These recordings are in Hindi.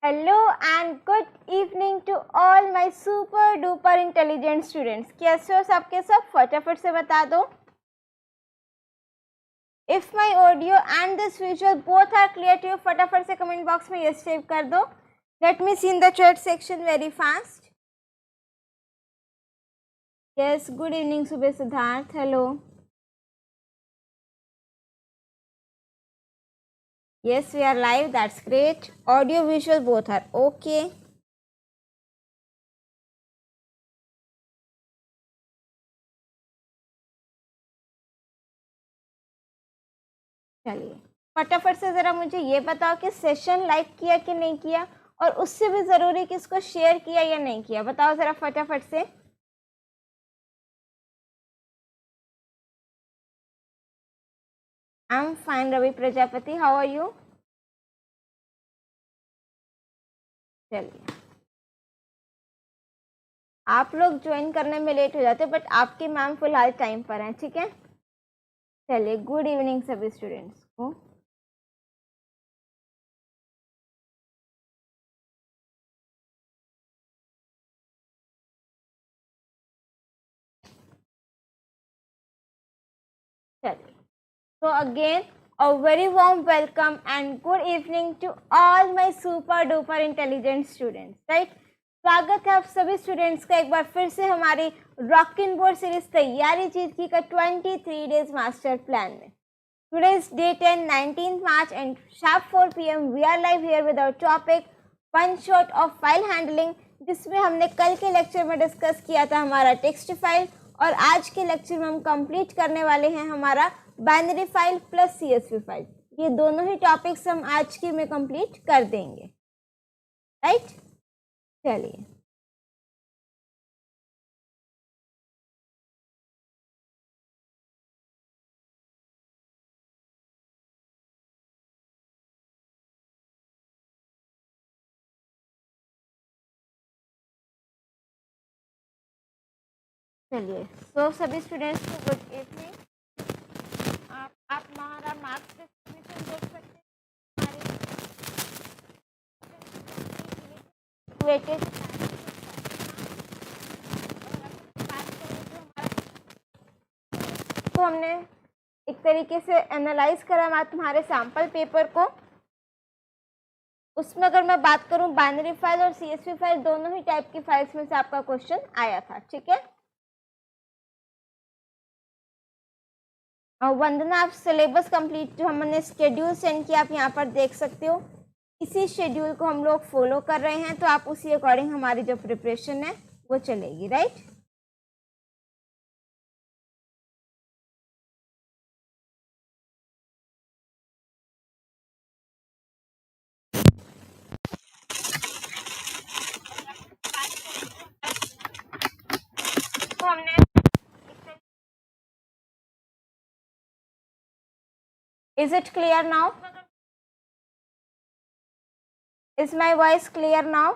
Hello and good evening to all my super duper intelligent students. कैसे हो सबके सब? फटाफट से बता दो। If my audio and this visual both are clear to you, फटाफट से कमेंट बॉक्स में यस टाइप कर दो। Let me see in the chat section very fast. Yes, good evening Subah Siddharth, hello. Yes, we are live. That's great. Audio, visual, both are okay. चलिए फटाफट से ज़रा मुझे ये बताओ कि सेशन लाइक किया कि नहीं किया, और उससे भी ज़रूरी कि इसको शेयर किया या नहीं किया। बताओ ज़रा फटाफट से। I am fine Ravi Prajapati, how are you? चलिए, आप लोग ज्वाइन करने में लेट हो जाते हो, बट आपकी मैम फिलहाल टाइम पर हैं, ठीक है। चलिए, गुड इवनिंग सभी स्टूडेंट्स को। चलिए, so again a very warm welcome and good evening to all my super duper intelligent students, right? स्वागत है आप सभी स्टूडेंट्स का एक बार फिर से हमारी रॉक इन बोर्ड सीरीज तैयारी जीत की का 23 डेज मास्टर प्लान में। Today is day 10 19 March and sharp 4 PM we are live here with our topic one shot of file handling, जिसमें हमने कल के लेक्चर में डिस्कस किया था हमारा टेक्स्ट फाइल, और आज के लेक्चर में हम कंप्लीट करने वाले हैं हमारा binary file plus CSV file. ये दोनों ही टॉपिक्स हम आज की में कंप्लीट कर देंगे, राइट? चलिए, चलिए सो सभी स्टूडेंट्स को गुड इवनिंग। आप हमारा मार्क्स डिस्ट्रीब्यूशन देख सकते हैं वेटेज। तो हमने एक तरीके से एनालाइज करा तुम्हारे सैम्पल पेपर को। उसमें अगर मैं बात करूं, बाइनरी फाइल और CSV फाइल दोनों ही टाइप की फाइल्स में से आपका क्वेश्चन आया था, ठीक है। वंदना, आप सिलेबस कंप्लीट जो हमने शेड्यूल सेंड किया आप यहाँ पर देख सकते हो। इसी शेड्यूल को हम लोग फॉलो कर रहे हैं, तो आप उसी अकॉर्डिंग हमारी जो प्रिपरेशन है वो चलेगी, राइट? तो हमने is it clear now? Is my voice clear now?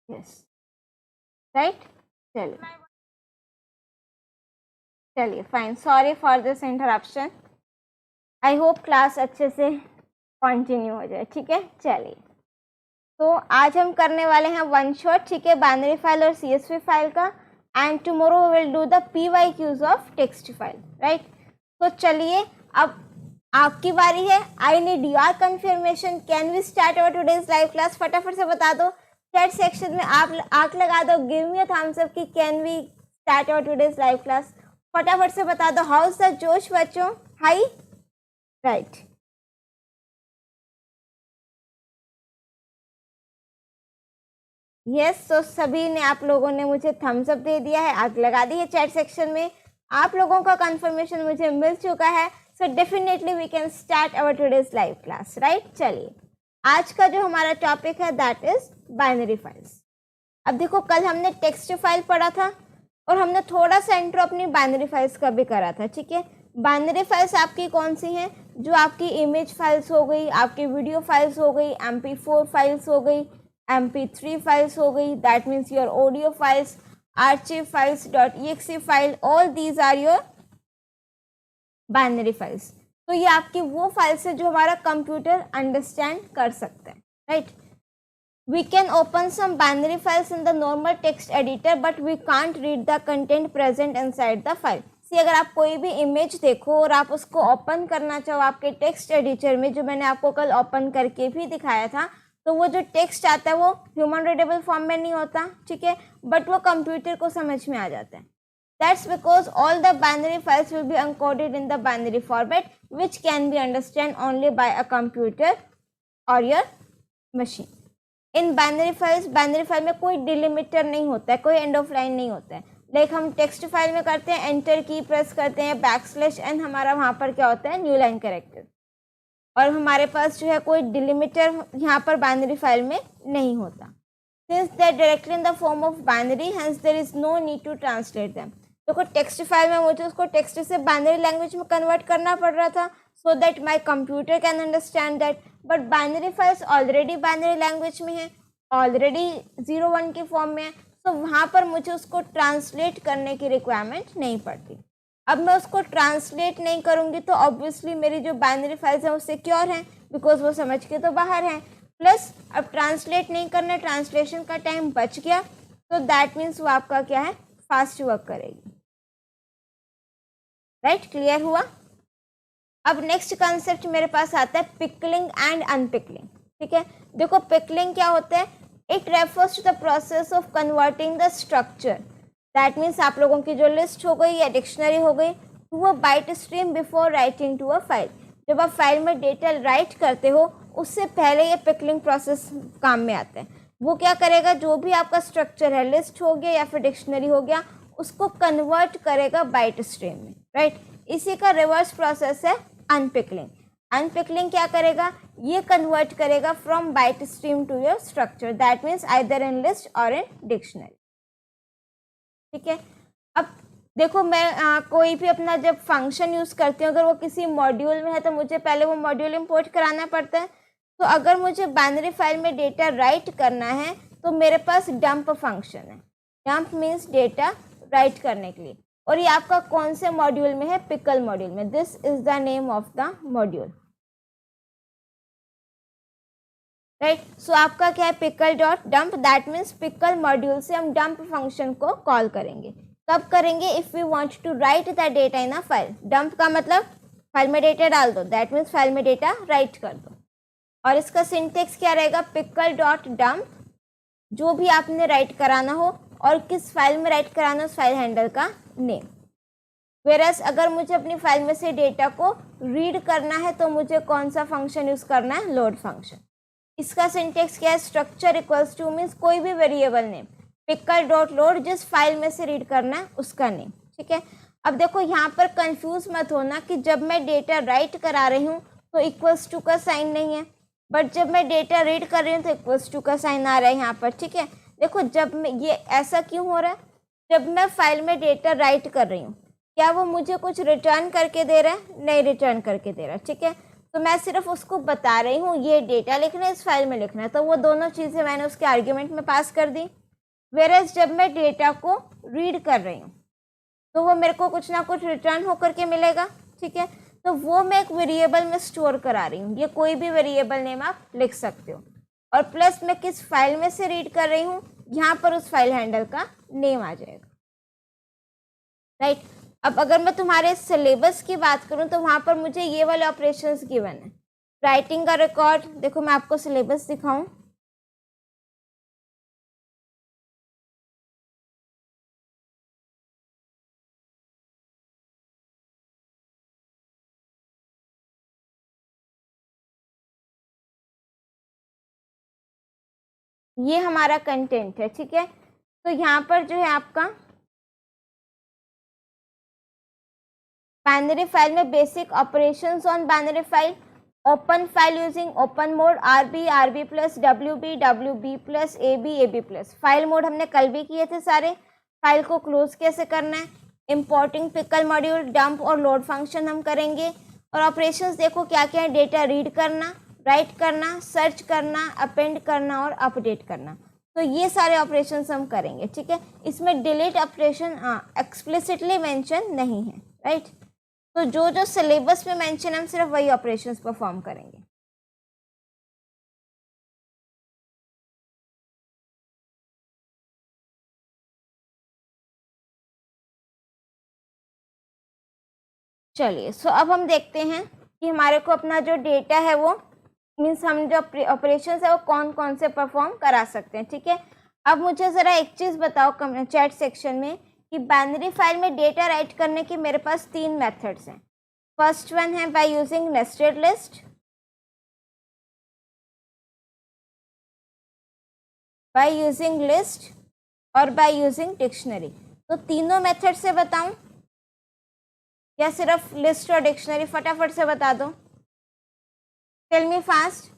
Yes, right. चलिए चलिए fine, sorry for this interruption. I hope class अच्छे से कंटिन्यू हो जाए, ठीक है। चलिए, तो आज हम करने वाले हैं वन शॉट, ठीक है, बाइनरी फाइल और CSV फाइल का, and tomorrow we will do the PYQs of text file, right? तो चलिए, अब आपकी बारी है। I need your confirmation. Can we start our today's live class? फटाफट से बता दो चैट सेक्शन में, आप आंख लगा दो, give me a thumbs up कि can we start our today's live class. फटाफट से बता दो। हाउ इज द जोश बच्चों? High, right. यस, तो सभी ने, आप लोगों ने मुझे थम्स अप दे दिया है, आग लगा दी है चैट सेक्शन में। आप लोगों का कंफर्मेशन मुझे मिल चुका है, so definitely we can start our today's live class, right? चलिए, आज का जो हमारा टॉपिक है दैट इज बाइनरी फाइल्स। अब देखो, कल हमने टेक्स्ट फाइल पढ़ा था और हमने थोड़ा सा इंट्रो अपनी बाइनरी फाइल्स का भी करा था, ठीक है। बाइनरी फाइल्स आपकी कौन सी हैं? जो आपकी इमेज फाइल्स हो गई, आपकी वीडियो फाइल्स हो गई, MP4 फाइल्स हो गई, MP3 फाइल्स हो गई, that means your audio files, archive files, .exe file, all these are your binary files. तो ये आपकी वो फाइल्स है जो हमारा कंप्यूटर अंडरस्टैंड कर सकता है, right. We can open some binary files in the normal text editor, but we can't read the content present inside the file. See, अगर आप कोई भी इमेज देखो और आप उसको ओपन करना चाहो आपके टेक्स्ट एडिटर में, जो मैंने आपको कल ओपन करके भी दिखाया था, तो वो जो टेक्स्ट आता है वो ह्यूमन रीडेबल फॉर्म में नहीं होता, ठीक है, बट वो कंप्यूटर को समझ में आ जाता है। That's because all the binary files will be encoded in the binary format, which can be understood only by a computer or your machine. In binary file में कोई डिलिमिटर नहीं होता है, कोई एंड ऑफ लाइन नहीं होता है। लाइक हम टेक्स्ट फाइल में करते हैं, एंटर की प्रेस करते हैं, \n, हमारा वहाँ पर क्या होता है, न्यू लाइन कैरेक्टर, और हमारे पास जो है कोई डिलिमिटर यहाँ पर बाइनरी फाइल में नहीं होता। Since they directly in the form of binary, hence there is no need to translate them. देखो टेक्स्ट फाइल में मुझे उसको टेक्स्ट से बाइनरी लैंग्वेज में कन्वर्ट करना पड़ रहा था, so that my computer can understand that, but binary files already binary language में है, ऑलरेडी 0-1 की फॉर्म में है, तो वहाँ पर मुझे उसको ट्रांसलेट करने की रिक्वायरमेंट नहीं पड़ती। अब मैं उसको ट्रांसलेट नहीं करूँगी तो ऑब्वियसली मेरी जो बाइनरी फाइल्स हैं वो सिक्योर हैं, बिकॉज वो समझ के तो बाहर हैं। प्लस अब ट्रांसलेट नहीं करना, ट्रांसलेशन का टाइम बच गया, तो दैट मीन्स वो आपका क्या है, फास्ट वर्क करेगी, राइट। क्लियर हुआ। अब नेक्स्ट कंसेप्ट मेरे पास आता है पिकलिंग एंड अनपिकलिंग, ठीक है। देखो पिकलिंग क्या होता है, it refers to the process of converting the structure, that means आप लोगों की जो लिस्ट हो गई या डिक्शनरी हो गई, to a byte stream before writing to a file. जब आप फाइल में डेटा राइट करते हो उससे पहले ये पिकलिंग प्रोसेस काम में आता है। वो क्या करेगा, जो भी आपका स्ट्रक्चर है, लिस्ट हो गया या फिर डिक्शनरी हो गया, उसको कन्वर्ट करेगा बाइट स्ट्रीम में, राइट। इसी का रिवर्स प्रोसेस है अनपिकलिंग। अनपिकलिंग क्या करेगा, ये कन्वर्ट करेगा from byte stream to your structure, that means either in list और इन डिक्शनरी, ठीक है। अब देखो मैं कोई भी अपना जब फंक्शन यूज़ करती हूँ, अगर वो किसी मॉड्यूल में है तो मुझे पहले वो मॉड्यूल इंपोर्ट कराना पड़ता है। तो अगर मुझे बाइनरी फाइल में डेटा राइट करना है तो मेरे पास डंप फंक्शन है। डंप मीन्स डेटा राइट करने के लिए, और ये आपका कौन से मॉड्यूल में है, पिकल मॉड्यूल में। This is the name of the module, right. So आपका क्या है, pickle dot dump, that means pickle module से हम डंप फंक्शन को कॉल करेंगे। कब करेंगे, if we want to write the data in a file. Dump का मतलब फाइल में डेटा डाल दो, दैट मीन्स फाइल में डेटा राइट कर दो। और इसका सिंटेक्स क्या रहेगा, पिकल डॉट डंप, जो भी आपने राइट कराना हो और किस फाइल में राइट कराना हो, उस फाइल हैंडल का नेम। वेरस अगर मुझे अपनी फाइल में से डेटा को रीड करना है तो मुझे कौन सा फंक्शन यूज़ करना है, लोड फंक्शन। इसका सिंटेक्स क्या है, स्ट्रक्चर इक्वल्स टू मीन्स कोई भी variable name, pickle dot load, जिस फाइल में से रीड करना है उसका नेम, ठीक है। अब देखो यहाँ पर कंफ्यूज मत होना कि जब मैं डेटा राइट करा रही हूँ तो इक्वल्स टू का साइन नहीं है, बट जब मैं डेटा रीड कर रही हूँ तो इक्वल्स टू का साइन आ रहा है यहाँ पर, ठीक है। देखो जब मैं ये ऐसा क्यों हो रहा है, जब मैं फाइल में डेटा राइट कर रही हूँ क्या वो मुझे कुछ रिटर्न करके दे रहा है, नहीं रिटर्न करके दे रहा है, ठीक है। तो मैं सिर्फ उसको बता रही हूँ ये डेटा लिखना है, इस फाइल में लिखना है, तो वो दोनों चीज़ें मैंने उसके आर्ग्यूमेंट में पास कर दी। वेरएज जब मैं डेटा को रीड कर रही हूँ तो वो मेरे को कुछ ना कुछ रिटर्न होकर के मिलेगा, ठीक है। तो वो मैं एक वेरिएबल में स्टोर करा रही हूँ, ये कोई भी वेरिएबल नेम आप लिख सकते हो। और प्लस मैं किस फाइल में से रीड कर रही हूँ, यहाँ पर उस फाइल हैंडल का नेम आ जाएगा, राइट। अब अगर मैं तुम्हारे सिलेबस की बात करूँ तो वहाँ पर मुझे ये वाले ऑपरेशंस गिवन है। राइटिंग का रिकॉर्ड, देखो मैं आपको सिलेबस दिखाऊँ, ये हमारा कंटेंट है, ठीक है। तो यहाँ पर जो है आपका बाइनरी फाइल में basic operations on binary file, open file using open mode, RB plus WB plus AB plus. File mode हमने कल भी किए थे सारे। फाइल को क्लोज कैसे करना है, इंपोर्टिंग पिकल मॉड्यूल, डंप और लोड फंक्शन हम करेंगे। और ऑपरेशंस देखो क्या क्या है, डेटा रीड करना, राइट करना, सर्च करना, अपेंड करना और अपडेट करना। तो ये सारे ऑपरेशंस हम करेंगे, ठीक है। इसमें डिलीट ऑपरेशन एक्सप्लिसिटली मेंशन नहीं है, राइट। तो जो जो सिलेबस में मेंशन है हम सिर्फ वही ऑपरेशंस परफॉर्म करेंगे। चलिए, सो अब हम देखते हैं कि हमारे को अपना जो डेटा है वो मीन्स हम जो ऑपरेशंस है वो कौन कौन से परफॉर्म करा सकते हैं, ठीक है। अब मुझे ज़रा एक चीज़ बताओ चैट सेक्शन में कि बाइनरी फाइल में डेटा राइट करने की मेरे पास 3 मेथड्स हैं। फर्स्ट वन है by using nested list, by using list और बाय यूजिंग डिक्शनरी। तो तीनों मेथड से बताऊं या सिर्फ लिस्ट और डिक्शनरी? फटाफट से बता दो, tell me fast.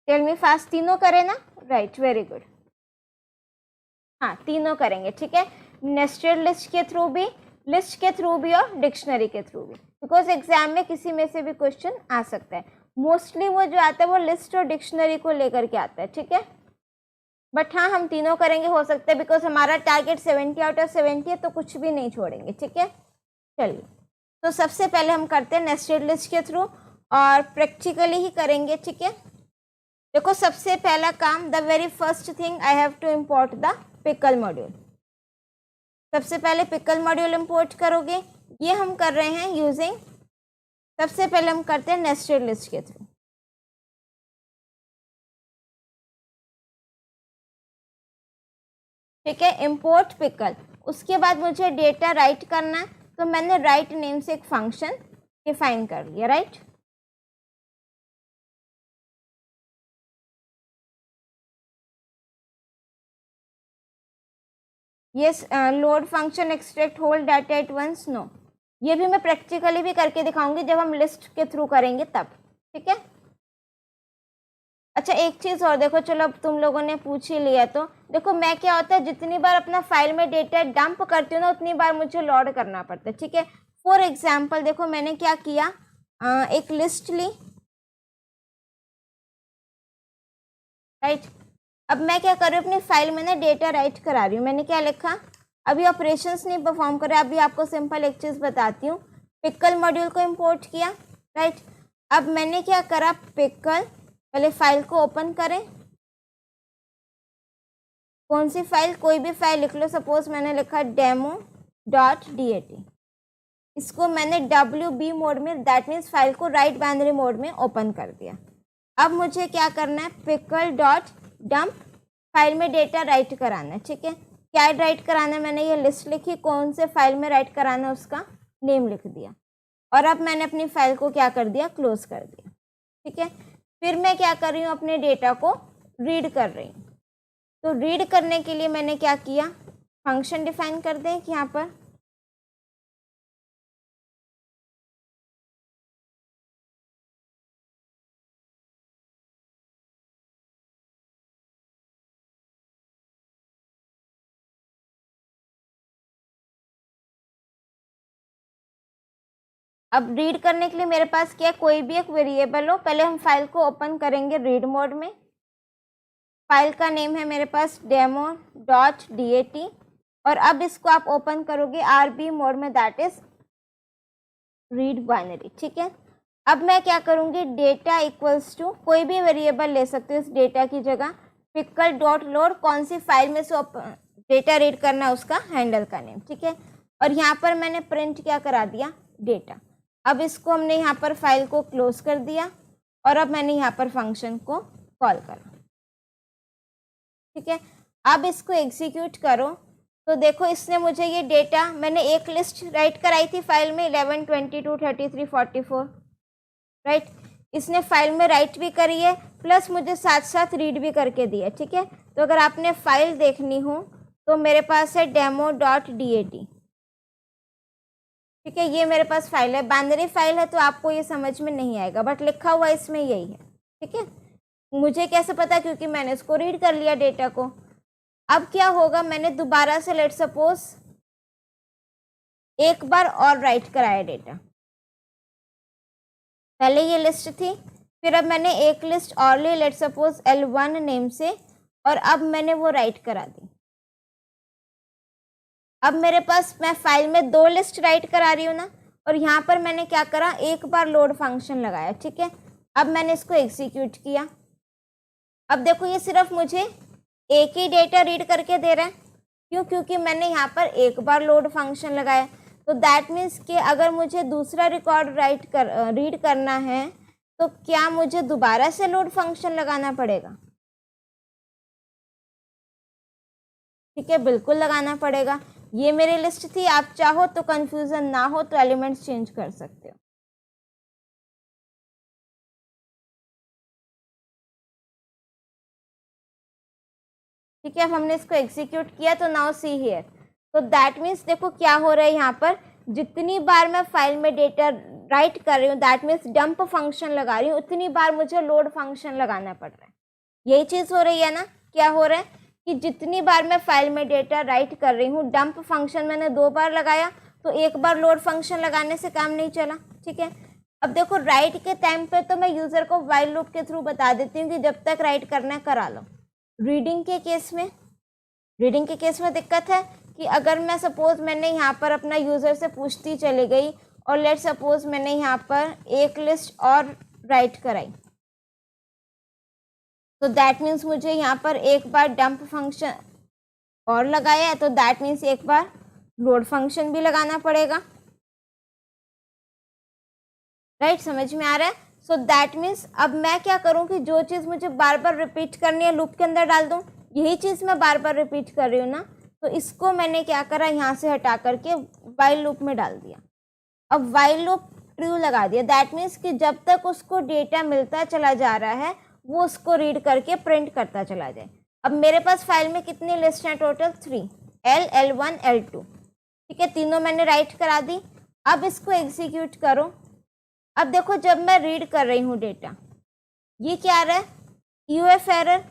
Tell me fast, तीनों करें ना? Right, very good. हाँ, तीनों करेंगे, ठीक है। नेस्टेड लिस्ट के थ्रू भी, लिस्ट के थ्रू भी और डिक्शनरी के थ्रू भी, बिकॉज एग्जाम में किसी में से भी क्वेश्चन आ सकता है। मोस्टली वो जो आता है वो लिस्ट और डिक्शनरी को लेकर के आता है, ठीक है। बट हाँ, हम तीनों करेंगे, हो सकता है, बिकॉज हमारा टारगेट 70 आउट ऑफ 70 है, तो कुछ भी नहीं छोड़ेंगे, ठीक है। चलिए, तो सबसे पहले हम करते हैं नेस्टेड लिस्ट के थ्रू और प्रैक्टिकली ही करेंगे, ठीक है। देखो, सबसे पहला काम, the very first thing I have to import the pickle module. सबसे पहले पिकल मॉड्यूल इंपोर्ट करोगे, ये हम कर रहे हैं यूजिंग, सबसे पहले हम करते हैं नेस्टेड लिस्ट के थ्रू। ठीक है, इंपोर्ट पिकल। उसके बाद मुझे डेटा राइट करना है, तो मैंने राइट नेम से एक फंक्शन डिफाइन कर लिया, right. Yes, load function extract whole data at once, no. ये भी मैं प्रैक्टिकली भी करके दिखाऊंगी जब हम लिस्ट के थ्रू करेंगे तब, ठीक है। अच्छा, एक चीज़ और देखो, चलो अब तुम लोगों ने पूछ ही लिया तो देखो, मैं क्या होता है जितनी बार अपना फाइल में डेटा डंप करती हूँ ना उतनी बार मुझे लोड करना पड़ता है, ठीक है। फॉर एग्जाम्पल देखो, मैंने क्या किया, एक लिस्ट ली, राइट। अब मैं क्या कर रही हूँ, अपनी फाइल में ना डेटा राइट करा रही हूँ। मैंने क्या लिखा, अभी ऑपरेशंस नहीं परफॉर्म कर रहे, अभी आपको सिंपल एक चीज़ बताती हूँ। पिकल मॉड्यूल को इंपोर्ट किया, राइट। अब मैंने क्या करा, पिकल, पहले फाइल को ओपन करें। कौन सी फाइल? कोई भी फाइल लिख लो, सपोज मैंने लिखा demo.dat। इसको मैंने WB मोड में, दैट मीन्स फाइल को राइट बाइनरी मोड में ओपन कर दिया। अब मुझे क्या करना है, pickle.dump फाइल में डेटा राइट कराना है, ठीक है। क्या राइट कराना है, मैंने ये लिस्ट लिखी, कौन से फाइल में राइट कराना है उसका नेम लिख दिया, और अब मैंने अपनी फाइल को क्या कर दिया, क्लोज कर दिया, ठीक है। फिर मैं क्या कर रही हूँ, अपने डेटा को रीड कर रही हूँ। तो रीड करने के लिए मैंने क्या किया, फंक्शन डिफाइन कर दें कि यहाँ पर अब रीड करने के लिए मेरे पास क्या, कोई भी एक वेरिएबल हो, पहले हम फाइल को ओपन करेंगे रीड मोड में। फाइल का नेम है मेरे पास demo.dat, और अब इसको आप ओपन करोगे RB मोड में, दैट इज रीड बाइनरी, ठीक है। अब मैं क्या करूँगी, डेटा इक्वल्स टू, कोई भी वेरिएबल ले सकते हो इस डेटा की जगह, पिकल डॉट लोड, कौन सी फाइल में से डेटा रीड करना है उसका हैंडल का नेम, ठीक है। और यहाँ पर मैंने प्रिंट क्या करा दिया, डेटा। अब इसको हमने यहाँ पर फाइल को क्लोज कर दिया, और अब मैंने यहाँ पर फंक्शन को कॉल करा, ठीक है। अब इसको एग्जीक्यूट करो, तो देखो इसने मुझे ये डेटा, मैंने एक लिस्ट राइट कराई थी फाइल में 11, 22, 33, 44, राइट। इसने फाइल में राइट भी करी है, प्लस मुझे साथ साथ रीड भी करके दिया, ठीक है। तो अगर आपने फाइल देखनी हो तो मेरे पास है demo.dat, ठीक है, ये मेरे पास फाइल है, बाइनरी फाइल है तो आपको ये समझ में नहीं आएगा, बट लिखा हुआ इसमें यही है। ठीक है, मुझे कैसे पता, क्योंकि मैंने इसको रीड कर लिया डेटा को। अब क्या होगा, मैंने दोबारा से लेट सपोज एक बार और राइट कराया डेटा। पहले ये लिस्ट थी, फिर अब मैंने एक लिस्ट और ली, लेट सपोज L1 नेम से, और अब मैंने वो राइट करा दी। अब मेरे पास, मैं फाइल में 2 लिस्ट राइट करा रही हूँ ना, और यहाँ पर मैंने क्या करा, एक बार लोड फंक्शन लगाया। ठीक है, अब मैंने इसको एग्जीक्यूट किया। अब देखो ये सिर्फ मुझे एक ही डेटा रीड करके दे रहा है, क्यों, क्योंकि मैंने यहाँ पर एक बार लोड फंक्शन लगाया। तो दैट मीन्स कि अगर मुझे दूसरा रिकॉर्ड रीड करना है तो क्या मुझे दोबारा से लोड फंक्शन लगाना पड़ेगा? ठीक है, बिल्कुल लगाना पड़ेगा। ये मेरी लिस्ट थी, आप चाहो तो कंफ्यूजन ना हो तो एलिमेंट्स चेंज कर सकते हो। ठीक है, अब हमने इसको एग्जीक्यूट किया, तो नाउ सी हियर, तो दैट मीन्स देखो क्या हो रहा है यहाँ पर, जितनी बार मैं फाइल में डेटा राइट कर रही हूँ, दैट मीन्स डंप फंक्शन लगा रही हूँ, उतनी बार मुझे लोड फंक्शन लगाना पड़ रहा है। यही चीज़ हो रही है ना, क्या हो रहा है कि जितनी बार मैं फाइल में डेटा राइट कर रही हूँ, डंप फंक्शन मैंने 2 बार लगाया, तो एक बार लोड फंक्शन लगाने से काम नहीं चला। ठीक है, अब देखो राइट के टाइम पे तो मैं यूज़र को व्हाइल लूप के थ्रू बता देती हूँ कि जब तक राइट करना है करा लो। रीडिंग के केस में दिक्कत है कि अगर मैं सपोज मैंने यहाँ पर अपना यूज़र से पूछती चली गई और लेट सपोज मैंने यहाँ पर एक लिस्ट और राइट कराई, तो दैट मीन्स मुझे यहाँ पर एक बार डंप फंक्शन और लगाया है, तो दैट मीन्स एक बार लोड फंक्शन भी लगाना पड़ेगा। राइट, समझ में आ रहा है? सो दैट मीन्स अब मैं क्या करूँ कि जो चीज़ मुझे बार बार रिपीट करनी है लूप के अंदर डाल दूँ, यही चीज़ मैं बार बार रिपीट कर रही हूँ ना, तो इसको मैंने क्या करा, यहाँ से हटा करके व्हाइल लूप में डाल दिया। अब व्हाइल लूप ट्रू लगा दिया, दैट मीन्स कि जब तक उसको डेटा मिलता चला जा रहा है वो उसको रीड करके प्रिंट करता चला जाए। अब मेरे पास फाइल में कितनी लिस्ट हैं टोटल? 3, L, L1, L2। ठीक है, तीनों मैंने राइट करा दी। अब इसको एग्जीक्यूट करो। अब देखो जब मैं रीड कर रही हूँ डेटा, ये क्या आ रहा है, UF एरर।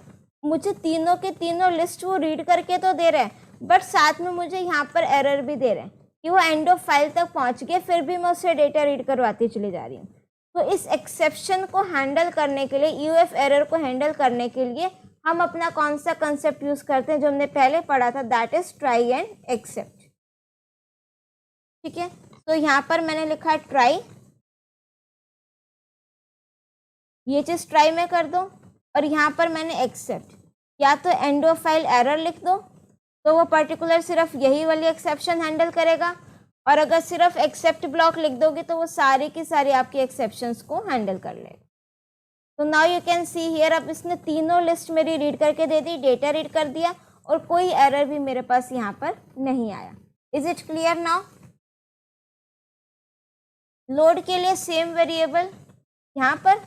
मुझे तीनों के तीनों लिस्ट वो रीड करके तो दे रहे हैं, बट साथ में मुझे यहाँ पर एरर भी दे रहे हैं कि वो एंड ऑफ फाइल तक पहुँच गए, फिर भी मैं उससे डेटा रीड करवाती चली जा रही हूँ। तो इस एक्सेप्शन को हैंडल करने के लिए, UF एरर को हैंडल करने के लिए हम अपना कौन सा कंसेप्ट यूज़ करते हैं जो हमने पहले पढ़ा था, that is try and except. ठीक है, तो यहाँ पर मैंने लिखा है ट्राई, ये चीज़ ट्राई में कर दो, और यहाँ पर मैंने एक्सेप्ट, या तो एंड ऑफ फाइल एरर लिख दो तो वो पर्टिकुलर सिर्फ यही वाली एक्सेप्शन हैंडल करेगा, और अगर सिर्फ एक्सेप्ट ब्लॉक लिख दोगे तो वो सारी की सारी आपकी एक्सेप्शंस को हैंडल कर लेगा। तो now you can see here, अब इसने तीनों लिस्ट मेरी रीड करके दे दी, डेटा रीड कर दिया, और कोई एरर भी मेरे पास यहाँ पर नहीं आया। Is it clear now? Load के लिए सेम वेरिएबल यहाँ पर,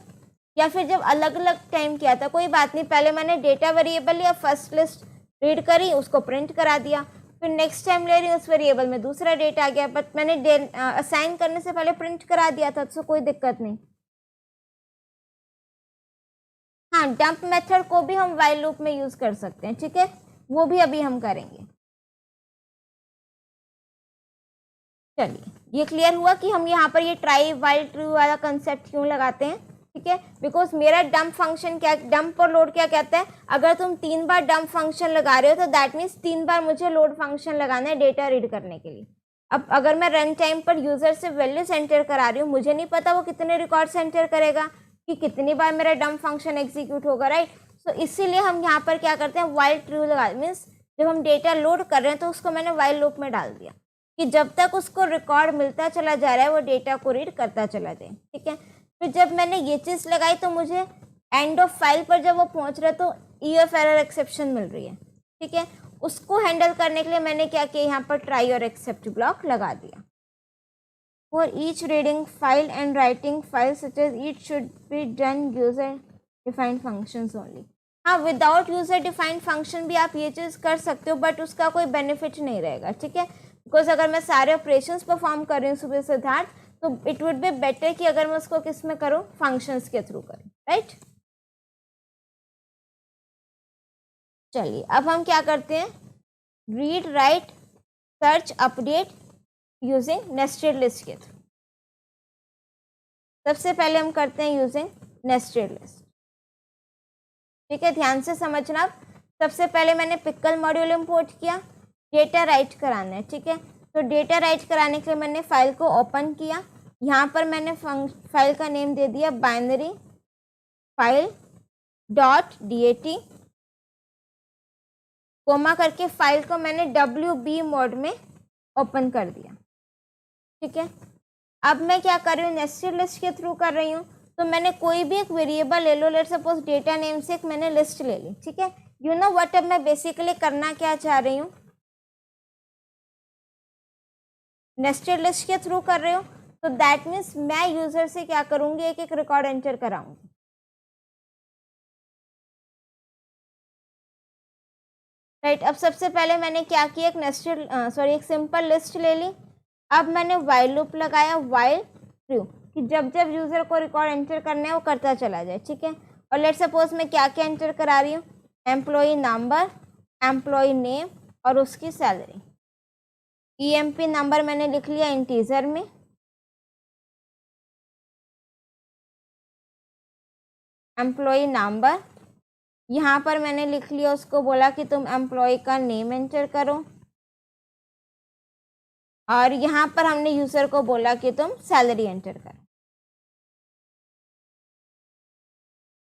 या फिर जब अलग अलग टाइम किया था कोई बात नहीं, पहले मैंने डेटा वेरिएबल लिया, फर्स्ट लिस्ट रीड करी, उसको प्रिंट करा दिया, फिर नेक्स्ट टाइम ले रही हूँ उस वेरिएबल में दूसरा डेटा आ गया, बट मैंने असाइन करने से पहले प्रिंट करा दिया था, तो कोई दिक्कत नहीं। हाँ, डंप मेथड को भी हम व्हाइल लूप में यूज़ कर सकते हैं। ठीक है, वो भी अभी हम करेंगे। चलिए, ये क्लियर हुआ कि हम यहाँ पर ये ट्राई व्हाइल ट्रू वाला कंसेप्ट क्यों लगाते हैं। ठीक है, बिकॉज मेरा डंप फंक्शन क्या, डंप और लोड क्या कहता है, अगर तुम 3 बार डंप फंक्शन लगा रहे हो तो दैट मीन्स 3 बार मुझे लोड फंक्शन लगाना है डेटा रीड करने के लिए। अब अगर मैं रन टाइम पर यूज़र से वैल्यूज एंटर करा रही हूँ, मुझे नहीं पता वो कितने रिकॉर्ड्स एंटर करेगा, कि कितनी बार मेरा डंप फंक्शन एग्जीक्यूट होगा। राइट, सो इसीलिए हम यहाँ पर क्या करते हैं, व्हाइल ट्रू लगा, मीन्स जब हम डेटा लोड कर रहे हैं तो उसको मैंने व्हाइल लूप में डाल दिया कि जब तक उसको रिकॉर्ड मिलता चला जा रहा है वो डेटा को रीड करता चला जाए। ठीक है, फिर जब मैंने ये चीज़ लगाई तो मुझे एंड ऑफ फाइल पर जब वो पहुंच रहा है तो EF एरर एक्सेप्शन मिल रही है। ठीक है, उसको हैंडल करने के लिए मैंने क्या किया, यहाँ पर ट्राई और एक्सेप्ट ब्लॉक लगा दिया। For each reading file and writing file such as it should be done user defined functions only. हाँ, विदाउट यूजर डिफाइंड फंक्शन भी आप ये चीज़ कर सकते हो, बट उसका कोई बेनिफिट नहीं रहेगा। ठीक है, बिकॉज अगर मैं सारे ऑपरेशंस परफॉर्म कर रही हूँ सुबह सिद्धार्थ, तो इट वुड बी बेटर कि अगर मैं उसको किस में करूँ, फंक्शंस के थ्रू करूँ, राइट। चलिए अब हम क्या करते हैं, read write search update using nested list के थ्रू। सबसे पहले हम करते हैं यूजिंग नेस्टेड लिस्ट, ठीक है, ध्यान से समझना। सबसे पहले मैंने पिकल मॉड्यूल इंपोर्ट किया, डेटा राइट कराना है, ठीक है। तो डेटा राइट कराने के लिए मैंने फाइल को ओपन किया, यहाँ पर मैंने फाइल का नेम दे दिया binary file dot DAT, comma करके फाइल को मैंने WB मोड में ओपन कर दिया, ठीक है। अब मैं क्या कर रही हूँ, नेस्टेड लिस्ट के थ्रू कर रही हूँ, तो मैंने कोई भी एक वेरिएबल ले लो, लेट सपोज डेटा नेम से एक मैंने लिस्ट ले ली, ठीक है। यू नो व्हाट, अब मैं बेसिकली करना क्या चाह रही हूँ, नेस्टेड लिस्ट के थ्रू कर रही हूँ, तो दैट मीन्स मैं यूजर से क्या करूंगी, एक एक रिकॉर्ड एंटर कराऊंगी। राइट, अब सबसे पहले मैंने क्या किया, एक सिंपल लिस्ट ले ली। अब मैंने वाइल लूप लगाया, वाइल ट्रू, कि जब जब यूजर को रिकॉर्ड एंटर करना है वो करता चला जाए, ठीक है। और लेट सपोज मैं क्या क्या एंटर करा रही हूँ, एम्प्लॉय नंबर, एम्प्लॉय नेम और उसकी सैलरी। EMP नंबर मैंने लिख लिया इंटीजर में, एम्प्लॉय नंबर यहाँ पर मैंने लिख लिया, उसको बोला कि तुम एम्प्लॉय का नेम एंटर करो, और यहाँ पर हमने यूजर को बोला कि तुम सैलरी एंटर करो।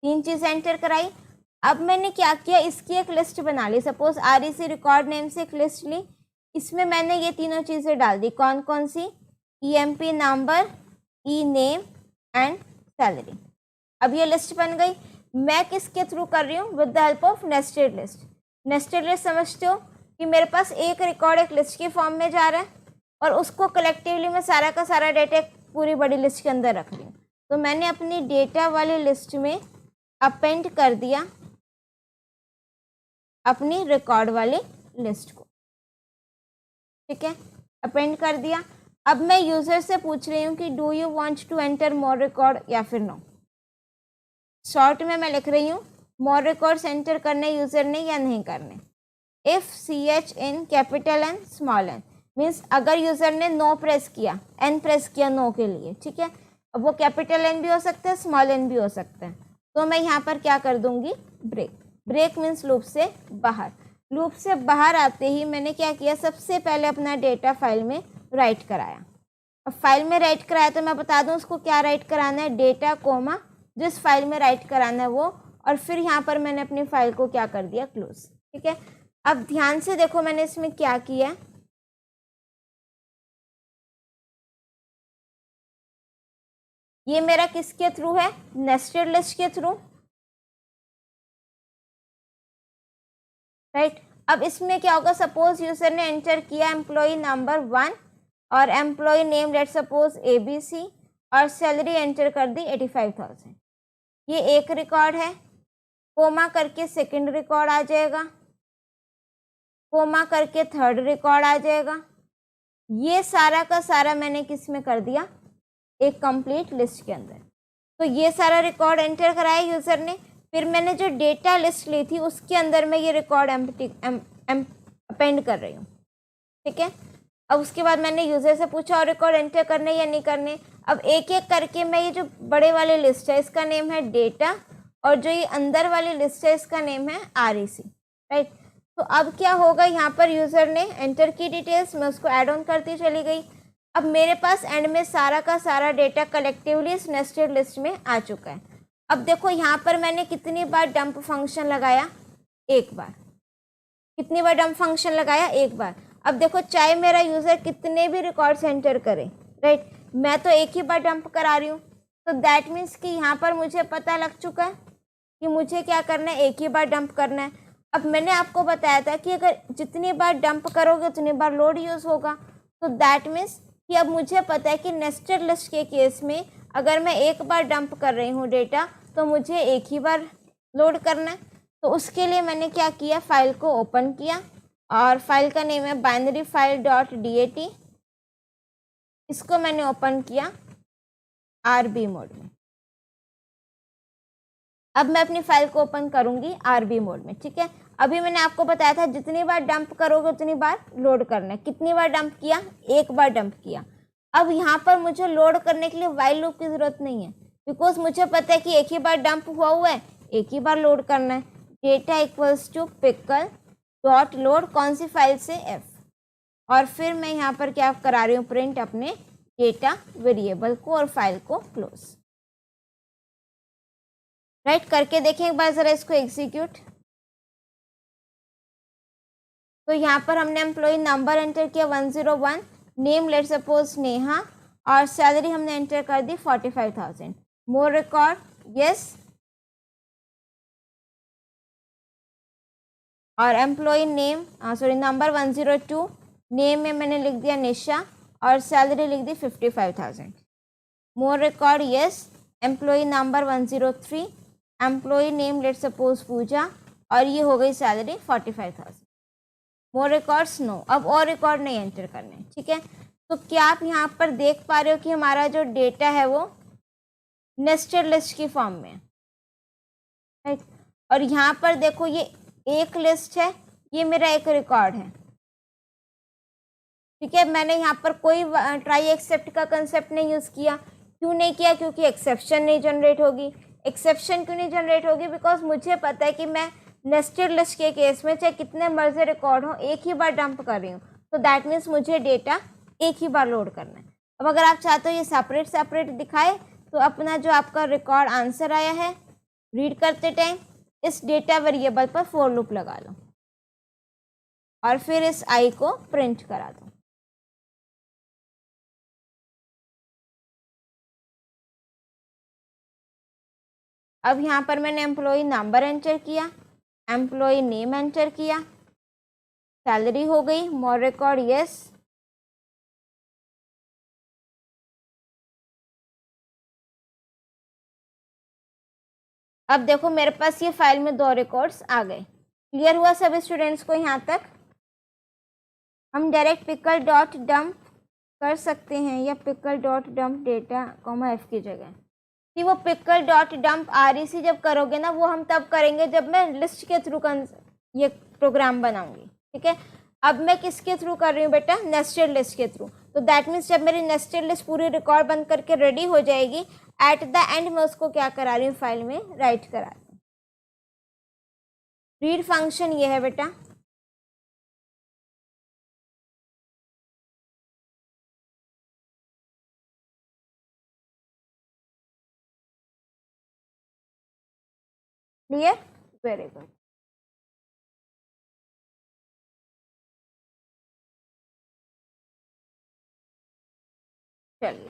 3 चीज़ एंटर कराई। अब मैंने क्या किया, इसकी एक लिस्ट बना ली, सपोज REC रिकॉर्ड नेम से एक लिस्ट ली, इसमें मैंने ये तीनों चीज़ें डाल दी, कौन कौन सी, EMP number, E name and salary. अब ये लिस्ट बन गई। मैं किसके थ्रू कर रही हूँ, with the help of nested list. Nested list समझते हो कि मेरे पास एक रिकॉर्ड एक लिस्ट के फॉर्म में जा रहा है, और उसको कलेक्टिवली मैं सारा का सारा डेटा एक पूरी बड़ी लिस्ट के अंदर रख रही हूँ। तो मैंने अपनी डेटा वाली लिस्ट में अपेंड कर दिया अपनी रिकॉर्ड वाली लिस्ट को, ठीक है, अपेंड कर दिया। अब मैं यूजर से पूछ रही हूँ कि do you want to enter more record या फिर नो। शॉर्ट में मैं लिख रही हूँ मोर रिकॉर्ड्स एंटर करने यूजर ने या नहीं करने। इफ CH इन capital N small n means अगर यूजर ने नो प्रेस किया, N प्रेस किया नो के लिए, ठीक है, अब वो कैपिटल N भी हो सकता है, स्मॉल n भी हो सकता है, तो मैं यहाँ पर क्या कर दूंगी, ब्रेक। ब्रेक मीन्स लूप से बाहर। लूप से बाहर आते ही मैंने क्या किया, सबसे पहले अपना डेटा फाइल में राइट कराया। अब फाइल में राइट कराया तो मैं बता दूं उसको क्या राइट कराना है, डेटा कोमा जिस फाइल में राइट कराना है वो, और फिर यहाँ पर मैंने अपनी फाइल को क्या कर दिया, क्लोज, ठीक है। अब ध्यान से देखो मैंने इसमें क्या किया, ये मेरा किसके थ्रू है, नेस्टेड लिस्ट के थ्रू, राइट। अब इसमें क्या होगा, सपोज यूजर ने एंटर किया एम्प्लॉय नंबर 1 और employee name let suppose ABC और सैलरी एंटर कर दी 85,000। ये एक रिकॉर्ड है, कोमा करके सेकंड रिकॉर्ड आ जाएगा, कोमा करके थर्ड रिकॉर्ड आ जाएगा। ये सारा का सारा मैंने किस में कर दिया, एक कंप्लीट लिस्ट के अंदर। तो ये सारा रिकॉर्ड एंटर कराया यूजर ने, फिर मैंने जो डेटा लिस्ट ली थी उसके अंदर मैं ये रिकॉर्ड अपेंड कर रही हूँ, ठीक है। अब उसके बाद मैंने यूजर से पूछा और रिकॉर्ड एंटर करने या नहीं करने। अब एक एक करके मैं ये जो बड़े वाली लिस्ट है इसका नेम है डेटा, और जो ये अंदर वाली लिस्ट है इसका नेम है REC, राइट। तो अब क्या होगा, यहाँ पर यूजर ने एंटर की डिटेल्स, मैं उसको ऐड ऑन करती चली गई। अब मेरे पास एंड में सारा का सारा डेटा कलेक्टिवली इस नेस्टेड लिस्ट में आ चुका है। अब देखो यहाँ पर मैंने कितनी बार डंप फंक्शन लगाया, एक बार। कितनी बार डंप फंक्शन लगाया, एक बार। अब देखो चाहे मेरा यूजर कितने भी रिकॉर्ड्स एंटर करे, राइट, मैं तो एक ही बार डंप करा रही हूँ, तो दैट मीन्स कि यहाँ पर मुझे पता लग चुका है कि मुझे क्या करना है, एक ही बार डंप करना है। अब मैंने आपको बताया था कि अगर जितनी बार डंप करोगे उतनी बार लोड यूज होगा, तो दैट मीन्स कि अब मुझे पता है कि नेस्टेड लिस्ट के केस में अगर मैं एक बार डंप कर रही हूँ डेटा तो मुझे एक ही बार लोड करना है। तो उसके लिए मैंने क्या किया, फाइल को ओपन किया, और फाइल का नेम है बाइनरी फाइल .dat। इसको मैंने ओपन किया आरबी मोड में। अब मैं अपनी फाइल को ओपन करूंगी आरबी मोड में, ठीक है। अभी मैंने आपको बताया था जितनी बार डंप करोगे उतनी बार लोड करना है। कितनी बार डंप किया? एक बार डंप किया। अब यहाँ पर मुझे लोड करने के लिए व्हाइल लूप की ज़रूरत नहीं है, बिकॉज मुझे पता है कि एक ही बार डंप हुआ है, एक ही बार लोड करना है। Data equals to pickle dot load, कौन सी फाइल से? एफ। और फिर मैं यहाँ पर क्या करा रही हूँ? प्रिंट अपने डेटा वेरिएबल को और फाइल को क्लोज। राइट, करके देखें एक बार ज़रा इसको एग्जीक्यूट। तो यहाँ पर हमने एम्प्लॉय नंबर एंटर किया 101, नेम लेट सपोज नेहा, और सैलरी हमने एंटर कर दी 45,000। मोर रिकॉर्ड यस, और एम्प्लॉय नेम नंबर 102, नेम में मैंने लिख दिया निशा और सैलरी लिख दी 55,000। More record yes, employee number 103, employee name let suppose Pooja, और ये हो गई सैलरी 45,000। मोर रिकॉर्ड्स नो, अब और रिकॉर्ड नहीं एंटर करने, ठीक है। तो क्या आप यहाँ पर देख पा रहे हो कि हमारा जो डेटा है वो नेस्टेड लिस्ट की फॉर्म में है, राइट। और यहाँ पर देखो ये एक लिस्ट है, ये मेरा एक रिकॉर्ड है, ठीक है। मैंने यहाँ पर कोई ट्राई एक्सेप्ट का कंसेप्ट नहीं यूज़ किया। क्यों नहीं किया? क्योंकि एक्सेप्शन नहीं जनरेट होगी। एक्सेप्शन क्यों नहीं जनरेट होगी? बिकॉज मुझे पता है कि मैं नेस्टेड लिस्ट के केस में चाहे कितने मर्जी रिकॉर्ड हो एक ही बार डंप कर रही हूँ, तो दैट मीन्स मुझे डेटा एक ही बार लोड करना है। अब अगर आप चाहते हो ये सेपरेट सेपरेट दिखाए, तो अपना जो आपका रिकॉर्ड आंसर आया है रीड करते टाइम इस डेटा वेरिएबल पर फॉर लूप लगा लो और फिर इस आई को प्रिंट करा दो। अब यहाँ पर मैंने एम्प्लॉय नंबर एंटर किया, एम्प्लॉय नेम एंटर किया, सैलरी हो गई, मोर रिकॉर्ड यस, अब देखो मेरे पास ये फाइल में 2 रिकॉर्ड्स आ गए। क्लियर हुआ सभी स्टूडेंट्स को? यहाँ तक हम डायरेक्ट पिकल डॉट डंप कर सकते हैं या pickle dot dump data comma F की जगह। कि वो पिकल डॉट डंप REC जब करोगे ना, वो हम तब करेंगे जब मैं लिस्ट के थ्रू ये प्रोग्राम बनाऊंगी, ठीक है। अब मैं किसके थ्रू कर रही हूँ बेटा? नेस्टेड लिस्ट के थ्रू। तो दैट मीन्स जब मेरी नेस्टेड लिस्ट पूरी रिकॉर्ड बन करके रेडी हो जाएगी, एट द एंड मैं उसको क्या करा रही हूँ? फाइल में राइट करा रही हूँ। रीड फंक्शन ये है बेटा। क्लियर? Very good. चलिए,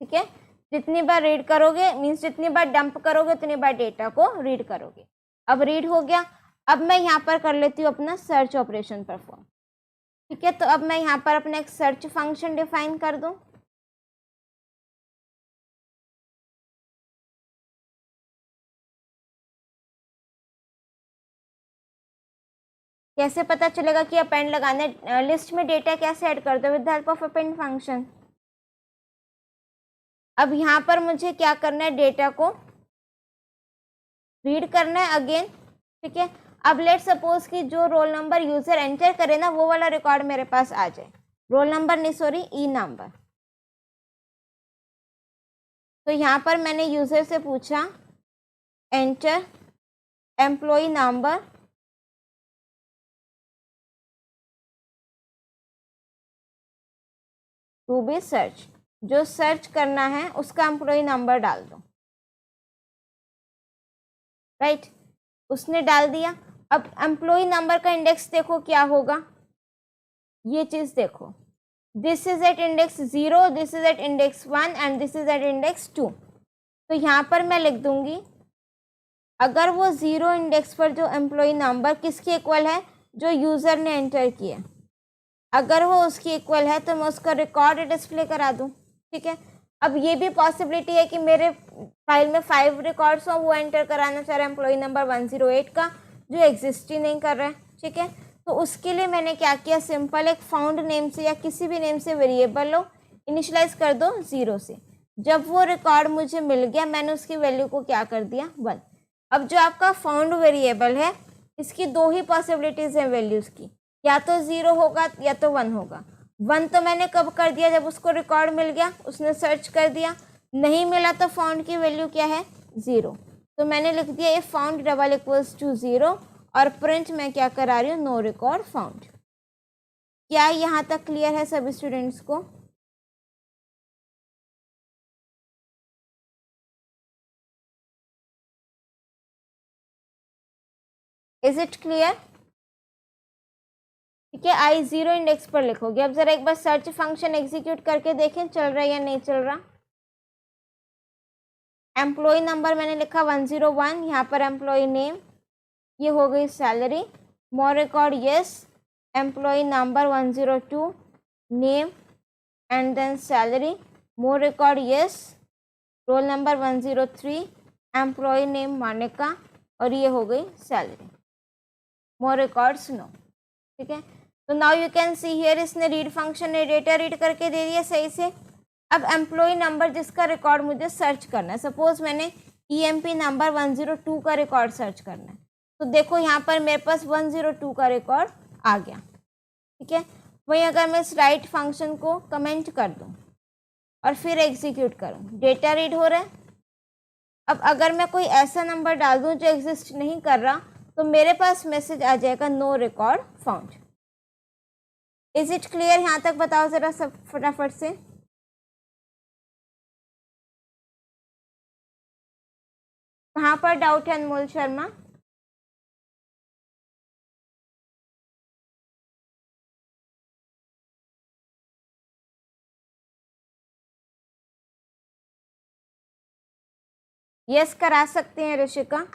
ठीक है। जितनी बार रीड करोगे मीन्स जितनी बार डंप करोगे उतनी बार डेटा को रीड करोगे। अब रीड हो गया। अब मैं यहाँ पर कर लेती हूँ अपना सर्च ऑपरेशन परफॉर्म, ठीक है। तो अब मैं यहाँ पर अपना एक सर्च फंक्शन डिफाइन कर दूँ। कैसे पता चलेगा कि अपेंड लगाना है? लिस्ट में डेटा कैसे ऐड कर दो? With the help of append function. अब यहाँ पर मुझे क्या करना है? डेटा को रीड करना है अगेन, ठीक है। अब लेट सपोज कि जो रोल नंबर यूजर एंटर करे ना, वो वाला रिकॉर्ड मेरे पास आ जाए। रोल नंबर नहीं, सॉरी, ई नंबर। तो यहाँ पर मैंने यूजर से पूछा enter employ number to be search. जो सर्च करना है उसका एम्प्लॉय नंबर डाल दो, राइट। उसने डाल दिया। अब एम्प्लॉय नंबर का इंडेक्स देखो क्या होगा, ये चीज देखो। This is at index 0, this is at index 1 and this is at index 2। तो यहाँ पर मैं लिख दूंगी अगर वो 0 इंडेक्स पर जो एम्प्लॉय नंबर किसके इक्वल है? जो यूजर ने एंटर किया, अगर वो उसकी इक्वल है तो मैं उसका रिकॉर्ड डिस्प्ले करा दूँ, ठीक है। अब ये भी पॉसिबिलिटी है कि मेरे फाइल में 5 रिकॉर्ड्स हों, वो एंटर कराना चाह रहा है एम्प्लॉय नंबर 108 का, जो एग्जिस्ट ही नहीं कर रहा है, ठीक है। तो उसके लिए मैंने क्या किया, सिंपल एक फाउंड नेम से या किसी भी नेम से वेरिएबल लो, इनिशियलाइज कर दो 0 से। जब वो रिकॉर्ड मुझे मिल गया, मैंने उसकी वैल्यू को क्या कर दिया, 1। अब जो आपका फाउंड वेरिएबल है, इसकी 2 ही पॉसिबिलिटीज हैं वैल्यूज की, या तो 0 होगा या तो 1 होगा। 1 तो मैंने कब कर दिया, जब उसको रिकॉर्ड मिल गया, उसने सर्च कर दिया, नहीं मिला तो फाउंड की वैल्यू क्या है, 0। तो मैंने लिख दिया ये फाउंड डबल इक्वल्स टू 0 और प्रिंट मैं क्या करा रही हूँ, नो रिकॉर्ड फाउंड। क्या यहाँ तक क्लियर है सभी स्टूडेंट्स को? Is it clear? ठीक है, आई 0 इंडेक्स पर लिखोगे। अब जरा एक बार सर्च फंक्शन एग्जीक्यूट करके देखें चल रहा है या नहीं चल रहा। एम्प्लॉय नंबर मैंने लिखा 101, यहाँ पर एम्प्लॉय नेम, ये हो गई salary, more record yes, employee number 102, name and then salary, more record yes, roll number 103, employee name Manika, और ये हो गई सैलरी, मोर रिकॉर्ड्स नो। ठीक है, तो now you can see here, इसने रीड फंक्शन ने डेटा रीड करके दे दिया सही से। अब एम्प्लॉय नंबर जिसका रिकॉर्ड मुझे सर्च करना है, सपोज मैंने EMP नंबर 102 का रिकॉर्ड सर्च करना है, तो देखो यहाँ पर मेरे पास 102 का रिकॉर्ड आ गया। ठीक है, वहीं अगर मैं इस राइट फंक्शन को कमेंट कर दूँ और फिर एग्जीक्यूट करूँ, डेटा रीड हो रहा है। अब अगर मैं कोई ऐसा नंबर डाल दूँ जो एग्जिस्ट नहीं कर रहा, तो मेरे पास मैसेज आ जाएगा no record found. Is it clear? यहाँ तक बताओ जरा सब फटाफट से। कहाँ पर डाउट है अनमोल शर्मा? यस करा सकते हैं ऋषिका।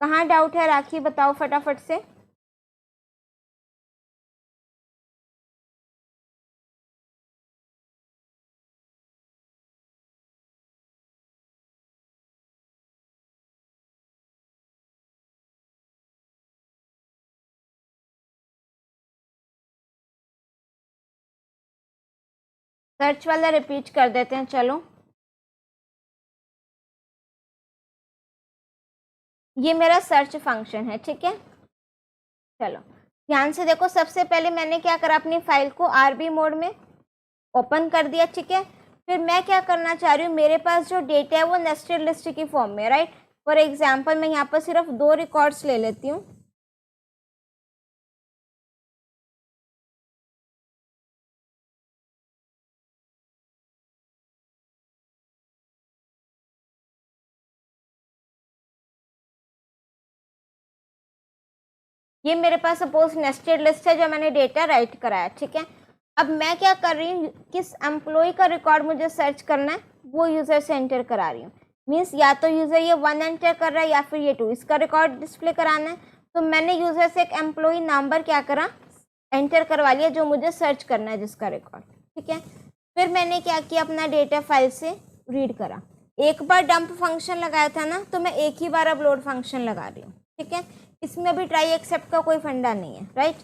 कहाँ डाउट है राखी, बताओ फटाफट से। सर्च वाला रिपीट कर देते हैं, चलो। ये मेरा सर्च फंक्शन है, ठीक है। चलो ध्यान से देखो, सबसे पहले मैंने क्या करा, अपनी फाइल को RB मोड में ओपन कर दिया, ठीक है। फिर मैं क्या करना चाह रही हूँ, मेरे पास जो डेटा है वो नेस्टेड लिस्ट की फॉर्म में, राइट। फॉर एग्जाम्पल मैं यहाँ पर सिर्फ 2 रिकॉर्ड्स ले लेती हूँ। ये मेरे पास सपोज नेस्टेड लिस्ट है जो मैंने डेटा राइट कराया, ठीक है। अब मैं क्या कर रही हूँ, किस एम्प्लॉय का रिकॉर्ड मुझे सर्च करना है वो यूजर से एंटर करा रही हूँ। मीन्स या तो यूजर ये 1 एंटर कर रहा है या फिर ये 2, इसका रिकॉर्ड डिस्प्ले कराना है। तो मैंने यूजर से एक एम्प्लॉय नंबर क्या करा, एंटर करवा लिया जो मुझे सर्च करना है जिसका रिकॉर्ड, ठीक है। फिर मैंने क्या किया, अपना डेटा फाइल से रीड करा। एक बार डंप फंक्शन लगाया था ना, तो मैं एक ही बार अपलोड फंक्शन लगा रही हूँ, ठीक है। इसमें भी ट्राई एक्सेप्ट का कोई फंडा नहीं है, राइट।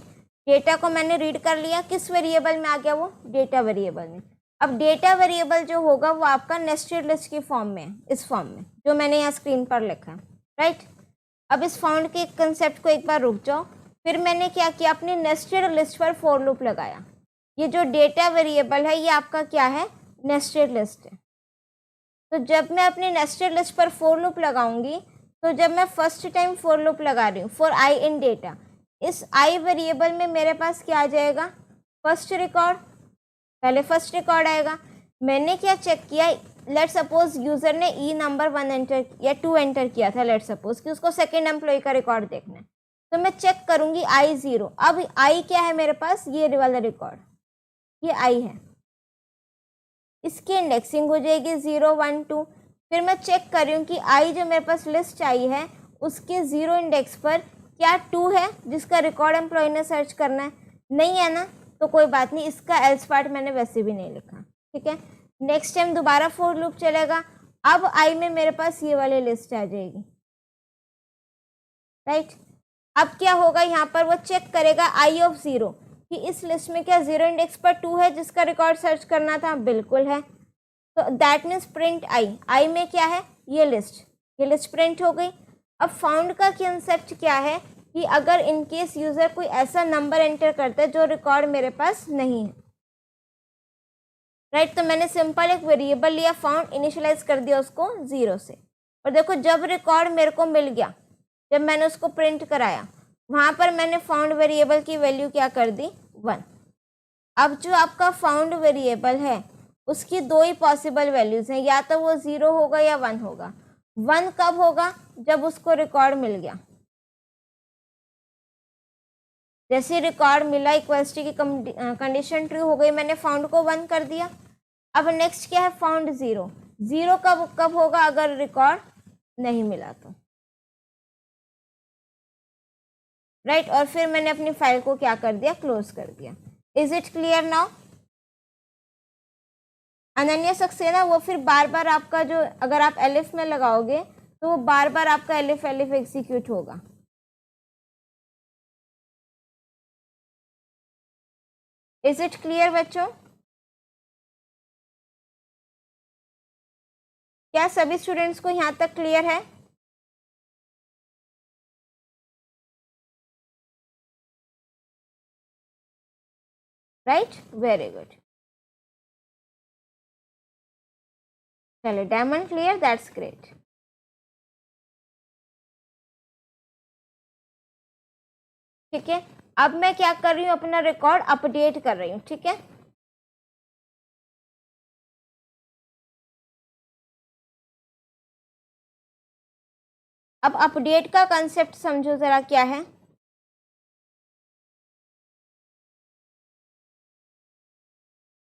डेटा को मैंने रीड कर लिया, किस वेरिएबल में आ गया, वो डेटा वेरिएबल में। अब डेटा वेरिएबल जो होगा वो आपका नेस्टेड लिस्ट की फॉर्म में है, इस फॉर्म में जो मैंने यहाँ स्क्रीन पर लिखा है, राइट। अब इस फाउंड के कंसेप्ट को एक बार रुक जाओ। फिर मैंने क्या किया, अपनी नेस्टेड लिस्ट पर फॉर लूप लगाया। ये जो डेटा वेरिएबल है ये आपका क्या है, नेस्टेड लिस्ट है। तो जब मैं अपनी नेस्टेड लिस्ट पर फॉर लूप लगाऊंगी, तो जब मैं फर्स्ट टाइम फॉर लूप लगा रही हूँ फॉर आई इन डेटा, इस आई वेरिएबल में मेरे पास क्या आ जाएगा, फर्स्ट रिकॉर्ड, पहले फर्स्ट रिकॉर्ड आएगा। मैंने क्या चेक किया, लेट सपोज यूजर ने ई नंबर 1 एंटर या 2 एंटर किया था, लेट सपोज कि उसको सेकेंड एम्प्लॉय का रिकॉर्ड देखना है, तो मैं चेक करूंगी आई 0। अब आई क्या है मेरे पास, ये वाला रिकॉर्ड, ये आई है, इसकी इंडेक्सिंग हो जाएगी 0 1 2। फिर मैं चेक कर रही हूँ कि आई जो मेरे पास लिस्ट आई है उसके 0 इंडेक्स पर क्या 2 है जिसका रिकॉर्ड एम्प्लॉय ने सर्च करना है, नहीं है ना, तो कोई बात नहीं, इसका एल्स पार्ट मैंने वैसे भी नहीं लिखा, ठीक है। नेक्स्ट टाइम दोबारा फॉर लूप चलेगा, अब आई में मेरे पास ये वाली लिस्ट आ जाएगी, राइट। अब क्या होगा, यहाँ पर वो चेक करेगा आई ऑफ 0 कि इस लिस्ट में क्या 0 इंडेक्स पर 2 है जिसका रिकॉर्ड सर्च करना था, बिल्कुल है। तो दैट मीन्स प्रिंट आई में क्या है, ये लिस्ट प्रिंट हो गई। अब फाउंड का कंसेप्ट क्या है कि अगर इन केस यूजर कोई ऐसा नंबर एंटर करता है जो रिकॉर्ड मेरे पास नहीं है, राइट। तो मैंने सिंपल एक वेरिएबल लिया फाउंड, इनिशियलाइज कर दिया उसको 0 से, और देखो जब रिकॉर्ड मेरे को मिल गया, जब मैंने उसको प्रिंट कराया, वहाँ पर मैंने फाउंड वेरिएबल की वैल्यू क्या कर दी, 1। अब जो आपका फाउंड वेरिएबल है उसकी दो ही पॉसिबल वैल्यूज हैं, या तो वो 0 होगा या 1 होगा। 1 कब होगा, जब उसको रिकॉर्ड मिल गया। जैसे रिकॉर्ड मिला, इक्वलिटी की कंडीशन ट्रू हो गई, मैंने फाउंड को 1 कर दिया। अब नेक्स्ट क्या है, फाउंड 0। 0 कब होगा, अगर रिकॉर्ड नहीं मिला तो, राइट। और फिर मैंने अपनी फाइल को क्या कर दिया, क्लोज कर दिया। Is it clear now. Ananya Saxena वो फिर बार बार आपका जो, अगर आप एलिफ में लगाओगे तो वो बार बार आपका एलिफ एग्जीक्यूट होगा। इज इट क्लियर बच्चों, क्या सभी स्टूडेंट्स को यहाँ तक क्लियर है। Right, very good. चलो डायमंड क्लियर, दैट्स ग्रेट। ठीक है, अब मैं क्या कर रही हूँ, अपना रिकॉर्ड अपडेट कर रही हूँ। ठीक है, अब अपडेट का कंसेप्ट समझो जरा क्या है।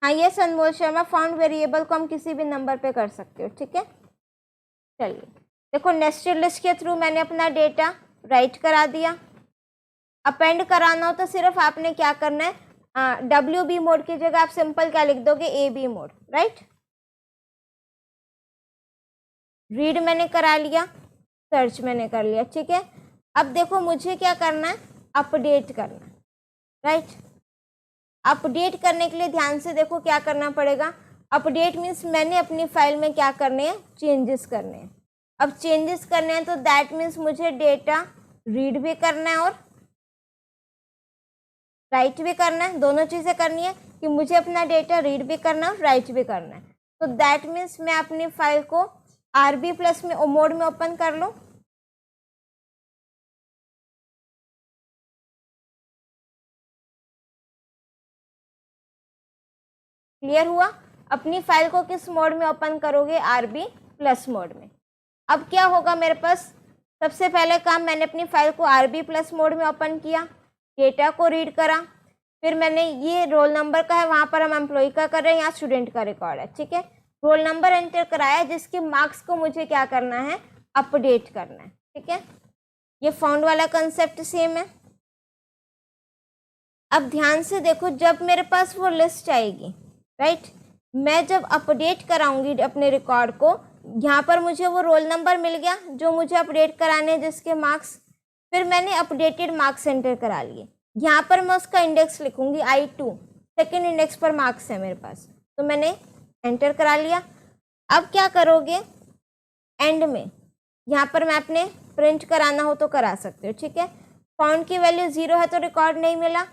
हाँ, ये अनमोल शर्मा, फाउंड वेरिएबल को हम किसी भी नंबर पे कर सकते हो। ठीक है, चलिए देखो, नेस्टेड लिस्ट के थ्रू मैंने अपना डेटा राइट करा दिया। अपेंड कराना हो तो सिर्फ आपने क्या करना है, WB मोड की जगह आप सिंपल क्या लिख दोगे, AB मोड, राइट। रीड मैंने करा लिया, सर्च मैंने कर लिया। ठीक है, अब देखो मुझे क्या करना है, अपडेट करना है, राइट। अपडेट करने के लिए ध्यान से देखो क्या करना पड़ेगा। अपडेट मीन्स मैंने अपनी फाइल में क्या करने हैं, चेंजेस करने हैं। अब चेंजेस करने हैं तो दैट मीन्स मुझे डेटा रीड भी करना है और राइट भी करना है, दोनों चीज़ें करनी है कि मुझे अपना डेटा रीड भी करना है और राइट भी करना है। तो दैट मीन्स मैं अपनी फाइल को RB+ में मोड में ओपन कर लूँ। क्लियर हुआ, अपनी फाइल को किस मोड में ओपन करोगे, RB+ मोड में। अब क्या होगा मेरे पास, सबसे पहले काम मैंने अपनी फाइल को RB+ मोड में ओपन किया, डेटा को रीड करा, फिर मैंने ये रोल नंबर का है, वहाँ पर हम एम्प्लॉय का कर रहे हैं, यहाँ स्टूडेंट का रिकॉर्ड है। ठीक है, रोल नंबर एंटर कराया जिसके मार्क्स को मुझे क्या करना है, अपडेट करना है। ठीक है, ये फाउंड वाला कंसेप्ट सेम है। अब ध्यान से देखो, जब मेरे पास वो लिस्ट आएगी, राइट, मैं जब अपडेट कराऊंगी अपने रिकॉर्ड को, यहाँ पर मुझे वो रोल नंबर मिल गया जो मुझे अपडेट कराने हैं, जिसके मार्क्स, फिर मैंने अपडेटेड मार्क्स एंटर करा लिए। यहाँ पर मैं उसका इंडेक्स लिखूंगी I2, सेकेंड इंडेक्स पर मार्क्स है मेरे पास, तो मैंने एंटर करा लिया। अब क्या करोगे, एंड में यहाँ पर मैं अपने प्रिंट कराना हो तो करा सकते हो। ठीक है, फाउंड की वैल्यू 0 है तो रिकॉर्ड नहीं मिला।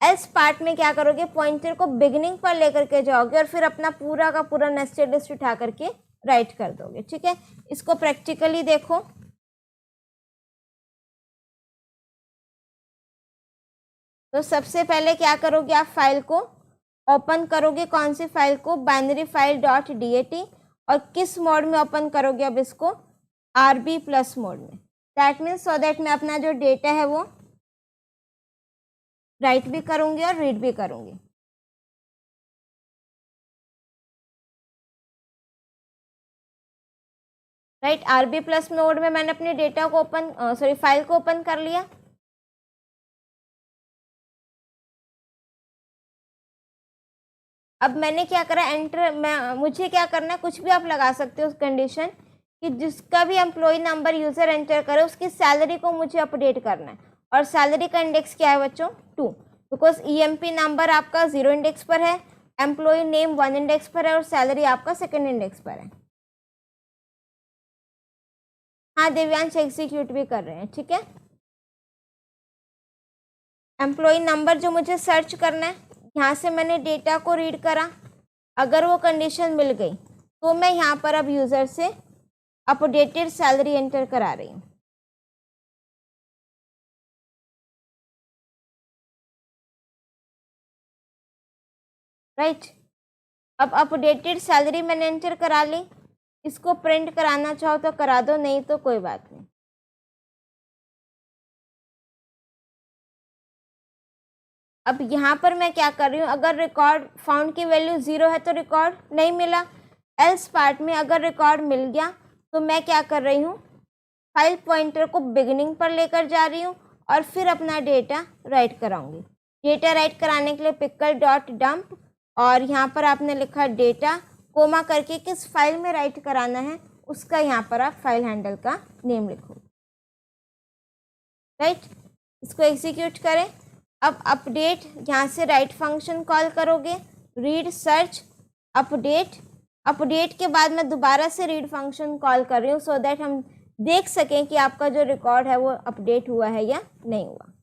एस पार्ट में क्या करोगे, पॉइंटर को बिगिनिंग पर लेकर के जाओगे और फिर अपना पूरा का पूरा नेस्टेड लिस्ट उठा करके राइट कर दोगे। ठीक है, इसको प्रैक्टिकली देखो। तो सबसे पहले क्या करोगे, आप फाइल को ओपन करोगे, कौन सी फाइल को, बाइनरी फाइल .dat, और किस मोड में ओपन करोगे, अब इसको RB+ मोड में। दैट मीन्स सो दैट मैं अपना जो डेटा है वो राइट भी करूंगी और रीड भी करूंगी। राइट, RB+ मोड में मैंने अपने डेटा को फाइल को ओपन कर लिया। अब मैंने क्या करा, एंटर, मुझे क्या करना है, कुछ भी आप लगा सकते हो उस कंडीशन कि जिसका भी एम्प्लॉय नंबर यूज़र एंटर करे उसकी सैलरी को मुझे अपडेट करना है। और सैलरी का इंडेक्स क्या है बच्चों, 2, बिकॉज ईएमपी नंबर आपका 0 इंडेक्स पर है, एम्प्लॉय नेम 1 इंडेक्स पर है और सैलरी आपका 2nd इंडेक्स पर है। हाँ दिव्यांश एग्जीक्यूट भी कर रहे हैं, ठीक है। एम्प्लॉय नंबर जो मुझे सर्च करना है, यहाँ से मैंने डेटा को रीड करा, अगर वो कंडीशन मिल गई तो मैं यहाँ पर अब यूज़र से अपडेटेड सैलरी एंटर करा रही हूँ। राइट, अब अपडेटेड सैलरी मैंने एंटर करा ली, इसको प्रिंट कराना चाहो तो करा दो, नहीं तो कोई बात नहीं। अब यहाँ पर मैं क्या कर रही हूँ, अगर रिकॉर्ड फाउंड की वैल्यू 0 है तो रिकॉर्ड नहीं मिला, एल्स पार्ट में अगर रिकॉर्ड मिल गया तो मैं क्या कर रही हूँ, फाइल पॉइंटर को बिगिनिंग पर लेकर जा रही हूँ और फिर अपना डेटा राइट कराऊंगी। डेटा राइट कराने के लिए पिकल डॉट डंप और यहाँ पर आपने लिखा डेटा कोमा करके किस फाइल में राइट कराना है उसका यहाँ पर आप फाइल हैंडल का नेम लिखो। राइट, इसको एग्जीक्यूट करें। अब अपडेट, यहाँ से राइट फंक्शन कॉल करोगे, रीड सर्च अपडेट, अपडेट के बाद मैं दोबारा से रीड फंक्शन कॉल कर रही हूँ सो दैट हम देख सकें कि आपका जो रिकॉर्ड है वो अपडेट हुआ है या नहीं हुआ।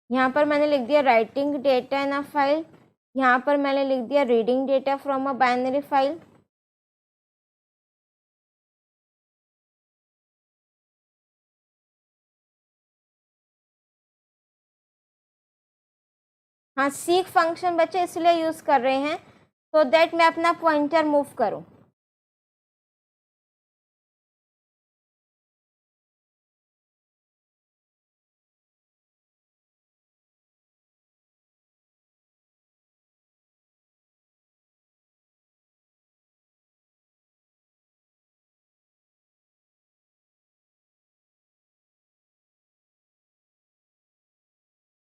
यहाँ पर मैंने लिख दिया writing data in a file, यहाँ पर मैंने लिख दिया reading data from a binary file. हाँ, सीक फंक्शन बच्चे इसलिए यूज़ कर रहे हैं सो दैट मैं अपना पॉइंटर मूव करूँ।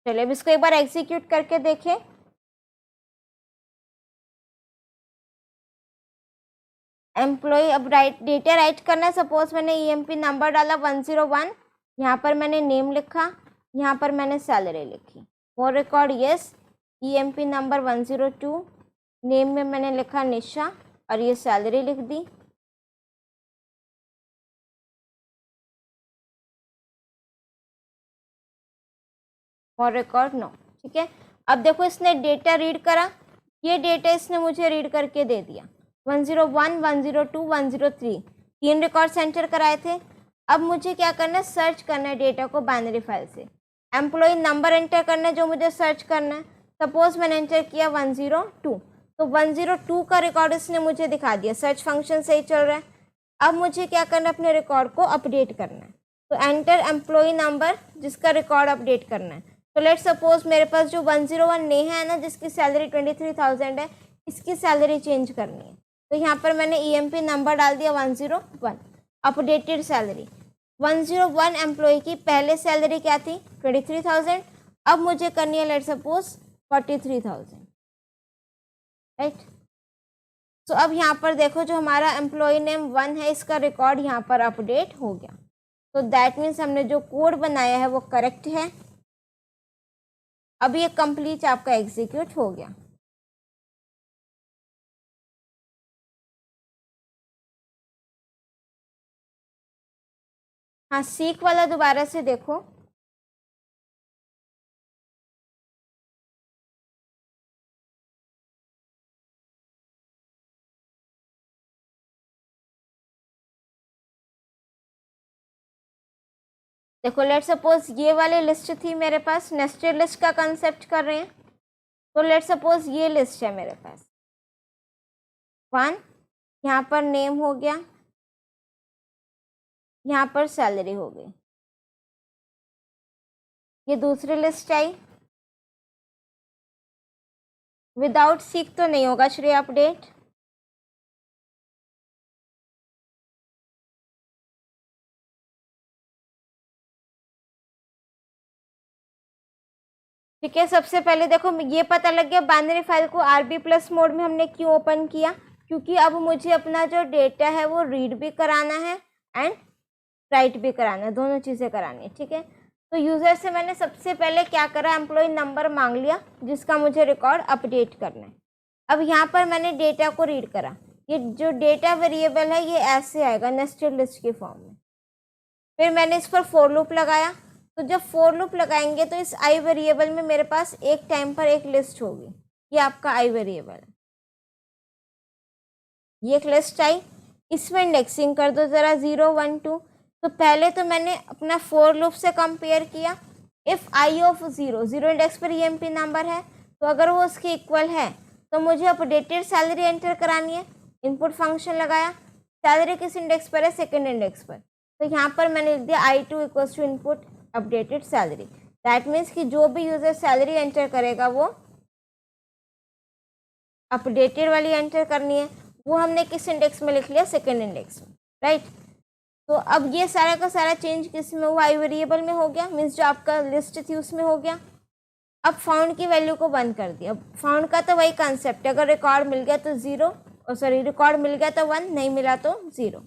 चलिए अब इसको एक बार एग्जीक्यूट करके देखें। एम्प्लॉय, अब राइट डेटा राइट करना है, सपोज मैंने ईएमपी नंबर डाला 101, यहाँ पर मैंने नेम लिखा, यहाँ पर मैंने सैलरी लिखी, वो record yes, EMP number 102, name में मैंने लिखा निशा और ये सैलरी लिख दी। और रिकॉर्ड नो, ठीक है। अब देखो इसने डेटा रीड करा, ये डेटा इसने मुझे रीड करके दे दिया, 101, 102, 103, 3 रिकॉर्ड एंटर कराए थे। अब मुझे क्या करना है, सर्च करना है डेटा को बाइनरी फाइल से, एम्प्लॉय नंबर एंटर करना है जो मुझे सर्च करना है। सपोज मैंने एंटर किया 102, तो 102 का रिकॉर्ड इसने मुझे दिखा दिया, सर्च फंक्शन सही चल रहा है। अब मुझे क्या करना है, अपने रिकॉर्ड को अपडेट करना है, तो एंटर एम्प्लॉय नंबर जिसका रिकॉर्ड अपडेट करना है। तो लेट सपोज मेरे पास जो 101 नेहा है ना, जिसकी सैलरी 23,000 है, इसकी सैलरी चेंज करनी है, तो यहाँ पर मैंने ईएमपी नंबर डाल दिया 101, अपडेटेड सैलरी 101। एम्प्लॉय की पहले सैलरी क्या थी, 23,000, अब मुझे करनी है लेट सपोज 43,000। राइट, तो अब यहाँ पर देखो जो हमारा एम्प्लॉय नेम 1 है इसका रिकॉर्ड यहाँ पर अपडेट हो गया, तो दैट मीन्स हमने जो कोड बनाया है वो करेक्ट है। अब ये कंप्लीट आपका एग्जीक्यूट हो गया। हाँ, सीक वाला दोबारा से देखो। देखो लेट सपोज ये वाली लिस्ट थी मेरे पास, नेस्टेड लिस्ट का कंसेप्ट कर रहे हैं, तो लेट सपोज ये लिस्ट है मेरे पास 1, यहाँ पर नेम हो गया, यहाँ पर सैलरी हो गई। ये दूसरी लिस्ट आई। विदाउट सीक तो नहीं होगा श्रेया अपडेट। ठीक है, सबसे पहले देखो ये पता लग गया बाइनरी फाइल को आरबी प्लस मोड में हमने क्यों ओपन किया, क्योंकि अब मुझे अपना जो डेटा है वो रीड भी कराना है एंड राइट भी कराना है, दोनों चीज़ें करानी है। ठीक है, तो यूज़र से मैंने सबसे पहले क्या करा, एम्प्लॉय नंबर मांग लिया जिसका मुझे रिकॉर्ड अपडेट करना है। अब यहाँ पर मैंने डेटा को रीड करा, ये जो डेटा वेरिएबल है ये ऐसे आएगा नेस्टेड लिस्ट के फॉर्म में। फिर मैंने इस पर फॉर लूप लगाया, तो जब फॉर लूप लगाएंगे तो इस आई वेरिएबल में मेरे पास एक टाइम पर एक लिस्ट होगी, ये आपका आई वेरिएबल है, ये एक लिस्ट आई। इसमें इंडेक्सिंग कर दो ज़रा 0 1 2। तो पहले तो मैंने अपना फॉर लूप से कंपेयर किया, इफ़ आई ऑफ 0 0 इंडेक्स पर ईएमपी नंबर है तो अगर वो उसके इक्वल है तो मुझे अपडेटेड सैलरी एंटर करानी है। इनपुट फंक्शन लगाया, सैलरी किस इंडेक्स पर है, सेकेंड इंडेक्स पर, तो यहाँ पर मैंने लिख दिया I2 equals to input updated salary. That means कि जो भी यूज़र सैलरी एंटर करेगा वो अपडेटेड वाली एंटर करनी है, वो हमने किस इंडेक्स में लिख लिया, सेकेंड इंडेक्स में, राइट। तो अब ये सारा का सारा चेंज किस में हुआ, आई वेरिएबल में हो गया, मीन्स जो आपका लिस्ट थी उसमें हो गया। अब फाउंड की वैल्यू को बंद कर दिया। फाउंड का तो वही कंसेप्ट है, अगर रिकॉर्ड मिल गया तो 0, और सॉरी रिकॉर्ड मिल गया तो 1, नहीं मिला तो 0।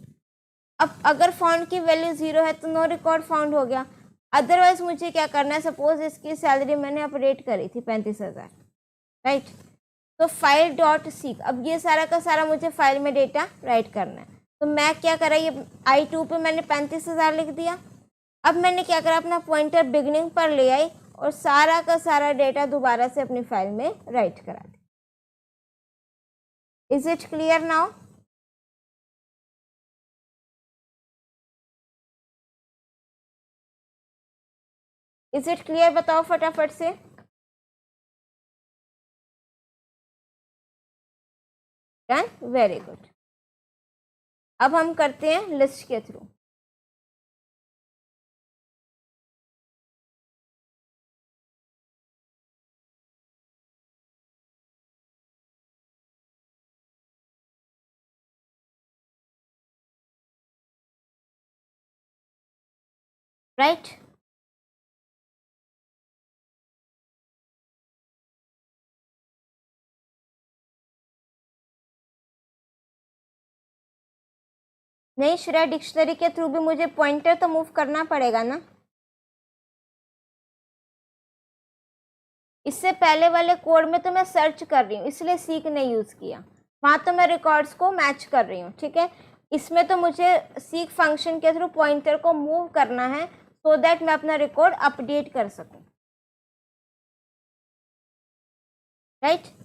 अब अगर फाउंड की वैल्यू 0 है तो नो रिकॉर्ड फाउंड हो गया। अदरवाइज मुझे क्या करना है, सपोज इसकी सैलरी मैंने अपडेट करी थी 35,000, राइट। तो फाइल डॉट सीक, अब ये सारा का सारा मुझे फाइल में डेटा राइट करना है। तो मैं क्या करा, ये I2 पे मैंने 35,000 लिख दिया। अब मैंने क्या करा, अपना पॉइंटर बिगनिंग पर ले आई और सारा का सारा डेटा दोबारा से अपनी फाइल में राइट करा दिया। Is it clear now? Is it clear, बताओ फटाफट से। Done, very good. अब हम करते हैं लिस्ट के थ्रू। राइट, नहीं श्रेया, डिक्शनरी के थ्रू भी मुझे पॉइंटर तो मूव करना पड़ेगा ना। इससे पहले वाले कोड में तो मैं सर्च कर रही हूँ, इसलिए सीक नहीं यूज़ किया, वहाँ तो मैं रिकॉर्ड्स को मैच कर रही हूँ। ठीक है, इसमें तो मुझे सीक फंक्शन के थ्रू पॉइंटर को मूव करना है सो दैट मैं अपना रिकॉर्ड अपडेट कर सकूँ, राइट।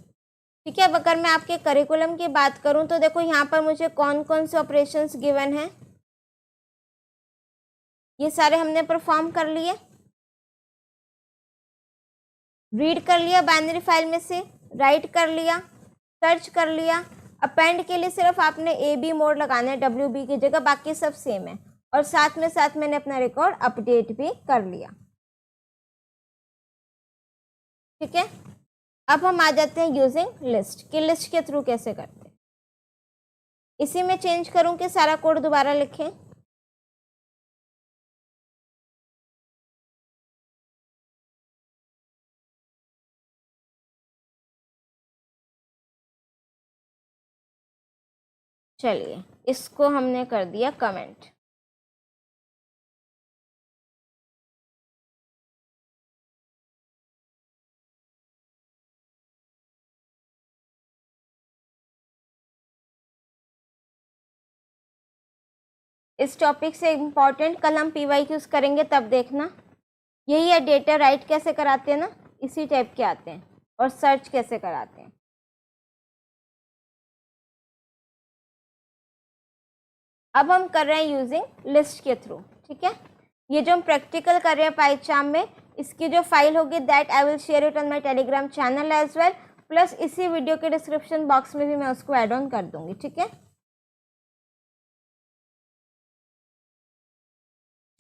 ठीक है, अब अगर मैं आपके करिकुलम की बात करूँ तो देखो यहाँ पर मुझे कौन कौन से ऑपरेशंस गिवन हैं, ये सारे हमने परफॉर्म कर लिए। रीड कर लिया बाइनरी फाइल में से, राइट कर लिया, सर्च कर लिया। अपेंड के लिए सिर्फ आपने AB मोड लगाना है WB की जगह, बाकी सब सेम है। और साथ में मैंने अपना रिकॉर्ड अपडेट भी कर लिया। ठीक है, अब हम आ जाते हैं यूजिंग लिस्ट, कि लिस्ट के थ्रू कैसे करते हैं। इसी में चेंज करूं कि सारा कोड दोबारा लिखें? चलिए, इसको हमने कर दिया कमेंट। इस टॉपिक से इम्पॉर्टेंट कल हम PYQs करेंगे, तब देखना। यही है, डेटा राइट कैसे कराते हैं ना, इसी टाइप के आते हैं, और सर्च कैसे कराते हैं। अब हम कर रहे हैं यूजिंग लिस्ट के थ्रू। ठीक है, ये जो हम प्रैक्टिकल कर रहे हैं पाइचार्म में, इसकी जो फाइल होगी that I will share it on my Telegram channel as well, plus इसी वीडियो के डिस्क्रिप्शन बॉक्स में भी मैं उसको ऐड ऑन कर दूंगी। ठीक है,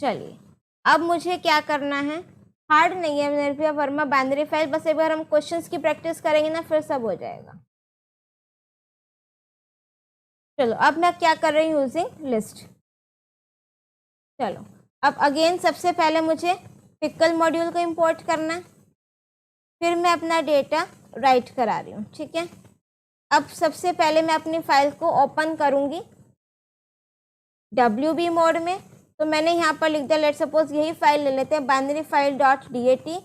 चलिए अब मुझे क्या करना है, हार्ड नहीं है निर्भया वर्मा बाइनरी फाइल, बस एक बार हम क्वेश्चंस की प्रैक्टिस करेंगे ना फिर सब हो जाएगा। चलो अब मैं क्या कर रही हूँ, यूजिंग लिस्ट। चलो अब अगेन सबसे पहले मुझे पिकल मॉड्यूल को इंपोर्ट करना है, फिर मैं अपना डेटा राइट करा रही हूँ, ठीक है। अब सबसे पहले मैं अपनी फाइल को ओपन करूँगी WB मोड में। तो मैंने यहाँ पर लिख दिया, लेट सपोज यही फाइल ले लेते हैं बाइनरी फाइल .dat।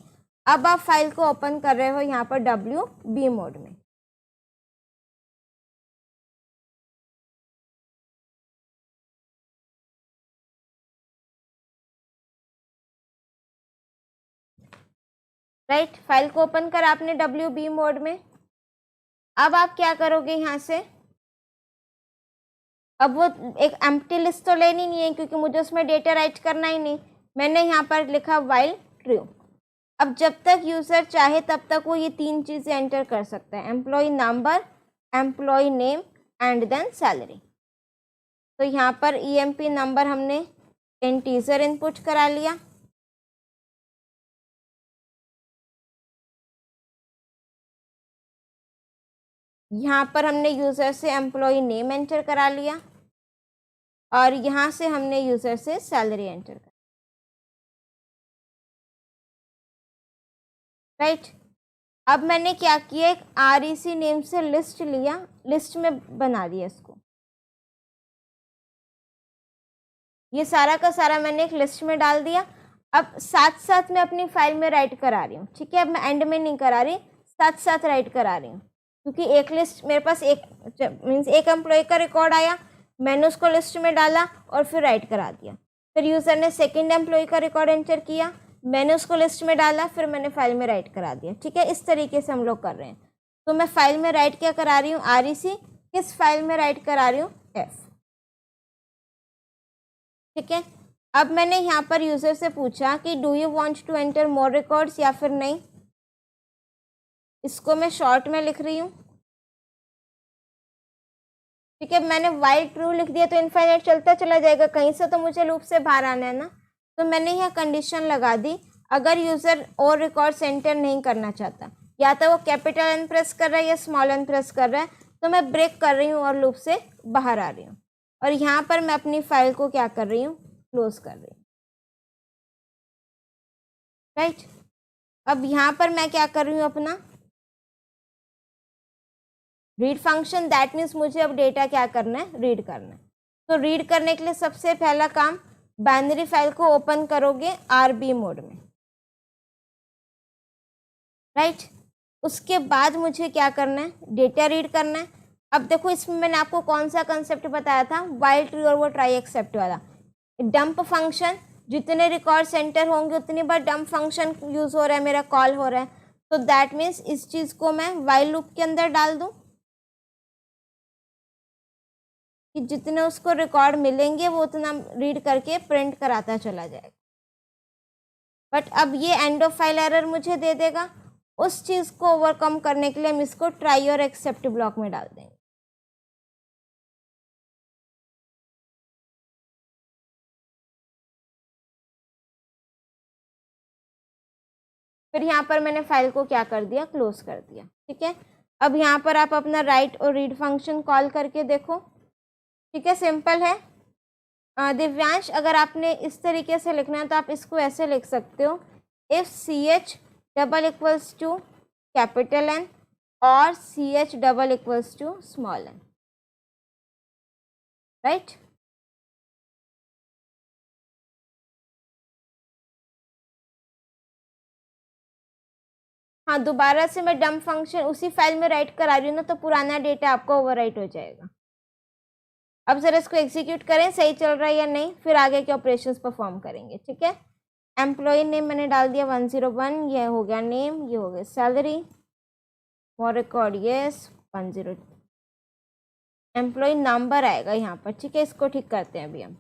अब आप फाइल को ओपन कर रहे हो यहाँ पर WB मोड में। राइट, फाइल को ओपन कर आपने WB मोड में। अब आप क्या करोगे यहाँ से, अब वो एक एम्प्टी लिस्ट तो लेनी नहीं है क्योंकि मुझे उसमें डेटा राइट करना ही नहीं। मैंने यहाँ पर लिखा व्हाइल ट्रू। अब जब तक यूज़र चाहे तब तक वो ये 3 चीज़ें एंटर कर सकता है, employee number, employee name and then salary. तो यहाँ पर EMP नंबर हमने इंटीजर इनपुट करा लिया, यहाँ पर हमने यूज़र से एम्प्लॉय नेम एंटर करा लिया और यहाँ से हमने यूज़र से सैलरी एंटर करा। राइट, अब मैंने क्या किया, एक REC नेम से लिस्ट लिया, लिस्ट में बना दिया इसको। ये सारा का सारा मैंने एक लिस्ट में डाल दिया। अब साथ साथ मैं अपनी फाइल में राइट करा रही हूँ, ठीक है। अब मैं एंड में नहीं करा रही, साथ साथ राइट करा रही हूँ क्योंकि एक लिस्ट मेरे पास एक मीन्स एक एम्प्लॉय का रिकॉर्ड आया, मैंने उसको लिस्ट में डाला और फिर राइट करा दिया। फिर यूज़र ने सेकंड एम्प्लॉय का रिकॉर्ड एंटर किया, मैंने उसको लिस्ट में डाला, फिर मैंने फाइल में राइट करा दिया, ठीक है। इस तरीके से हम लोग कर रहे हैं। तो मैं फाइल में राइट क्या करा रही हूँ, REC, किस फाइल में राइट करा रही हूँ, F, ठीक है। अब मैंने यहाँ पर यूज़र से पूछा कि do you want to enter more records या फिर नहीं। इसको मैं शॉर्ट में लिख रही हूँ, ठीक है। मैंने व्हाइल ट्रू लिख दिया तो इनफाइनाइट चलता चला जाएगा, कहीं से तो मुझे लूप से बाहर आना है ना। तो मैंने यहाँ कंडीशन लगा दी, अगर यूज़र और रिकॉर्ड्स एंटर नहीं करना चाहता, या तो वो कैपिटल N प्रेस कर रहा है या स्मॉल n प्रेस कर रहा है, तो मैं ब्रेक कर रही हूँ और लूप से बाहर आ रही हूँ। और यहाँ पर मैं अपनी फाइल को क्या कर रही हूँ, क्लोज कर रही हूँ। राइट, अब यहाँ पर मैं क्या कर रही हूँ, अपना रीड फंक्शन, दैट मीन्स मुझे अब डेटा क्या करना है, रीड करना है। तो रीड करने के लिए सबसे पहला काम, बाइनरी फाइल को ओपन करोगे RB मोड में। राइट, उसके बाद मुझे क्या करना है, डेटा रीड करना है। अब देखो इसमें मैंने आपको कौन सा कंसेप्ट बताया था, व्हाइल ट्रू और वो ट्राई एक्सेप्ट वाला। डंप फंक्शन, जितने रिकॉर्ड्स एंटर होंगे उतनी बार डंप फंक्शन यूज हो रहा है, मेरा कॉल हो रहा है। तो दैट मीन्स इस चीज को मैं व्हाइल लूप के अंदर डाल दूं कि जितने उसको रिकॉर्ड मिलेंगे वो उतना रीड करके प्रिंट कराता चला जाएगा। बट अब ये एंड ऑफ फाइल एरर मुझे दे देगा। उस चीज को ओवरकम करने के लिए हम इसको ट्राई और एक्सेप्ट ब्लॉक में डाल देंगे। फिर यहाँ पर मैंने फाइल को क्या कर दिया, क्लोज कर दिया, ठीक है। अब यहाँ पर आप अपना राइट और रीड फंक्शन कॉल करके देखो, ठीक है, सिंपल है। दिव्यांश, अगर आपने इस तरीके से लिखना है तो आप इसको ऐसे लिख सकते हो, if CH double equals to capital N और CH double equals to small n। Right, हाँ, दोबारा से मैं डंप फंक्शन उसी फाइल में राइट करा रही हूँ ना, तो पुराना डेटा आपका ओवरराइट हो जाएगा। अब जरा इसको एग्जीक्यूट करें, सही चल रहा है या नहीं, फिर आगे के ऑपरेशंस परफॉर्म करेंगे, ठीक है। एम्प्लॉय नेम मैंने डाल दिया 101, ये हो गया नेम, ये हो गया salary, for record yes 10। Employee number आएगा यहाँ पर, ठीक है। इसको ठीक करते हैं अभी हम।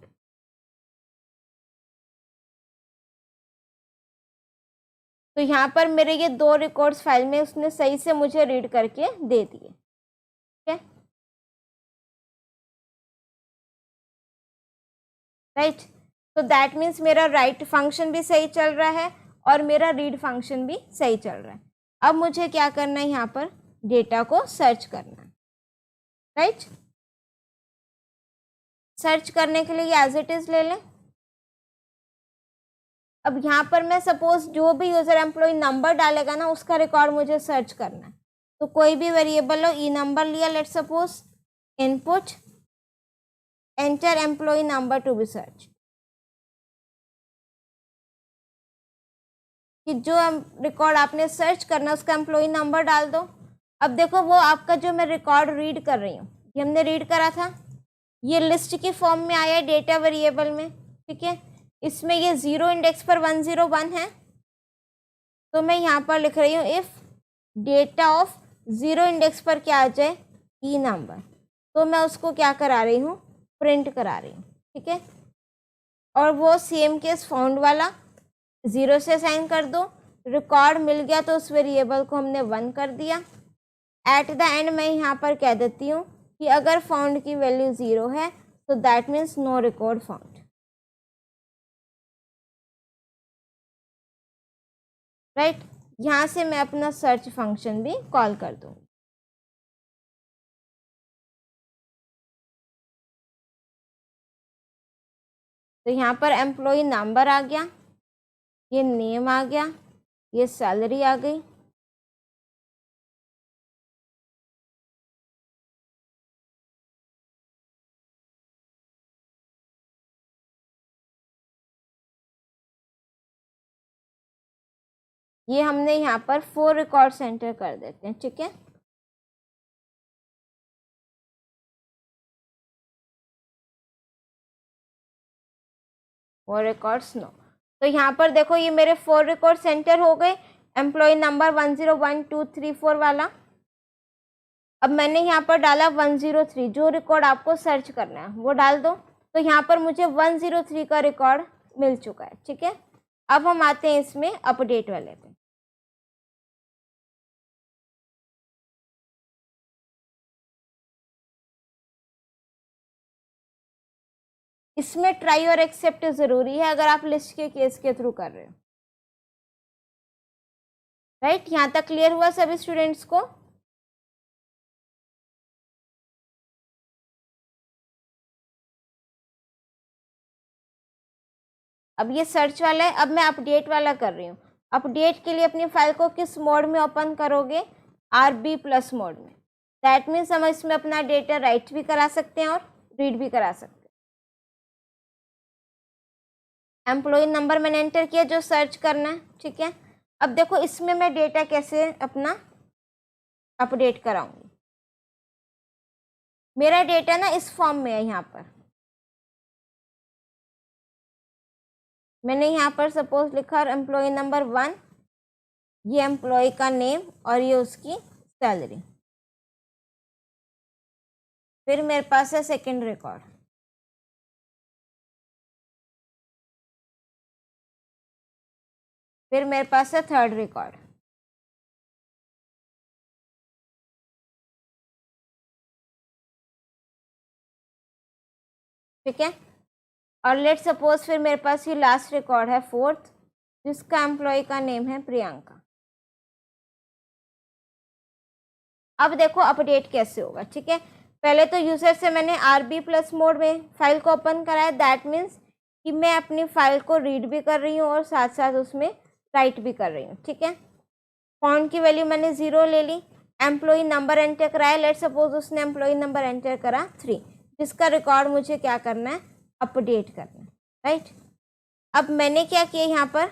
तो यहाँ पर मेरे ये 2 रिकॉर्ड्स फाइल में उसने सही से मुझे रीड करके दे दिए, ठीक है। राइट, तो दैट मीन्स मेरा राइट फंक्शन भी सही चल रहा है और मेरा रीड फंक्शन भी सही चल रहा है। अब मुझे क्या करना है, यहाँ पर डेटा को सर्च करना है, राइट। सर्च करने के लिए एज इट इज ले लें। अब यहाँ पर मैं सपोज जो भी यूजर एम्प्लॉय नंबर डालेगा ना, उसका रिकॉर्ड मुझे सर्च करना है। तो कोई भी वेरिएबल हो, ई नंबर लिया, let suppose input enter employ number to be search, कि जो रिकॉर्ड आपने सर्च करना उसका एम्प्लॉय नंबर डाल दो। अब देखो वो आपका जो मैं रिकॉर्ड रीड कर रही हूँ, ये हमने रीड करा था, ये लिस्ट की फॉर्म में आया डेटा वेरिएबल में, ठीक है। इसमें ये 0 इंडेक्स पर 101 है, तो मैं यहाँ पर लिख रही हूँ इफ डेटा ऑफ 0 इंडेक्स पर क्या आ जाए, ई नंबर, तो मैं उसको क्या करा रही हूँ, प्रिंट करा रही हूँ, ठीक है। और वो सेम केस फाउंड वाला 0 से असाइन कर दो, रिकॉर्ड मिल गया तो उस वेरिएबल को हमने 1 कर दिया। एट द एंड मैं यहाँ पर कह देती हूँ कि अगर फाउंड की वैल्यू 0 है तो that means no record found, right. यहाँ से मैं अपना सर्च फंक्शन भी कॉल कर दूँगी। तो यहाँ पर एम्प्लॉय नंबर आ गया, ये नेम आ गया, ये सैलरी आ गई। ये हमने यहाँ पर 4 रिकॉर्ड्स एंटर कर देते हैं, ठीक है। और रिकॉर्ड्स नो, तो यहाँ पर देखो ये मेरे 4 रिकॉर्ड एंटर हो गए, एम्प्लॉय नंबर 101234 वाला। अब मैंने यहाँ पर डाला 103, जो रिकॉर्ड आपको सर्च करना है वो डाल दो। तो यहाँ पर मुझे 103 का रिकॉर्ड मिल चुका है, ठीक है। अब हम आते हैं इसमें अपडेट वाले पे। इसमें ट्राई और एक्सेप्ट जरूरी है अगर आप लिस्ट के केस के थ्रू कर रहे हो, राइट। यहाँ तक क्लियर हुआ सभी स्टूडेंट्स को? अब ये सर्च वाला है, अब मैं अपडेट वाला कर रही हूँ। अपडेट के लिए अपनी फाइल को किस मोड में ओपन करोगे, RB+ मोड में। दैट मीन्स हम इसमें अपना डेटा राइट भी करा सकते हैं और रीड भी करा सकते हैं। एम्प्लॉय नंबर मैंने एंटर किया जो सर्च करना है, ठीक है। अब देखो इसमें मैं डेटा कैसे अपना अपडेट कराऊंगी। मेरा डेटा ना इस फॉर्म में है, यहाँ पर मैंने यहाँ पर सपोज लिखा एम्प्लॉय नंबर 1, ये एम्प्लॉय का नेम और ये उसकी सैलरी। फिर मेरे पास है सेकंड रिकॉर्ड, फिर मेरे पास है थर्ड रिकॉर्ड, ठीक है। और लेट सपोज फिर मेरे पास ये लास्ट रिकॉर्ड है फोर्थ, जिसका एम्प्लॉय का नेम है प्रियंका। अब देखो अपडेट कैसे होगा, ठीक है। पहले तो यूजर से मैंने RB+ मोड में फाइल को ओपन कराया, दैट मीन्स कि मैं अपनी फाइल को रीड भी कर रही हूँ और साथ साथ उसमें राइट भी कर रही हूँ, ठीक है। फॉन्ट की वैल्यू मैंने 0 ले ली, एम्प्लॉय नंबर एंटर कराया, लेट सपोज उसने एम्प्लॉय नंबर एंटर करा 3, जिसका रिकॉर्ड मुझे क्या करना है, अपडेट करना है, राइट। अब मैंने क्या किया, यहाँ पर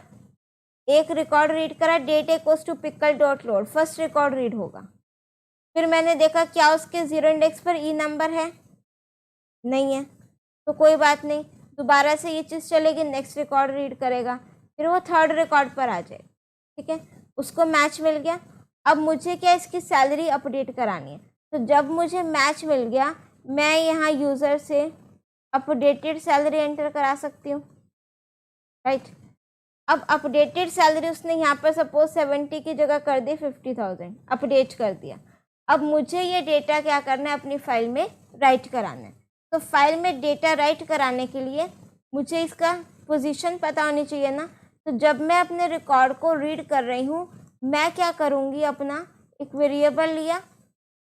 एक रिकॉर्ड रीड करा, date equals to pickle.load, first record read होगा। फिर मैंने देखा क्या उसके 0 इंडेक्स पर ई नंबर है, नहीं है, तो कोई बात नहीं, दोबारा से ये चीज़ चलेगी, नेक्स्ट रिकॉर्ड रीड करेगा, फिर वो थर्ड रिकॉर्ड पर आ जाएगा, ठीक है। उसको मैच मिल गया। अब मुझे क्या इसकी सैलरी अपडेट करानी है, तो जब मुझे मैच मिल गया मैं यहाँ यूज़र से अपडेटेड सैलरी एंटर करा सकती हूँ, राइट। अब अपडेटेड सैलरी उसने यहाँ पर सपोज 70 की जगह कर दी 50,000, अपडेट कर दिया। अब मुझे ये डेटा क्या करना है, अपनी फाइल में राइट कराना है। तो फाइल में डेटा राइट कराने के लिए मुझे इसका पोजीशन पता होनी चाहिए ना, तो जब मैं अपने रिकॉर्ड को रीड कर रही हूँ, मैं क्या करूँगी, अपना एक वेरिएबल लिया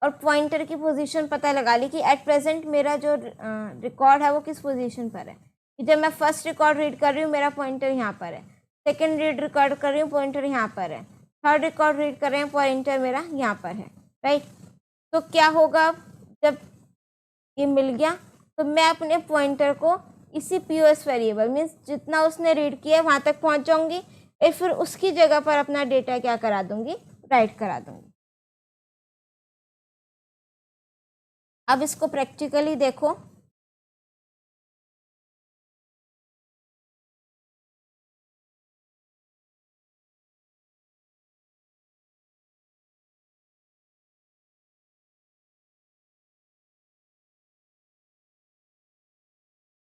और पॉइंटर की पोजीशन पता लगा ली कि एट प्रेजेंट मेरा जो रिकॉर्ड है वो किस पोजीशन पर है। कि जब मैं फर्स्ट रिकॉर्ड रीड कर रही हूँ मेरा पॉइंटर यहाँ पर है, सेकेंड रिकॉर्ड कर रही हूँ पॉइंटर यहाँ पर है, थर्ड रिकॉर्ड रीड कर रहे हैं पॉइंटर मेरा यहाँ पर है, राइट। तो क्या होगा, जब ये मिल गया तो मैं अपने पॉइंटर को इसी पीओएस वेरिएबल मीन्स जितना उसने रीड किया वहाँ तक पहुँच जाऊँगी और फिर उसकी जगह पर अपना डेटा क्या करा दूँगी, राइट करा दूँगी। अब इसको प्रैक्टिकली देखो।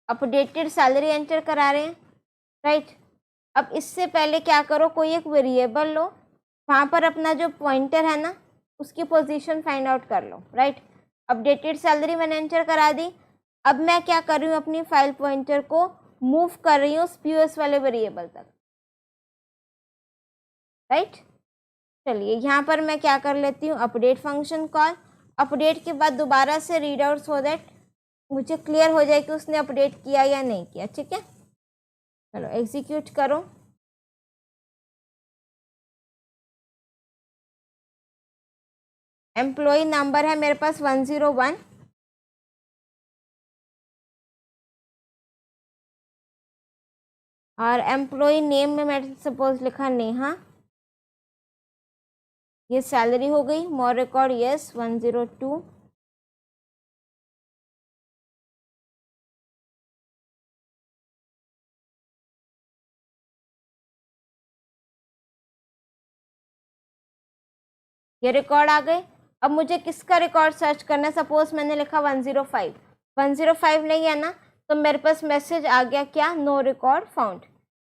अपडेटेड सैलरी एंटर करा रहे हैं, राइट। अब इससे पहले क्या करो, कोई एक वेरिएबल लो, वहाँ पर अपना जो पॉइंटर है ना उसकी पोजीशन फाइंड आउट कर लो, राइट। अपडेटेड सैलरी मैंने एंटर करा दी। अब मैं क्या कर रही हूँ, अपनी फाइल पॉइंटर को मूव कर रही हूँ उस पीओएस वाले वेरिएबल तक, राइट। चलिए यहाँ पर मैं क्या कर लेती हूँ, अपडेट फंक्शन कॉल। अपडेट के बाद दोबारा से रीड आउट सो दैट मुझे क्लियर हो जाए कि उसने अपडेट किया या नहीं किया, ठीक है। चलो एग्जीक्यूट करो। एम्प्लॉय नंबर है मेरे पास 101, और एम्प्लॉय नेम में मैंने सपोज लिखा नेहा। ये सैलरी हो गई, मोर रिकॉर्ड यस 102। ये रिकॉर्ड आ गए। अब मुझे किसका रिकॉर्ड सर्च करना है, सपोज मैंने लिखा 105, 105 नहीं है ना, तो मेरे पास मैसेज आ गया क्या, no record found.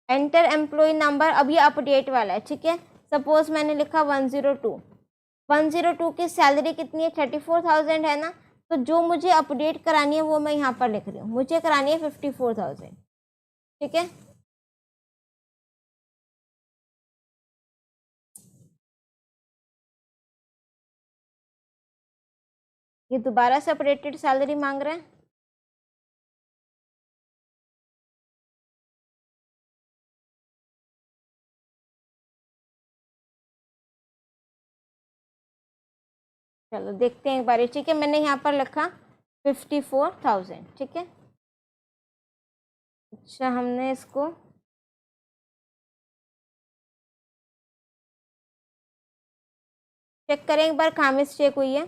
Enter employ number, अब ये अपडेट वाला है, ठीक है। सपोज मैंने लिखा 102, 102 की सैलरी कितनी है, 34,000 है ना। तो जो मुझे अपडेट करानी है वो मैं यहाँ पर लिख रही हूँ, मुझे करानी है 54,000, ठीक है। ये दोबारा से अपडेटेड सैलरी मांग रहे हैं। चलो देखते हैं एक बार, ठीक है। मैंने यहाँ पर लिखा 54,000, ठीक है। अच्छा, हमने इसको चेक करें एक बार, कहाँ मिस्टेक हुई है।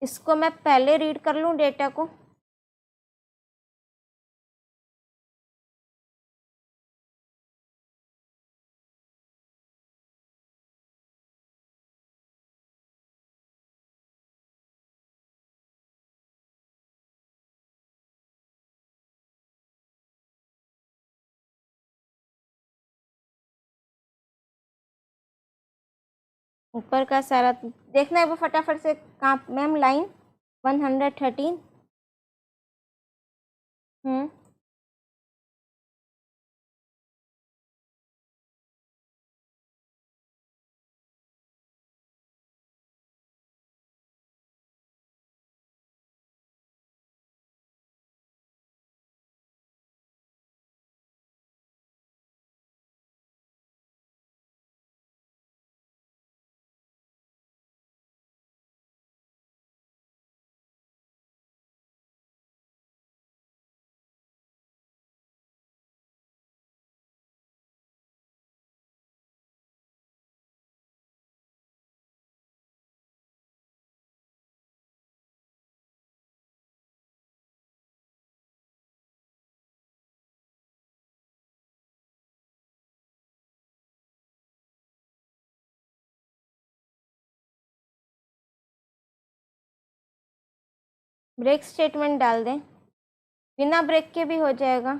इसको मैं पहले रीड कर लूँ डेटा को। ऊपर का सारा देखना है वो फटाफट से, कहाँ मैम, लाइन 113। ब्रेक स्टेटमेंट डाल दें, बिना ब्रेक के भी हो जाएगा।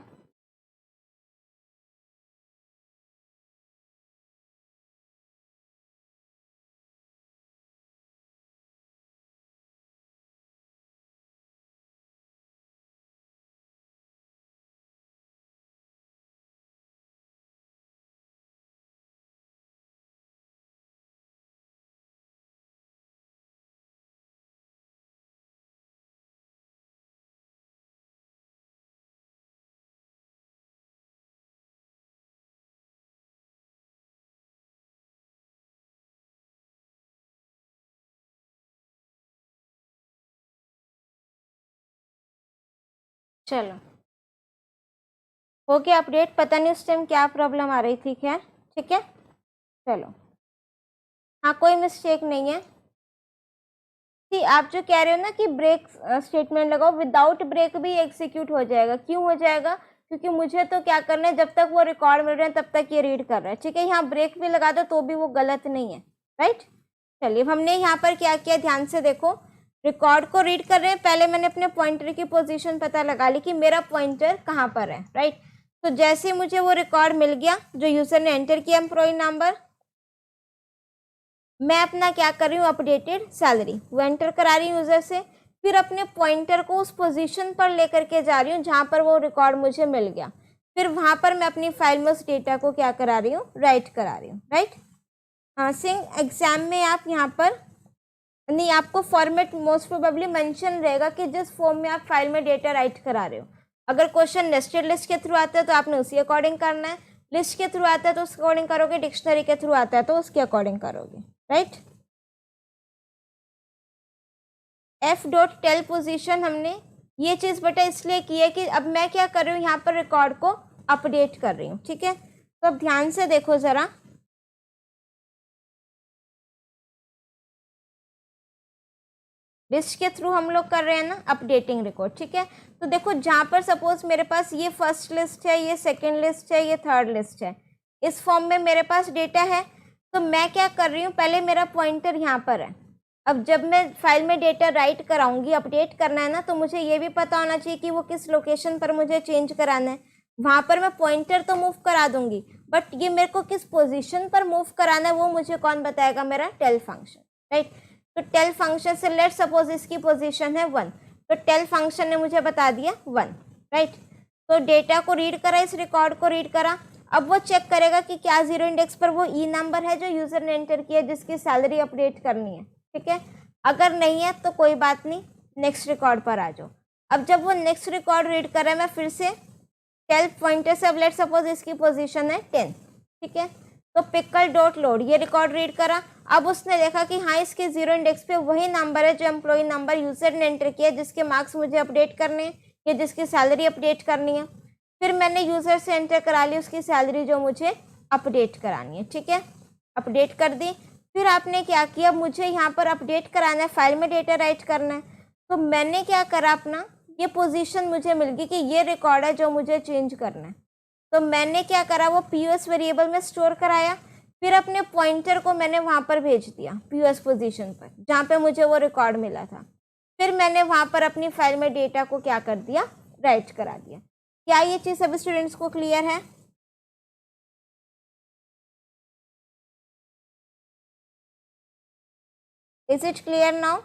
चलो हो गया अपडेट। पता नहीं उस टाइम क्या प्रॉब्लम आ रही थी। खैर ठीक है, चलो। हाँ कोई मिस्टेक नहीं है। सी आप जो कह रहे हो ना कि ब्रेक स्टेटमेंट लगाओ, विदाउट ब्रेक भी एग्जीक्यूट हो जाएगा। क्यों हो जाएगा? क्योंकि मुझे तो क्या करना है, जब तक वो रिकॉर्ड मिल रहे हैं तब तक ये रीड कर रहा है। ठीक है, यहाँ ब्रेक भी लगा दो तो भी वो गलत नहीं है, राइट। चलिए हमने यहाँ पर क्या किया, ध्यान से देखो। रिकॉर्ड को रीड कर रहे हैं, पहले मैंने अपने पॉइंटर की पोजीशन पता लगा ली कि मेरा पॉइंटर कहाँ पर है, राइट। तो जैसे मुझे वो रिकॉर्ड मिल गया जो यूजर ने एंटर किया एम्प्लॉय नंबर, मैं अपना क्या कर रही हूँ, अपडेटेड सैलरी वो एंटर करा रही हूँ यूजर से। फिर अपने पॉइंटर को उस पोजीशन पर लेकर के जा रही हूँ जहाँ पर वो रिकॉर्ड मुझे मिल गया। फिर वहाँ पर मैं अपनी फाइल में उस डेटा को क्या करा रही हूँ, राइट करा रही हूँ, राइट। हाँ सिंह एग्जाम में आप यहाँ पर नहीं, आपको फॉर्मेट मोस्ट प्रोबेबली मेंशन रहेगा कि जिस फॉर्म में आप फाइल में डेटा राइट करा रहे हो। अगर क्वेश्चन नेस्टेड लिस्ट के थ्रू आता है तो आपने उसी अकॉर्डिंग करना है, लिस्ट के थ्रू आता है तो उसके अकॉर्डिंग करोगे, डिक्शनरी के थ्रू आता है तो उसके अकॉर्डिंग करोगे, राइट। f.टेल पोजीशन हमने ये चीज़ बेटा इसलिए की है कि अब मैं क्या कर रही हूँ, यहाँ पर रिकॉर्ड को अपडेट कर रही हूँ। ठीक है, तो अब ध्यान से देखो ज़रा। लिस्ट के थ्रू हम लोग कर रहे हैं ना अपडेटिंग रिकॉर्ड। ठीक है, तो देखो जहाँ पर सपोज मेरे पास ये फर्स्ट लिस्ट है, ये सेकंड लिस्ट है, ये थर्ड लिस्ट है, इस फॉर्म में मेरे पास डेटा है। तो मैं क्या कर रही हूँ, पहले मेरा पॉइंटर यहाँ पर है। अब जब मैं फाइल में डेटा राइट कराऊंगी, अपडेट करना है ना, तो मुझे ये भी पता होना चाहिए कि वो किस लोकेशन पर मुझे चेंज कराना है। वहाँ पर मैं पॉइंटर तो मूव करा दूंगी, बट ये मेरे को किस पोजीशन पर मूव कराना है वो मुझे कौन बताएगा, मेरा टेल फंक्शन, राइट। तो टेल फंक्शन से लेट सपोज इसकी पोजीशन है 1, तो टेल फंक्शन ने मुझे बता दिया 1, राइट। तो डेटा को रीड करा, इस रिकॉर्ड को रीड करा। अब वो चेक करेगा कि क्या जीरो इंडेक्स पर वो ई नंबर है जो यूजर ने एंटर किया जिसकी सैलरी अपडेट करनी है। ठीक है, अगर नहीं है तो कोई बात नहीं, नेक्स्ट रिकॉर्ड पर आ जाओ। अब जब वो नेक्स्ट रिकॉर्ड रीड कर रहा है, मैं फिर से टेल पॉइंटर से, अब लेट सपोज इसकी पोजीशन है 10। ठीक है, तो पिकल डॉट लोड ये रिकॉर्ड रीड करा। अब उसने देखा कि हाँ इसके जीरो इंडेक्स पे वही नंबर है जो एम्प्लॉय नंबर यूजर ने एंटर किया जिसके मार्क्स मुझे अपडेट करने हैं या जिसकी सैलरी अपडेट करनी है। फिर मैंने यूजर से एंटर करा ली उसकी सैलरी जो मुझे अपडेट करानी है। ठीक है, अपडेट कर दी। फिर आपने क्या किया, मुझे यहाँ पर अपडेट कराना है, फाइल में डेटा राइट करना है। तो मैंने क्या करा, अपना ये पोजीशन मुझे मिल गई कि ये रिकॉर्ड है जो मुझे चेंज करना है। तो मैंने क्या करा, वो पीओएस वेरिएबल में स्टोर कराया। फिर अपने पॉइंटर को मैंने वहाँ पर भेज दिया पीओएस पोजीशन पर जहाँ पे मुझे वो रिकॉर्ड मिला था। फिर मैंने वहाँ पर अपनी फाइल में डेटा को क्या कर दिया, राइट करा दिया। क्या ये चीज़ सभी स्टूडेंट्स को क्लियर है? Is it clear now?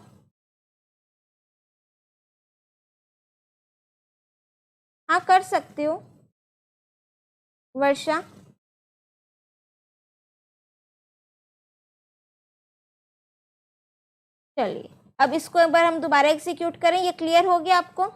हाँ कर सकती हूँ वर्षा। चलिए अब इसको एक बार हम दोबारा एग्जीक्यूट करें, ये क्लियर हो गया आपको?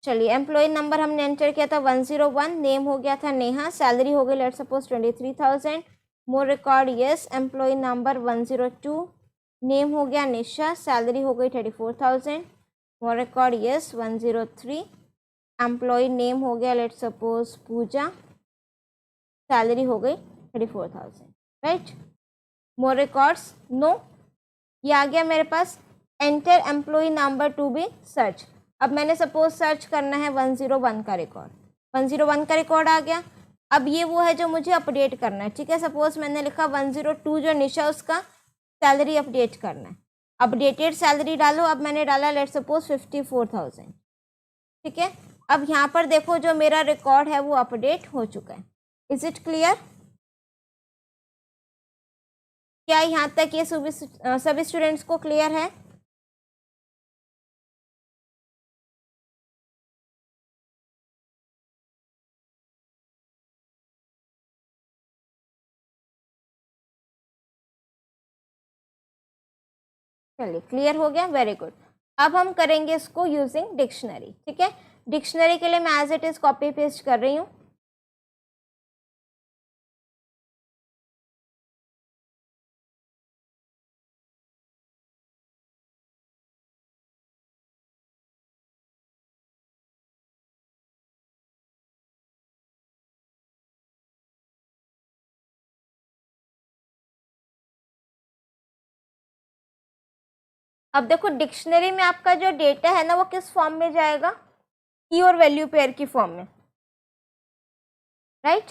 चलिए एम्प्लॉय नंबर हमने एंटर किया था 101, नेम हो गया था नेहा, सैलरी हो गई let suppose 23,000, more record yes, employee number 102, name हो गया निशा, सैलरी हो गई 34,000, more record yes 103, employee name हो गया लेट सपोज पूजा, सैलरी हो गई 34,000, राइट। मोर रिकॉर्ड्स नो, ये आ गया मेरे पास। Enter employ number to be search. अब मैंने सपोज सर्च करना है 101 का रिकॉर्ड, 101 का रिकॉर्ड आ गया। अब ये वो है जो मुझे अपडेट करना है। ठीक है, सपोज मैंने लिखा 102 जो निशा, उसका सैलरी अपडेट करना है। अपडेटेड सैलरी डालो, अब मैंने डाला लेट सपोज 54,000। ठीक है, अब यहाँ पर देखो जो मेरा रिकॉर्ड है वो अपडेट हो चुका है। Is it clear? क्या यहाँ तक ये सभी स्टूडेंट्स को क्लियर है? चलिए क्लियर हो गया, वेरी गुड। अब हम करेंगे इसको यूजिंग डिक्शनरी। ठीक है, डिक्शनरी के लिए मैं as it is copy paste कर रही हूँ। अब देखो डिक्शनरी में आपका जो डेटा है ना वो किस फॉर्म में जाएगा, की और वैल्यू पेयर की फॉर्म में, राइट।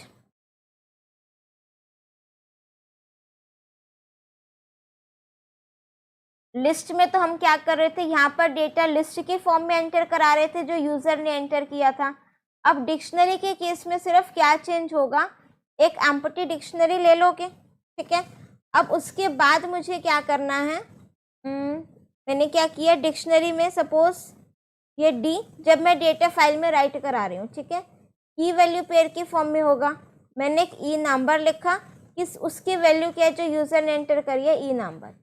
लिस्ट में तो हम क्या कर रहे थे, यहाँ पर डेटा लिस्ट के फॉर्म में एंटर करा रहे थे जो यूजर ने एंटर किया था। अब डिक्शनरी के केस में सिर्फ क्या चेंज होगा, एक एम्प्टी डिक्शनरी ले लोगे, ठीक है। अब उसके बाद मुझे क्या करना है, मैंने क्या किया, डिक्शनरी में सपोज ये डी, जब मैं डेटा फाइल में राइट करा रही हूँ, ठीक है, की वैल्यू पेयर की फॉर्म में होगा। मैंने एक ई नंबर लिखा, किस उसकी वैल्यू क्या है जो यूजर ने एंटर करी है, ई नंबर।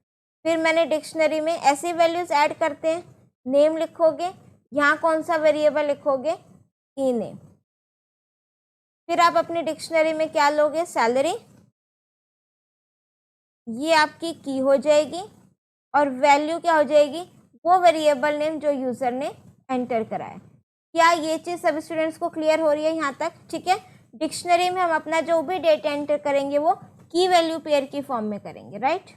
फिर मैंने डिक्शनरी में ऐसी वैल्यूज ऐड करते हैं, नेम लिखोगे, यहाँ कौन सा वेरिएबल लिखोगे, ई नेम। फिर आप अपनी डिक्शनरी में क्या लोगे, सैलरी, ये आपकी की हो जाएगी, और वैल्यू क्या हो जाएगी, वो वेरिएबल नेम जो यूजर ने एंटर कराया। क्या ये चीज़ सभी स्टूडेंट्स को क्लियर हो रही है यहाँ तक, ठीक है। डिक्शनरी में हम अपना जो भी डेटा एंटर करेंगे वो की वैल्यू पेयर की फॉर्म में करेंगे, राइट।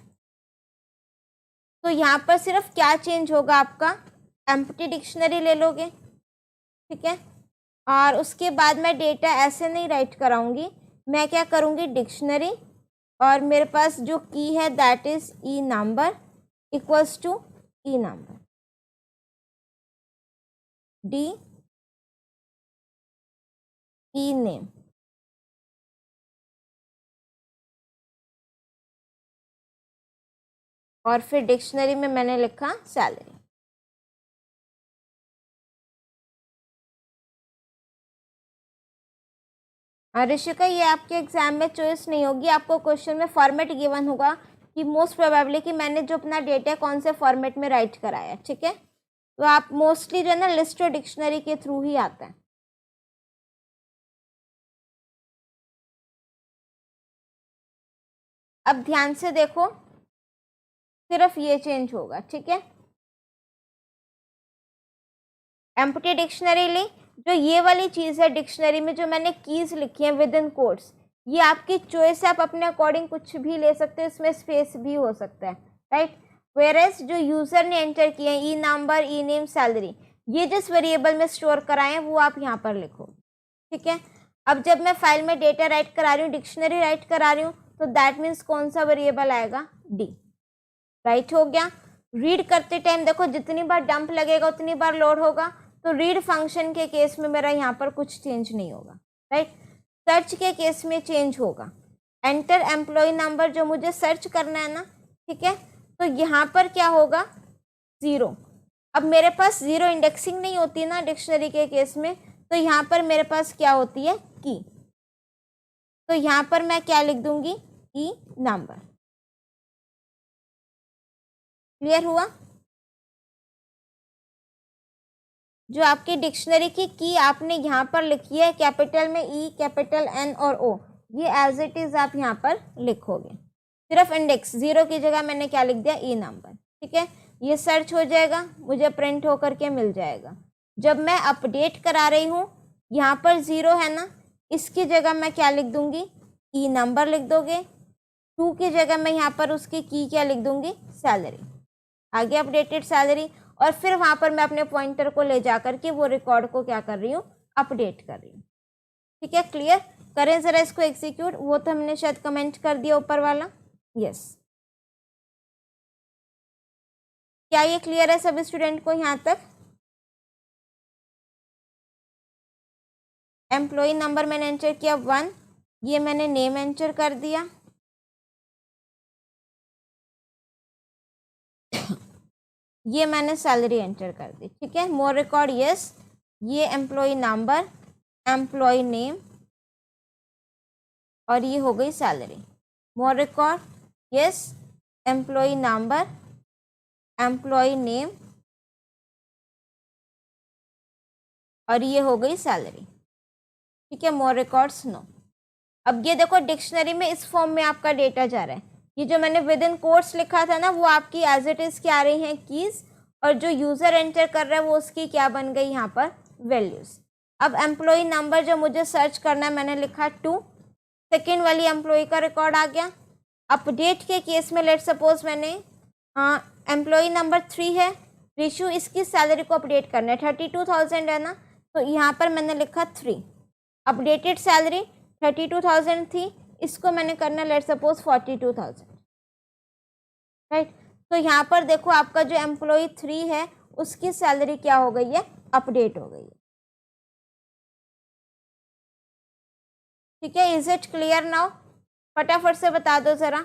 तो यहाँ पर सिर्फ क्या चेंज होगा, आपका एम्प्टी डिक्शनरी ले लोगे, ठीक है। और उसके बाद मैं डेटा ऐसे नहीं राइट कराऊंगी, मैं क्या करूँगी, डिक्शनरी, और मेरे पास जो की है that is E number equals to E number, D E name, और फिर डिक्शनरी में मैंने लिखा सैलरी। ऋषिका, ये आपके एग्जाम में चॉइस नहीं होगी, आपको क्वेश्चन में फॉर्मेट गिवन होगा कि मोस्ट प्रोबेबली कि मैंने जो अपना डेटा कौन से फॉर्मेट में राइट कराया, ठीक है। तो आप मोस्टली जो है ना लिस्ट और डिक्शनरी के थ्रू ही आता है। अब ध्यान से देखो, सिर्फ ये चेंज होगा, ठीक है। एम्प्टी डिक्शनरी ली, जो ये वाली चीज़ है डिक्शनरी में जो मैंने कीज लिखी है विद इन कोट्स, ये आपकी चॉइस है, आप अपने अकॉर्डिंग कुछ भी ले सकते हो, इसमें स्पेस भी हो सकता है, राइट। वेयरएज जो यूजर ने एंटर किए हैं, ई नंबर, ई नेम, सैलरी, ये जिस वेरिएबल में स्टोर कराए हैं वो आप यहाँ पर लिखो, ठीक है। अब जब मैं फाइल में डेटा राइट करा रही हूँ, डिक्शनरी राइट करा रही हूँ, तो दैट मीन्स कौन सा वेरिएबल आएगा, डी, राइट हो गया। रीड करते टाइम देखो जितनी बार डंप लगेगा उतनी बार लोड होगा, तो रीड फंक्शन के केस में मेरा यहाँ पर कुछ चेंज नहीं होगा, राइट। सर्च के केस में चेंज होगा, एंटर एम्प्लॉय नंबर जो मुझे सर्च करना है ना, ठीक है, तो यहाँ पर क्या होगा, 0। अब मेरे पास 0 इंडेक्सिंग नहीं होती ना डिक्शनरी के केस में, तो यहाँ पर मेरे पास क्या होती है, की। तो यहाँ पर मैं क्या लिख दूंगी, ई नंबर। क्लियर हुआ। जो आपकी डिक्शनरी की आपने यहाँ पर लिखी है कैपिटल में ई, कैपिटल एन और ओ, ये एज इट इज आप यहाँ पर लिखोगे, सिर्फ इंडेक्स 0 की जगह मैंने क्या लिख दिया, ई नंबर, ठीक है। ये सर्च हो जाएगा, मुझे प्रिंट होकर के मिल जाएगा। जब मैं अपडेट करा रही हूँ, यहाँ पर 0 है ना, इसकी जगह मैं क्या लिख दूंगी, ई नंबर लिख दोगे। 2 की जगह मैं यहाँ पर उसकी की क्या लिख दूंगी, सैलरी, आगे अपडेटेड सैलरी, और फिर वहाँ पर मैं अपने पॉइंटर को ले जा करके वो रिकॉर्ड को क्या कर रही हूँ, अपडेट कर रही हूँ, ठीक है। क्लियर, करें ज़रा इसको एग्जीक्यूट, वो तो हमने शायद कमेंट कर दिया ऊपर वाला, यस। क्या ये क्लियर है सभी स्टूडेंट को यहाँ तक। एम्प्लॉय नंबर मैंने एंटर किया 1, ये मैंने नेम एंटर कर दिया, ये मैंने सैलरी एंटर कर दी, ठीक है। मोर रिकॉर्ड यस, ये एम्प्लॉय नंबर, एम्प्लॉय नेम, और ये हो गई salary. More record yes, employee number, employee name, और ये हो गई सैलरी, ठीक है। More records no. अब ये देखो डिक्शनरी में इस फॉर्म में आपका डेटा जा रहा है, ये जो मैंने विद इन कोट्स लिखा था ना वो आपकी एज इट इज क्या आ रही हैं, कीज, और जो यूजर एंटर कर रहा है वो उसकी क्या बन गई यहाँ पर, वैल्यूज। अब एम्प्लॉय नंबर जो मुझे सर्च करना है मैंने लिखा 2, सेकेंड वाली एम्प्लॉय का रिकॉर्ड आ गया। अपडेट के केस में लेट सपोज मैंने एम्प्लॉय नंबर 3 है, रिशु, इसकी सैलरी को अपडेट करना है, 32,000 है ना, तो यहाँ पर मैंने लिखा 3। अपडेटेड सैलरी 32,000 थी, इसको मैंने करना लेट सपोज 42,000, राइट। तो यहाँ पर देखो आपका जो एम्प्लॉय 3 है उसकी सैलरी क्या हो गई है, अपडेट हो गई है। ठीक है, इज इट क्लियर नाउ? फटाफट से बता दो जरा।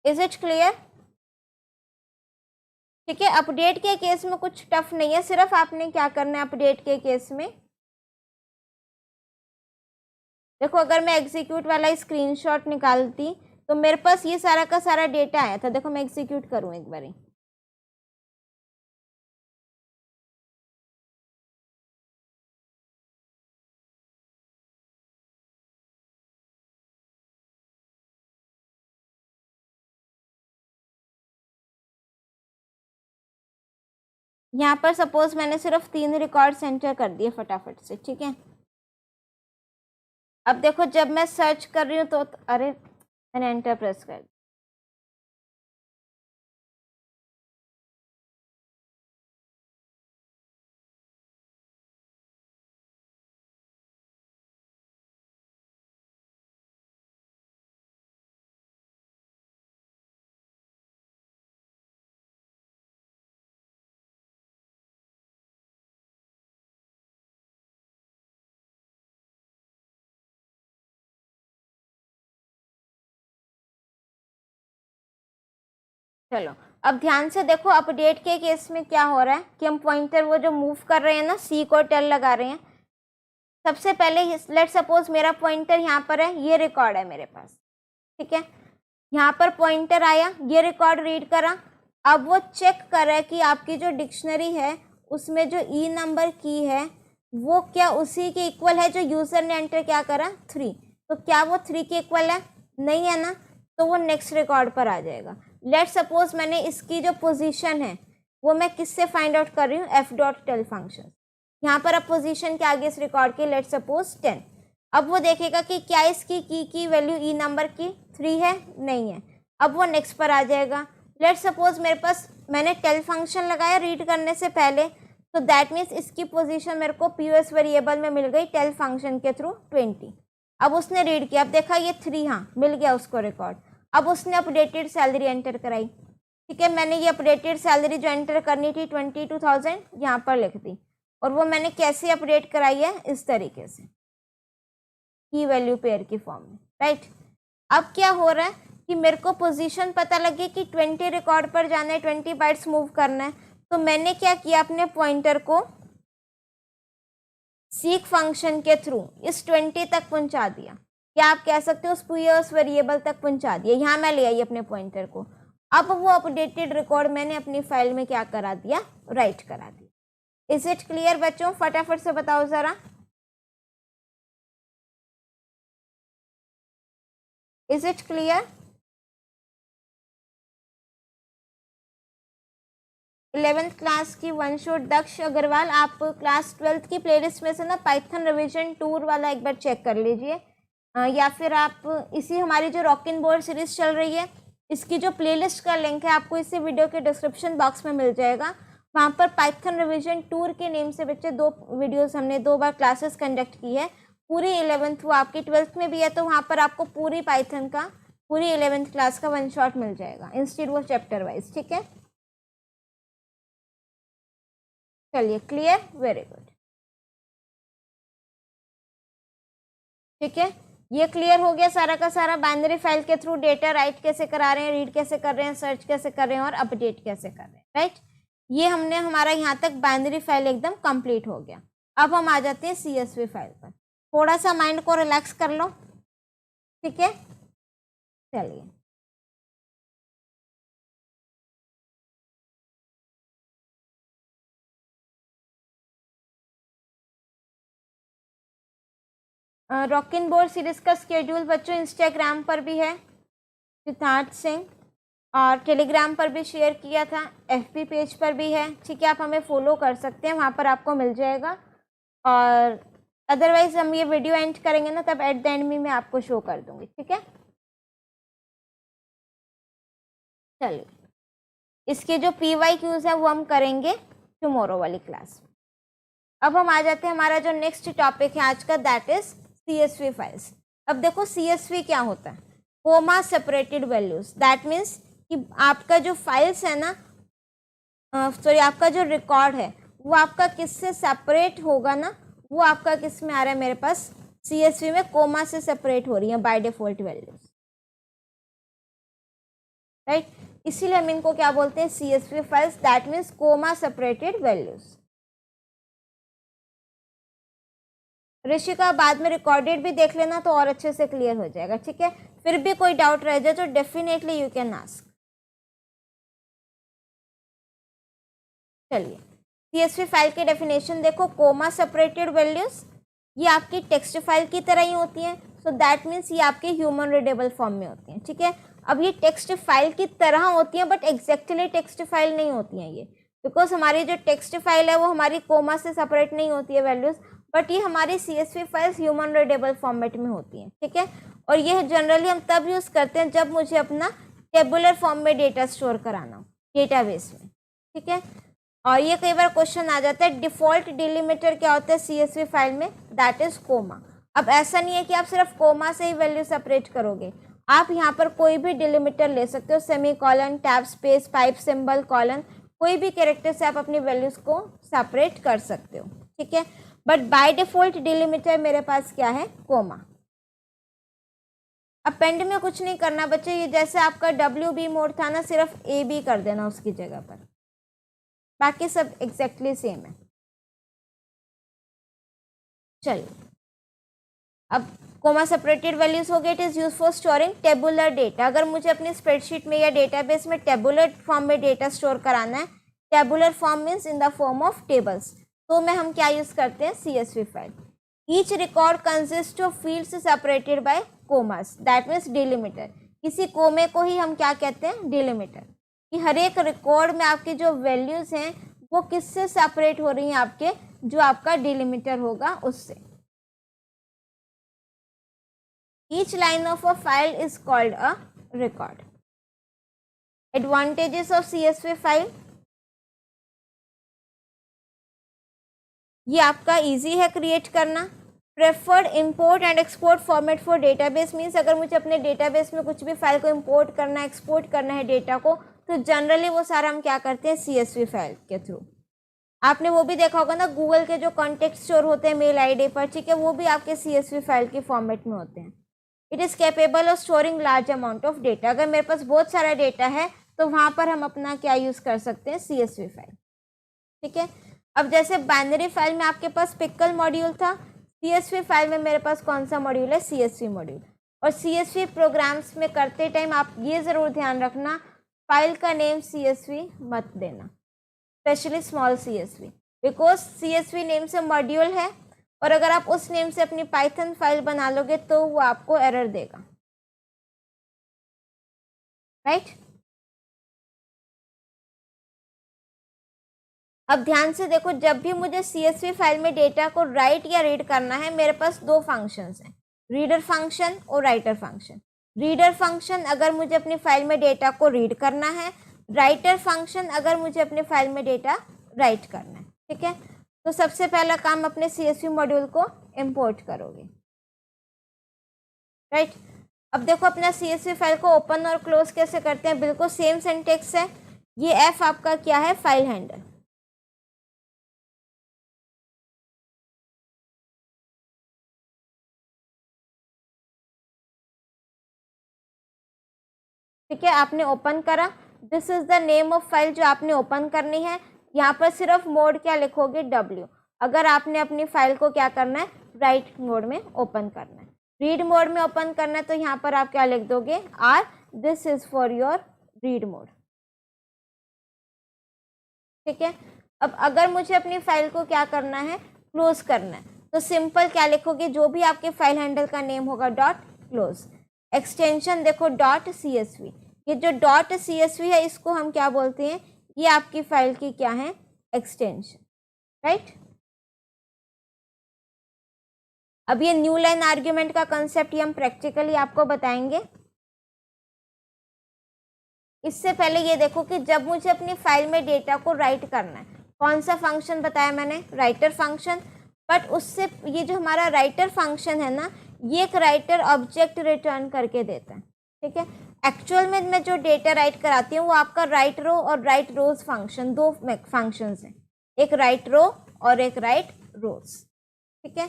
Is it clear? ठीक है, अपडेट के केस में कुछ टफ नहीं है, सिर्फ आपने क्या करना है अपडेट के केस में, देखो अगर मैं एग्जीक्यूट वाला स्क्रीनशॉट निकालती तो मेरे पास ये सारा का सारा डेटा आया था। देखो मैं एग्जीक्यूट करूँ एक बारी, यहाँ पर सपोज मैंने सिर्फ 3 रिकॉर्ड्स एंटर कर दिए फटाफट से। ठीक है, अब देखो जब मैं सर्च कर रही हूँ तो अरे मैंने एंटर प्रेस कर दिया। चलो अब ध्यान से देखो, अपडेट के केस में क्या हो रहा है कि हम पॉइंटर वो जो मूव कर रहे हैं ना, सी को टेल लगा रहे हैं। सबसे पहले लेट सपोज मेरा पॉइंटर यहाँ पर है, ये रिकॉर्ड है मेरे पास। ठीक है, यहाँ पर पॉइंटर आया, ये रिकॉर्ड रीड करा, अब वो चेक कर रहा है कि आपकी जो डिक्शनरी है उसमें जो ई नंबर की है वो क्या उसी के इक्वल है जो यूजर ने एंटर क्या करा, 3। तो क्या वो 3 के इक्वल है? नहीं है ना, तो वो नेक्स्ट रिकॉर्ड पर आ जाएगा। लेट सपोज मैंने इसकी जो पोजीशन है वो मैं किससे फाइंड आउट कर रही हूँ, f.tel फंक्शन। यहाँ पर अब पोजीशन के आगे इस रिकॉर्ड की लेट सपोज 10। अब वो देखेगा कि क्या इसकी की वैल्यू ई नंबर की 3 है, नहीं है, अब वो नेक्स्ट पर आ जाएगा। लेट सपोज मेरे पास मैंने टेल फंक्शन लगाया रीड करने से पहले, तो दैट मीन्स इसकी पोजीशन मेरे को पीओएस वेरिएबल में मिल गई टेल फंक्शन के थ्रू 20। अब उसने रीड किया, अब देखा ये 3, हाँ मिल गया उसको रिकॉर्ड। अब उसने अपडेटेड सैलरी एंटर कराई। ठीक है, मैंने ये अपडेटेड सैलरी जो एंटर करनी थी 22,000 यहाँ पर लिख दी, और वो मैंने कैसे अपडेट कराई है, इस तरीके से की वैल्यू पेयर की फॉर्म में, राइट। अब क्या हो रहा है कि मेरे को पोजीशन पता लगे कि 20 रिकॉर्ड पर जाना है, 20 बाइट्स मूव करना है, तो मैंने क्या किया, अपने पॉइंटर को सीक फंक्शन के थ्रू इस 20 तक पहुंचा दिया, या आप कह सकते हो उस वेरिएबल तक पहुंचा दिया। यहाँ मैं ले आई अपने पॉइंटर को, अब वो अपडेटेड रिकॉर्ड मैंने अपनी फाइल में क्या करा दिया, राइट करा दिया। इज इट क्लियर बच्चों? फटाफट से बताओ जरा, is it clear? 11th class की वन शॉट दक्ष अग्रवाल, आप क्लास 12th की प्लेलिस्ट में से ना पाइथन रिवीजन टूर वाला एक बार चेक कर लीजिए, या फिर आप इसी हमारी जो रॉकिन बोर्ड सीरीज चल रही है इसकी जो प्लेलिस्ट का लिंक है आपको इसी वीडियो के डिस्क्रिप्शन बॉक्स में मिल जाएगा। वहाँ पर पाइथन रिवीजन टूर के नेम से बच्चे 2 वीडियोस हमने 2 बार क्लासेस कंडक्ट की है। पूरी 11th, वो आपकी 12th में भी है, तो वहाँ पर आपको पूरी पाइथन का पूरी 11th क्लास का वन शॉट मिल जाएगा इंस्टेड वो चैप्टर वाइज। ठीक है, चलिए क्लियर, वेरी गुड। ठीक है, ये क्लियर हो गया सारा का सारा। बाइनरी फाइल के थ्रू डेटा राइट कैसे करा रहे हैं, रीड कैसे कर रहे हैं, सर्च कैसे कर रहे हैं और अपडेट कैसे कर रहे हैं, राइट। ये हमने हमारा यहाँ तक बाइनरी फाइल एकदम कंप्लीट हो गया। अब हम आ जाते हैं CSV फाइल पर। थोड़ा सा माइंड को रिलैक्स कर लो। ठीक है, चलिए रॉकिन बोर्ड सीरीज का स्केड्यूल बच्चों इंस्टाग्राम पर भी है सिद्धार्थ सिंह, और टेलीग्राम पर भी शेयर किया था, FB पेज पर भी है। ठीक है, आप हमें फॉलो कर सकते हैं, वहाँ पर आपको मिल जाएगा। और अदरवाइज हम ये वीडियो एंड करेंगे ना, तब एट द एंड में मैं आपको शो कर दूंगी, ठीक है। चलिए, इसके जो PYQs है वो हम करेंगे टुमारो वाली क्लास। अब हम आ जाते हैं, हमारा जो नेक्स्ट टॉपिक है आज का, दैट इज CSV फाइल्स। अब देखो CSV क्या होता है, coma separated values. That means कि आपका जो फाइल्स है ना, सॉरी आपका जो रिकॉर्ड है वो आपका किससे सेपरेट होगा ना, वो आपका किस में आ रहा है मेरे पास, CSV में कोमा से सेपरेट हो रही है बाय डिफॉल्ट वैल्यूज, राइट। इसीलिए हम इनको क्या बोलते हैं, CSV files, that means coma separated values. Rishika बाद में रिकॉर्डेड भी देख लेना तो और अच्छे से क्लियर हो जाएगा, ठीक है। फिर भी कोई डाउट रह जाए तो डेफिनेटली यू कैन आस्क। चलिए, CSV फाइल की डेफिनेशन देखो, कोमा सेपरेटेड वैल्यूज ये आपकी टेक्स्ट फाइल की तरह ही होती हैं, सो दैट मीन्स ये आपके ह्यूमन रीडेबल फॉर्म में होती हैं, ठीक है। अब ये टेक्स्ट फाइल की तरह होती हैं बट एग्जैक्टली टेक्स्ट फाइल नहीं होती हैं ये, बिकॉज हमारी जो टेक्स्ट फाइल है वो हमारी कोमा से सेपरेट नहीं होती है वैल्यूज, बट ये हमारी CSV files human readable format में होती हैं, ठीक है। और ये जनरली हम तब यूज़ करते हैं जब मुझे अपना टेबुलर फॉर्म में डेटा स्टोर कराना हो डेटाबेस में, ठीक है। और ये कई बार क्वेश्चन आ जाता है, डिफॉल्ट डिलीमीटर क्या होता है CSV फाइल में, दैट इज कोमा। अब ऐसा नहीं है कि आप सिर्फ कोमा से ही वैल्यू सेपरेट करोगे, आप यहाँ पर कोई भी डिलीमीटर ले सकते हो, semi colon, tab space, pipe symbol, colon, कोई भी कैरेक्टर से आप अपनी वैल्यूज को सेपरेट कर सकते हो, ठीक है। बट बाय डिफॉल्ट डिलीमीटर मेरे पास क्या है, कोमा। अपेंड में कुछ नहीं करना बच्चे, ये जैसे आपका WB मोड था ना, सिर्फ AB कर देना उसकी जगह पर, बाकी सब एग्जैक्टली सेम है। चलिए, अब कोमा सेपरेटेड वैल्यूज हो गए, it is use for storing tabular data. अगर मुझे अपनी स्प्रेडशीट में या डेटाबेस में टेबुलर फॉर्म में डेटा स्टोर कराना है, tabular form means in the form of tables, तो में हम क्या यूज करते हैं, CSV file. Each record consist of fields separated by commas, that means delimiter. किसी कोमे को ही हम क्या कहते हैं, डिलीमीटर। कि हर एक रिकॉर्ड में आपकी जो वैल्यूज हैं वो किससे सेपरेट हो रही हैं, आपके जो आपका डिलीमीटर होगा उससे। Each line of a file is called a record. Advantages of CSV file, ये आपका इजी है क्रिएट करना। Preferred import and export format for database means अगर मुझे अपने डेटाबेस में कुछ भी फाइल को इंपोर्ट करना है, एक्सपोर्ट करना है डेटा को, तो जनरली वो सारा हम क्या करते हैं, CSV फाइल के थ्रू। आपने वो भी देखा होगा ना, गूगल के जो कॉन्टेक्ट स्टोर होते हैं मेल ID पर, ठीक है, वो भी आपके CSV फाइल के फॉर्मेट में होते हैं। It is capable of storing large amount of data. अगर मेरे पास बहुत सारा डेटा है तो वहाँ पर हम अपना क्या यूज़ कर सकते हैं, CSV फाइल, ठीक है। अब जैसे बाइनरी फाइल में आपके पास पिकल मॉड्यूल था, CSV फाइल में मेरे पास कौन सा मॉड्यूल है, CSV मॉड्यूल। और CSV प्रोग्राम्स में करते टाइम आप ये ज़रूर ध्यान रखना, फाइल का नेम CSV मत देना, specially small CSV, because CSV name से मॉड्यूल है और अगर आप उस नेम से अपनी पाइथन फाइल बना लोगे तो वो आपको एरर देगा, राइट। अब ध्यान से देखो, जब भी मुझे CSV फाइल में डेटा को राइट या रीड करना है, मेरे पास दो फंक्शंस हैं, रीडर फंक्शन और राइटर फंक्शन। रीडर फंक्शन अगर मुझे अपनी फाइल में डेटा को रीड करना है, राइटर फंक्शन अगर मुझे अपनी फाइल में डेटा राइट करना है, ठीक है। तो सबसे पहला काम अपने CSV मॉड्यूल को इंपोर्ट करोगे, राइट। अब देखो अपना CSV फाइल को ओपन और क्लोज कैसे करते हैं, बिल्कुल सेम सिंटेक्स है। ये F आपका क्या है, फाइल हैंडल, ठीक है। आपने ओपन करा, this is the name of file जो आपने ओपन करनी है। यहाँ पर सिर्फ मोड क्या लिखोगे, W। अगर आपने अपनी फाइल को क्या करना है, राइट मोड में ओपन करना है। रीड मोड में ओपन करना है तो यहाँ पर आप क्या लिख दोगे, R, this is for your read mode, ठीक है। अब अगर मुझे अपनी फाइल को क्या करना है, क्लोज करना है, तो सिंपल क्या लिखोगे, जो भी आपके फाइल हैंडल का नेम होगा, डॉट क्लोज। एक्सटेंशन देखो .csv, ये जो .csv है इसको हम क्या बोलते हैं, ये आपकी फाइल की क्या है, एक्सटेंशन, राइट। अब ये न्यू लाइन आर्ग्यूमेंट का कंसेप्ट ये हम प्रैक्टिकली आपको बताएंगे। इससे पहले ये देखो कि जब मुझे अपनी फाइल में डेटा को राइट करना है, कौन सा फंक्शन बताया मैंने, राइटर फंक्शन। बट उससे ये जो हमारा राइटर फंक्शन है ना, ये एक राइटर ऑब्जेक्ट रिटर्न करके देता है, ठीक है। एक्चुअल में मैं जो डेटा राइट कराती हूँ वो आपका राइट रो और राइट रोज फंक्शन, दो फंक्शंस हैं, एक राइट रो और एक राइट रोज, ठीक है।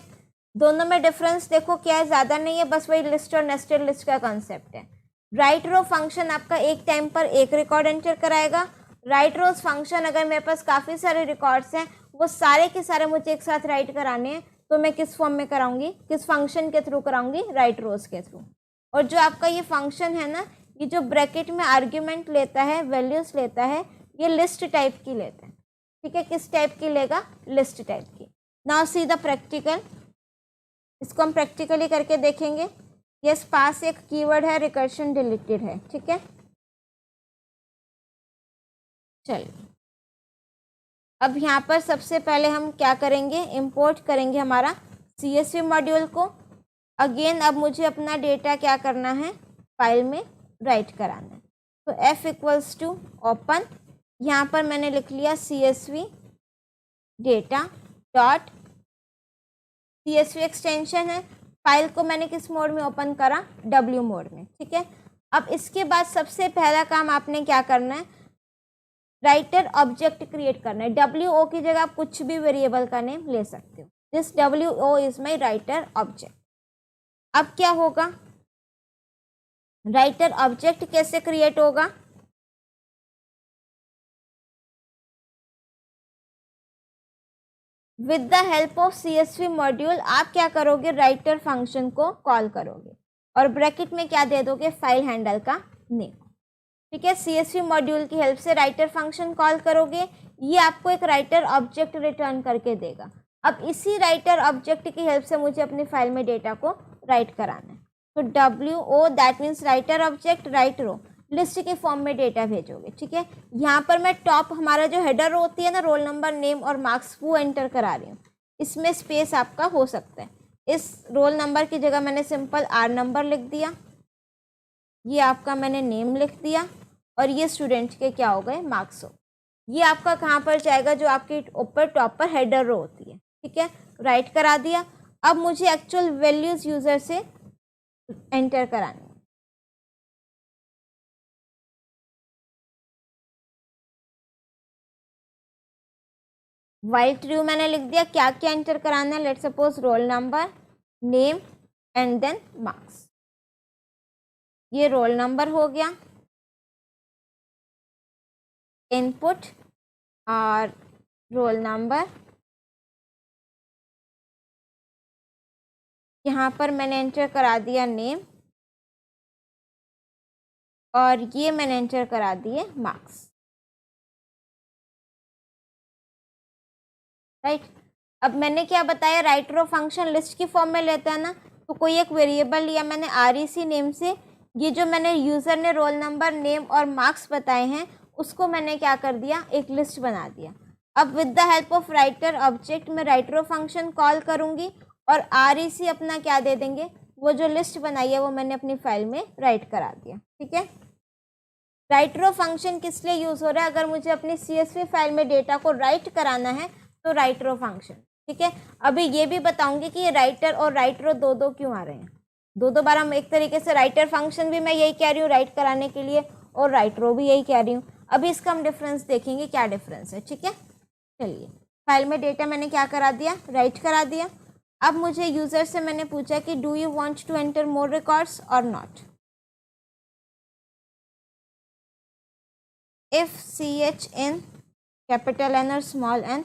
दोनों में डिफरेंस देखो क्या है, ज़्यादा नहीं है, बस वही लिस्ट और नेस्टेड लिस्ट का कॉन्सेप्ट है। राइट रो फंक्शन आपका एक टाइम पर एक रिकॉर्ड एंटर कराएगा। राइट रोज फंक्शन अगर मेरे पास काफ़ी सारे रिकॉर्ड्स हैं, वो सारे के सारे मुझे एक साथ राइट कराने हैं, तो मैं किस फॉर्म में कराऊंगी, किस फंक्शन के थ्रू कराऊंगी, राइट रोज के थ्रू। और जो आपका ये फंक्शन है ना, ये जो ब्रैकेट में आर्ग्यूमेंट लेता है, वैल्यूज लेता है, ये लिस्ट टाइप की लेता है, ठीक है। किस टाइप की लेगा, लिस्ट टाइप की। नाउ सी द प्रैक्टिकल, इसको हम प्रैक्टिकली करके देखेंगे। यस, पास एक कीवर्ड है, रिकर्शन डिलीटेड है, ठीक है। चलिए, अब यहाँ पर सबसे पहले हम क्या करेंगे, इंपोर्ट करेंगे हमारा CSV मॉड्यूल को। अगेन अब मुझे अपना डेटा क्या करना है, फाइल में राइट कराना है। तो F इक्वल्स टू ओपन, यहाँ पर मैंने लिख लिया CSV data dot, CSV extension है। फाइल को मैंने किस मोड में ओपन करा, W मोड में, ठीक है। अब इसके बाद सबसे पहला काम आपने क्या करना है, राइटर ऑब्जेक्ट क्रिएट करना है। WO की जगह आप कुछ भी वेरिएबल का नेम ले सकते हो। This WO is my writer object. अब क्या होगा, राइटर ऑब्जेक्ट कैसे क्रिएट होगा, with the help of CSV module आप क्या करोगे, राइटर फंक्शन को कॉल करोगे और ब्रैकेट में क्या दे दोगे, फाइल हैंडल का नेम, ठीक है। CSV मॉड्यूल की हेल्प से राइटर फंक्शन कॉल करोगे, ये आपको एक राइटर ऑब्जेक्ट रिटर्न करके देगा। अब इसी राइटर ऑब्जेक्ट की हेल्प से मुझे अपनी फाइल में डेटा को राइट कराना है। तो WO that means writer object, right row, list के फॉर्म में डेटा भेजोगे, ठीक है। यहाँ पर मैं टॉप हमारा जो हेडर रो होती है ना, रोल नंबर, नेम और मार्क्स, वो एंटर करा रही हूँ। इसमें स्पेस आपका हो सकता है। इस रोल नंबर की जगह मैंने सिंपल R नंबर लिख दिया, ये आपका मैंने नेम लिख दिया, और ये स्टूडेंट के क्या हो गए, मार्क्स हो। ये आपका कहाँ पर जाएगा, जो आपके ऊपर टॉप पर हेडर रो होती है, ठीक है। राइट करा दिया। अब मुझे एक्चुअल वैल्यूज यूजर से एंटर करानी है। वाइल ट्रू मैंने लिख दिया, क्या क्या एंटर कराना है, let suppose roll number, name and then marks. ये रोल नंबर हो गया, इनपुट और रोल नंबर। यहाँ पर मैंने एंटर करा दिया नेम, और ये मैंने एंटर करा दिए मार्क्स, राइट। अब मैंने क्या बताया, राइट रो फंक्शन लिस्ट की फॉर्म में लेता है ना, तो कोई एक वेरिएबल लिया मैंने REC नेम से, ये जो मैंने यूज़र ने रोल नंबर, नेम और मार्क्स बताए हैं, उसको मैंने क्या कर दिया, एक लिस्ट बना दिया। अब with the help of writer object में राइट रो फंक्शन कॉल करूँगी, और REC अपना क्या दे देंगे, वो जो लिस्ट बनाई है वो मैंने अपनी फाइल में राइट करा दिया, ठीक है। राइट रो फंक्शन किस लिए यूज़ हो रहा है, अगर मुझे अपनी CSV फाइल में डेटा को राइट कराना है तो राइट रो फंक्शन, ठीक है। अभी ये भी बताऊंगी कि ये राइटर और राइट रो दो दो क्यों आ रहे हैं, दो दो बार हम एक तरीके से राइटर फंक्शन भी मैं यही कह रही हूँ राइट कराने के लिए, और राइट रो भी यही कह रही हूँ। अभी इसका हम डिफरेंस देखेंगे, क्या डिफरेंस है, ठीक है। चलिए, फाइल में डेटा मैंने क्या करा दिया, राइट करा दिया। अब मुझे यूज़र से मैंने पूछा कि do you want to enter more records और not. If CHN capital N और स्मॉल n,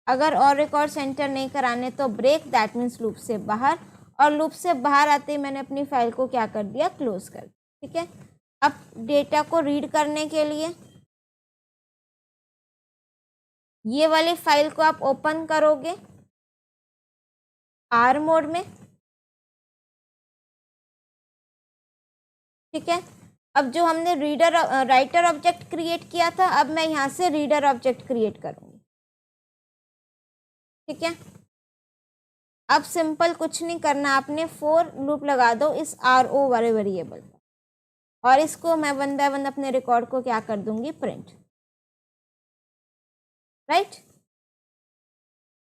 अगर और रिकॉर्ड्स एंटर नहीं कराने तो ब्रेक, दैट मीन्स लूप से बाहर, और लूप से बाहर आते ही मैंने अपनी फाइल को क्या कर दिया, क्लोज कर दिया, ठीक है। अब डेटा को रीड करने के लिए ये वाली फाइल को आप ओपन करोगे R मोड में, ठीक है। अब जो हमने राइटर ऑब्जेक्ट क्रिएट किया था, अब मैं यहाँ से रीडर ऑब्जेक्ट क्रिएट करूँगी, ठीक है। अब सिंपल कुछ नहीं करना आपने, फोर लूप लगा दो इस RO वाले वेरिएबल पर, और इसको मैं वन बाय वन अपने रिकॉर्ड को क्या कर दूंगी, प्रिंट। राइट,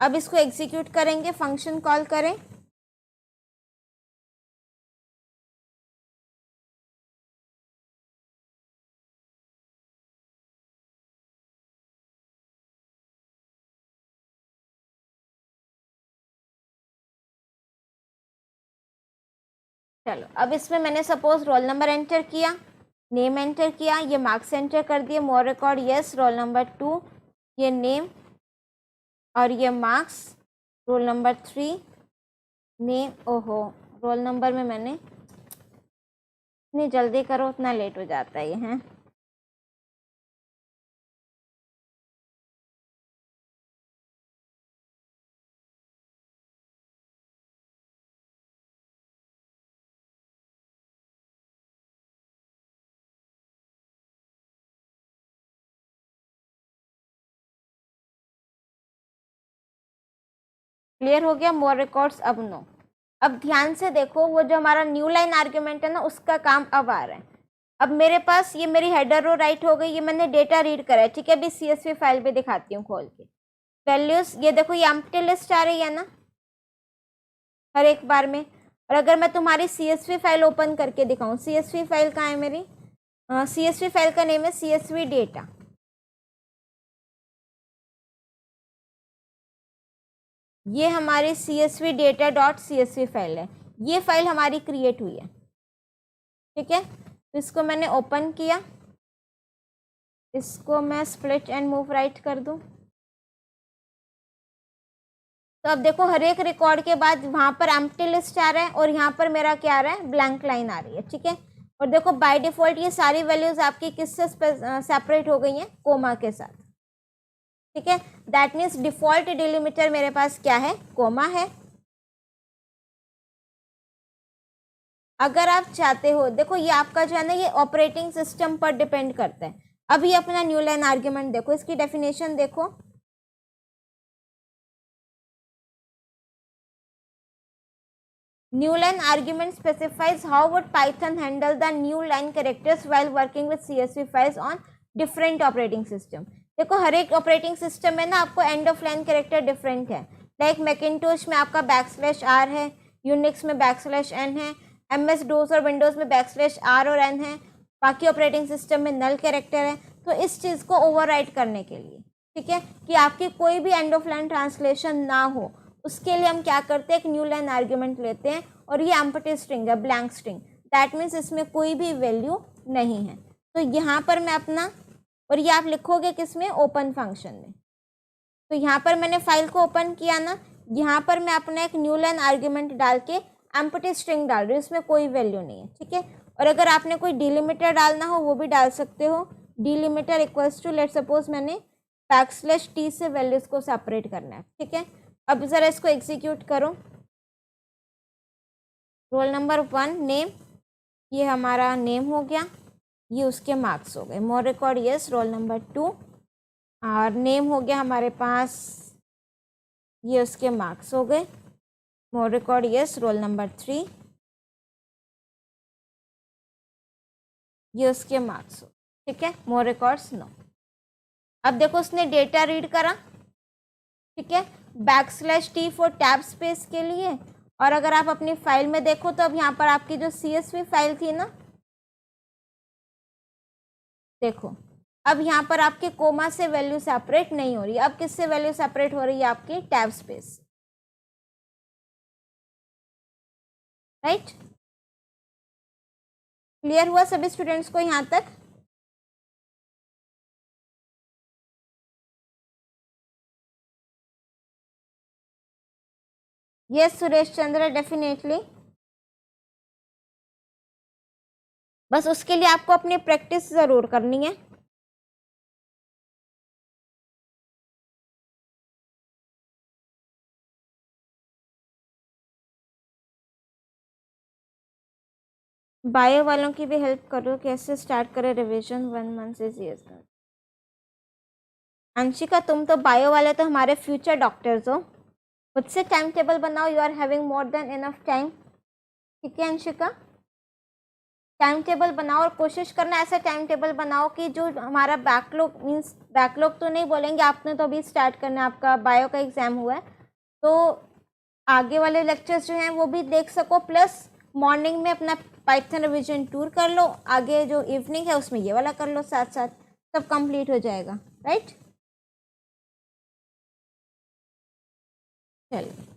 अब इसको एग्जीक्यूट करेंगे, फंक्शन कॉल करें। चलो, अब इसमें मैंने सपोज रोल नंबर एंटर किया, नेम एंटर किया, ये मार्क्स एंटर कर दिए, more record yes, roll number 2, ये नेम और ये मार्क्स, रोल नंबर 3 नेम। ओहो, रोल नंबर में मैंने, इतनी जल्दी करो उतना लेट हो जाता है ये है। क्लियर हो गया, मोर रिकॉर्ड्स अब नो। अब ध्यान से देखो, वो जो हमारा न्यू लाइन आर्ग्यूमेंट है ना, उसका काम अब आ रहा है। अब मेरे पास ये मेरी हेडर रो राइट हो गई, ये मैंने डेटा रीड करा है, ठीक है। अभी CSV फाइल पे दिखाती हूँ खोल के वैल्यूज। ये देखो, ये एम्प्टी लिस्ट आ रही है ना हर एक बार में। और अगर मैं तुम्हारी CSV फाइल ओपन करके दिखाऊं, CSV फाइल कहाँ है मेरी, CSV फाइल का नेम है CSV डेटा। ये हमारी CSV data dot CSV file है, ये फाइल हमारी क्रिएट हुई है, ठीक है। तो इसको मैंने ओपन किया, इसको मैं स्प्लिट एंड मूव राइट कर दूं, तो अब देखो हर एक रिकॉर्ड के बाद वहां पर एम्प्टी लिस्ट आ रहा है और यहाँ पर मेरा क्या आ रहा है, ब्लैंक लाइन आ रही है, ठीक है। और देखो बाय डिफॉल्ट ये सारी वैल्यूज आपकी किससे सेपरेट हो गई हैं, कोमा के साथ, ठीक है। दैट मीन्स डिफॉल्ट डिलिमिटर मेरे पास क्या है, कोमा है। अगर आप चाहते हो, देखो ये आपका जो है ना, ये ऑपरेटिंग सिस्टम पर डिपेंड करता है। अभी अपना न्यू लाइन आर्ग्यूमेंट देखो, इसकी डेफिनेशन देखो, new line argument specifies how would Python handle the new line characters while working with CSV files on different operating system. देखो हर एक ऑपरेटिंग सिस्टम में ना आपको end of line character different है। लाइक मैकिन्टोश में आपका /R है, यूनिक्स में /N है, MS DOS और विंडोज में /R और N है, बाकी ऑपरेटिंग सिस्टम में नल कैरेक्टर है। तो इस चीज़ को ओवरराइड करने के लिए, ठीक है, कि आपकी कोई भी एंड ऑफ लाइन ट्रांसलेशन ना हो, उसके लिए हम क्या करते हैं, एक न्यू लाइन आर्ग्यूमेंट लेते हैं, और ये एम्प्टी स्ट्रिंग है, ब्लैंक स्ट्रिंग। दैट मीन्स इसमें कोई भी वैल्यू नहीं है। तो यहाँ पर मैं अपना, और ये आप लिखोगे किसमें, ओपन फंक्शन में। तो यहाँ पर मैंने फाइल को ओपन किया ना, यहाँ पर मैं अपना एक न्यू लाइन आर्ग्यूमेंट डाल के एम्प्टी स्ट्रिंग डाल रही हूँ, इसमें कोई वैल्यू नहीं है, ठीक है। और अगर आपने कोई डिलिमिटर डालना हो वो भी डाल सकते हो, delimiter equals to, let suppose मैंने \T से वैल्यूज को सेपरेट करना है, ठीक है। अब ज़रा इसको एग्जीक्यूट करो, रोल नंबर 1 नेम, ये हमारा नेम हो गया, ये उसके मार्क्स हो गए, मोर रिकॉर्ड यस, रोल नंबर 2, और नेम हो गया हमारे पास, ये उसके मार्क्स हो गए, मोर रिकॉर्ड यस, रोल नंबर 3, ये उसके मार्क्स हो, ठीक है, मोर रिकॉर्ड्स नो। अब देखो उसने डेटा रीड करा, ठीक है, \T फॉर टैब स्पेस के लिए। और अगर आप अपनी फाइल में देखो तो अब यहाँ पर आपकी जो CSV फाइल थी ना, देखो अब यहाँ पर आपके कोमा से वैल्यू सेपरेट नहीं हो रही, अब किससे वैल्यू सेपरेट हो रही है, आपकी टैब स्पेस, राइट। क्लियर हुआ सभी स्टूडेंट्स को यहाँ तक? Yes Suresh Chandra, definitely. बस उसके लिए आपको अपनी प्रैक्टिस जरूर करनी है। बायो वालों की भी हेल्प करो, कैसे स्टार्ट करें रिवीजन 1 मंथ से CS। अंशिका तुम तो बायो वाले तो हमारे फ्यूचर डॉक्टर्स हो। मुझसे टाइम टेबल बनाओ, you are having more than enough time. ठीक है अंशिका, टाइम टेबल बनाओ और कोशिश करना ऐसा टाइम टेबल बनाओ कि जो हमारा बैकलॉग, मीन्स बैकलॉग तो नहीं बोलेंगे, आपने तो अभी स्टार्ट करना है, आपका बायो का एग्जाम हुआ है, तो आगे वाले लेक्चर्स जो हैं वो भी देख सको, प्लस मॉर्निंग में अपना पाइथन रिविजन टूर कर लो, आगे जो इवनिंग है उसमें ये वाला कर लो, साथ साथ सब कंप्लीट हो जाएगा। राइट, चलिए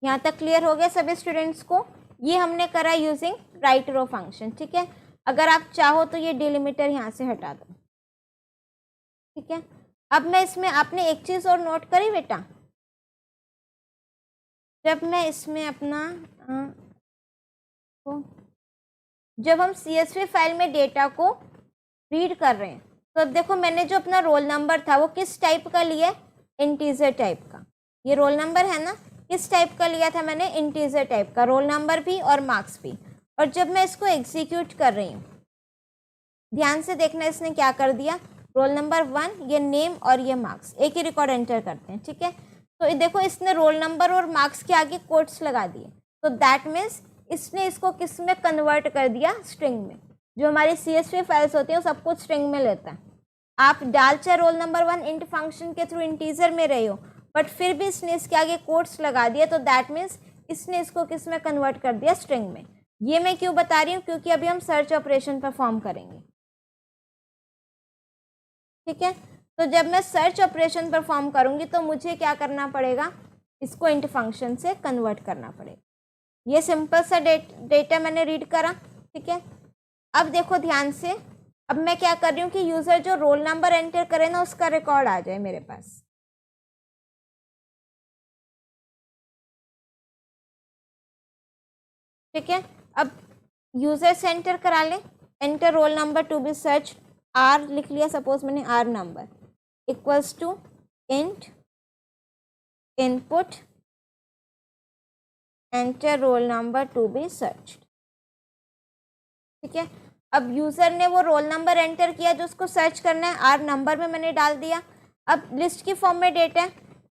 यहाँ तक क्लियर हो गया सभी स्टूडेंट्स को। ये हमने करा यूजिंग राइट रो फंक्शन। ठीक है, अगर आप चाहो तो ये डिलिमीटर यहाँ से हटा दो। ठीक है, अब मैं इसमें, आपने एक चीज़ और नोट करी बेटा, जब मैं इसमें अपना जब हम CSV फाइल में डेटा को रीड कर रहे हैं, तो देखो मैंने जो अपना रोल नंबर था वो किस टाइप का लिया, इंटीजर टाइप का। ये रोल नंबर है ना, किस टाइप का लिया था मैंने, इंटीजर टाइप का, रोल नंबर भी और मार्क्स भी। और जब मैं इसको एग्जीक्यूट कर रही हूँ, ध्यान से देखना इसने क्या कर दिया, रोल नंबर 1, ये नेम और ये मार्क्स, एक ही रिकॉर्ड एंटर करते हैं। ठीक है, तो देखो इसने रोल नंबर और मार्क्स के आगे कोट्स लगा दिए, तो दैट मीन्स इसने इसको किस में कन्वर्ट कर दिया, स्ट्रिंग में। जो हमारी CSV फाइल्स होती हैं वो सब कुछ स्ट्रिंग में लेता है। आप डाल चाहे रोल नंबर 1 इंट फंक्शन के थ्रू इंटीजर में रहे हो, बट फिर भी इसने इसके आगे कोट्स लगा दिया, तो दैट मीन्स इसने इसको किस में कन्वर्ट कर दिया, स्ट्रिंग में। ये मैं क्यों बता रही हूँ, क्योंकि अभी हम सर्च ऑपरेशन परफॉर्म करेंगे। ठीक है, तो जब मैं सर्च ऑपरेशन परफॉर्म करूंगी तो मुझे क्या करना पड़ेगा, इसको इंट फंक्शन से कन्वर्ट करना पड़ेगा। ये सिंपल सा डेटा मैंने रीड करा। ठीक है, अब देखो ध्यान से, अब मैं क्या कर रही हूँ कि यूजर जो रोल नंबर एंटर करे ना उसका रिकॉर्ड आ जाए मेरे पास। ठीक है, अब यूजर से एंटर करा लें, enter roll number to be search, R लिख लिया, सपोज मैंने R number equals to int input enter roll number to be search. ठीक है, अब यूजर ने वो रोल नंबर एंटर किया जो उसको सर्च करना है, आर नंबर में मैंने डाल दिया। अब लिस्ट की फॉर्म में डेटा है,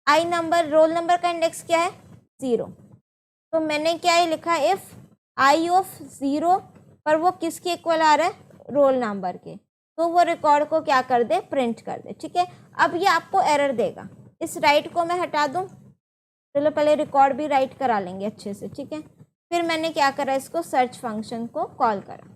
आई नंबर, रोल नंबर का इंडेक्स क्या है, 0, तो मैंने क्या है लिखा, इफ आई ऑफ 0 पर वो किसके इक्वल आ रहा है, रोल नंबर के, तो वो रिकॉर्ड को क्या कर दे, प्रिंट कर दे। ठीक है, अब ये आपको एरर देगा, इस राइट को मैं हटा दूं, चलो पहले रिकॉर्ड भी राइट करा लेंगे अच्छे से। ठीक है, फिर मैंने क्या करा, इसको सर्च फंक्शन को कॉल करा।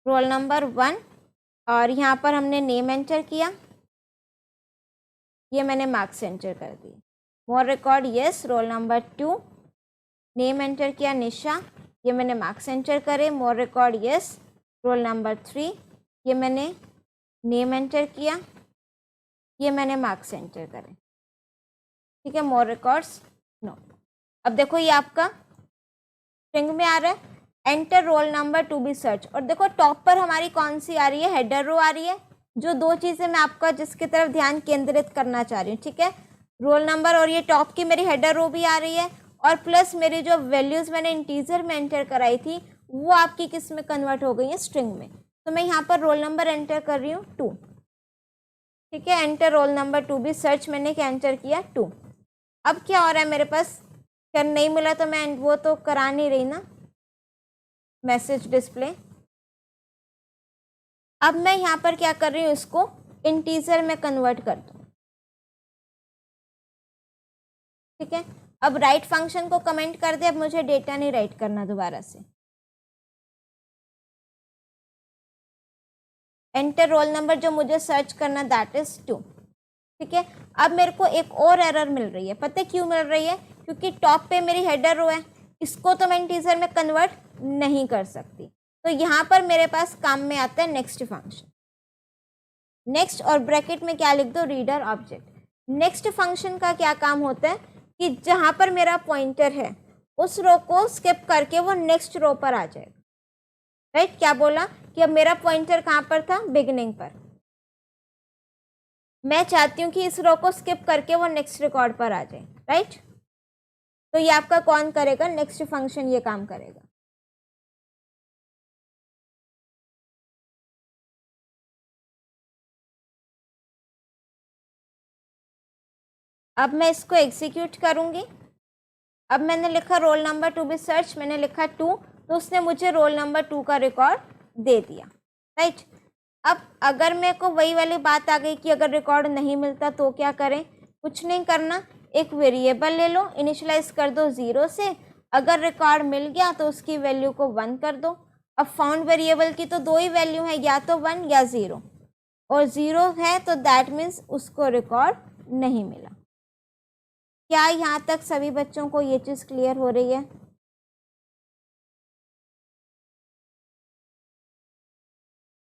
रोल नंबर 1 और यहाँ पर हमने नेम एंटर किया, ये मैंने मार्क्स एंटर कर दिए। More record yes, roll number 2, name enter किया निशा, ये मैंने मार्क्स एंटर करे। More record yes, roll number 3, ये मैंने नेम एंटर किया, ये मैंने मार्क्स एंटर करे। ठीक है, मोर रिकॉर्ड्स नो। अब देखो ये आपका स्ट्रिंग में आ रहा है, enter roll number to be search, और देखो टॉप पर हमारी कौन सी आ रही है, हेडर रो आ रही है। जो दो चीज़ें मैं आपका जिसकी तरफ ध्यान केंद्रित करना चाह रही हूँ, ठीक है, रोल नंबर और ये टॉप की मेरी हेडर रो भी आ रही है, और प्लस मेरी जो वैल्यूज़ मैंने इंटीजर में एंटर कराई थी वो आपकी किस में कन्वर्ट हो गई है, स्ट्रिंग में। तो मैं यहाँ पर रोल नंबर एंटर कर रही हूँ 2। ठीक है, enter roll number to be search, मैंने क्या एंटर किया 2। अब क्या हो रहा है मेरे पास, क्या नहीं मिला तो मैं वो तो करा नहीं रही ना मैसेज डिस्प्ले। अब मैं यहाँ पर क्या कर रही हूँ, इसको इंटीजर में कन्वर्ट कर दूँ। ठीक है, अब राइट फंक्शन को कमेंट कर दे, अब मुझे डेटा नहीं राइट करना दोबारा से। एंटर रोल नंबर जो मुझे सर्च करना दैट इज 2। ठीक है, अब मेरे को एक और एरर मिल रही है, पता है क्यों मिल रही है, क्योंकि टॉप पे मेरी हेडर रो है, इसको तो मैं इंटीजर में कन्वर्ट नहीं कर सकती। तो यहाँ पर मेरे पास काम में आता है नेक्स्ट फंक्शन। नेक्स्ट और ब्रैकेट में क्या लिख दो, रीडर ऑब्जेक्ट। नेक्स्ट फंक्शन का क्या काम होता है कि जहाँ पर मेरा पॉइंटर है उस रो को स्किप करके वो नेक्स्ट रो पर आ जाएगा। राइट, क्या बोला कि अब मेरा पॉइंटर कहाँ पर था, बिगिनिंग पर, मैं चाहती हूँ कि इस रो को स्किप करके वो नेक्स्ट रिकॉर्ड पर आ जाए। राइट, तो ये आपका कौन करेगा, नेक्स्ट फंक्शन ये काम करेगा। अब मैं इसको एग्जीक्यूट करूँगी। अब मैंने लिखा roll number to be search, मैंने लिखा 2, तो उसने मुझे रोल नंबर 2 का रिकॉर्ड दे दिया, राइट। अब अगर मेरे को वही वाली बात आ गई कि अगर रिकॉर्ड नहीं मिलता तो क्या करें, कुछ नहीं करना, एक वेरिएबल ले लो, इनिशियलाइज कर दो 0 से, अगर रिकॉर्ड मिल गया तो उसकी वैल्यू को 1 कर दो। अब फाउंड वेरिएबल की तो 2 ही वैल्यू है, या तो 1 या 0, और 0 है तो दैट मीन्स उसको रिकॉर्ड नहीं मिला। क्या यहाँ तक सभी बच्चों को ये चीज़ क्लियर हो रही है?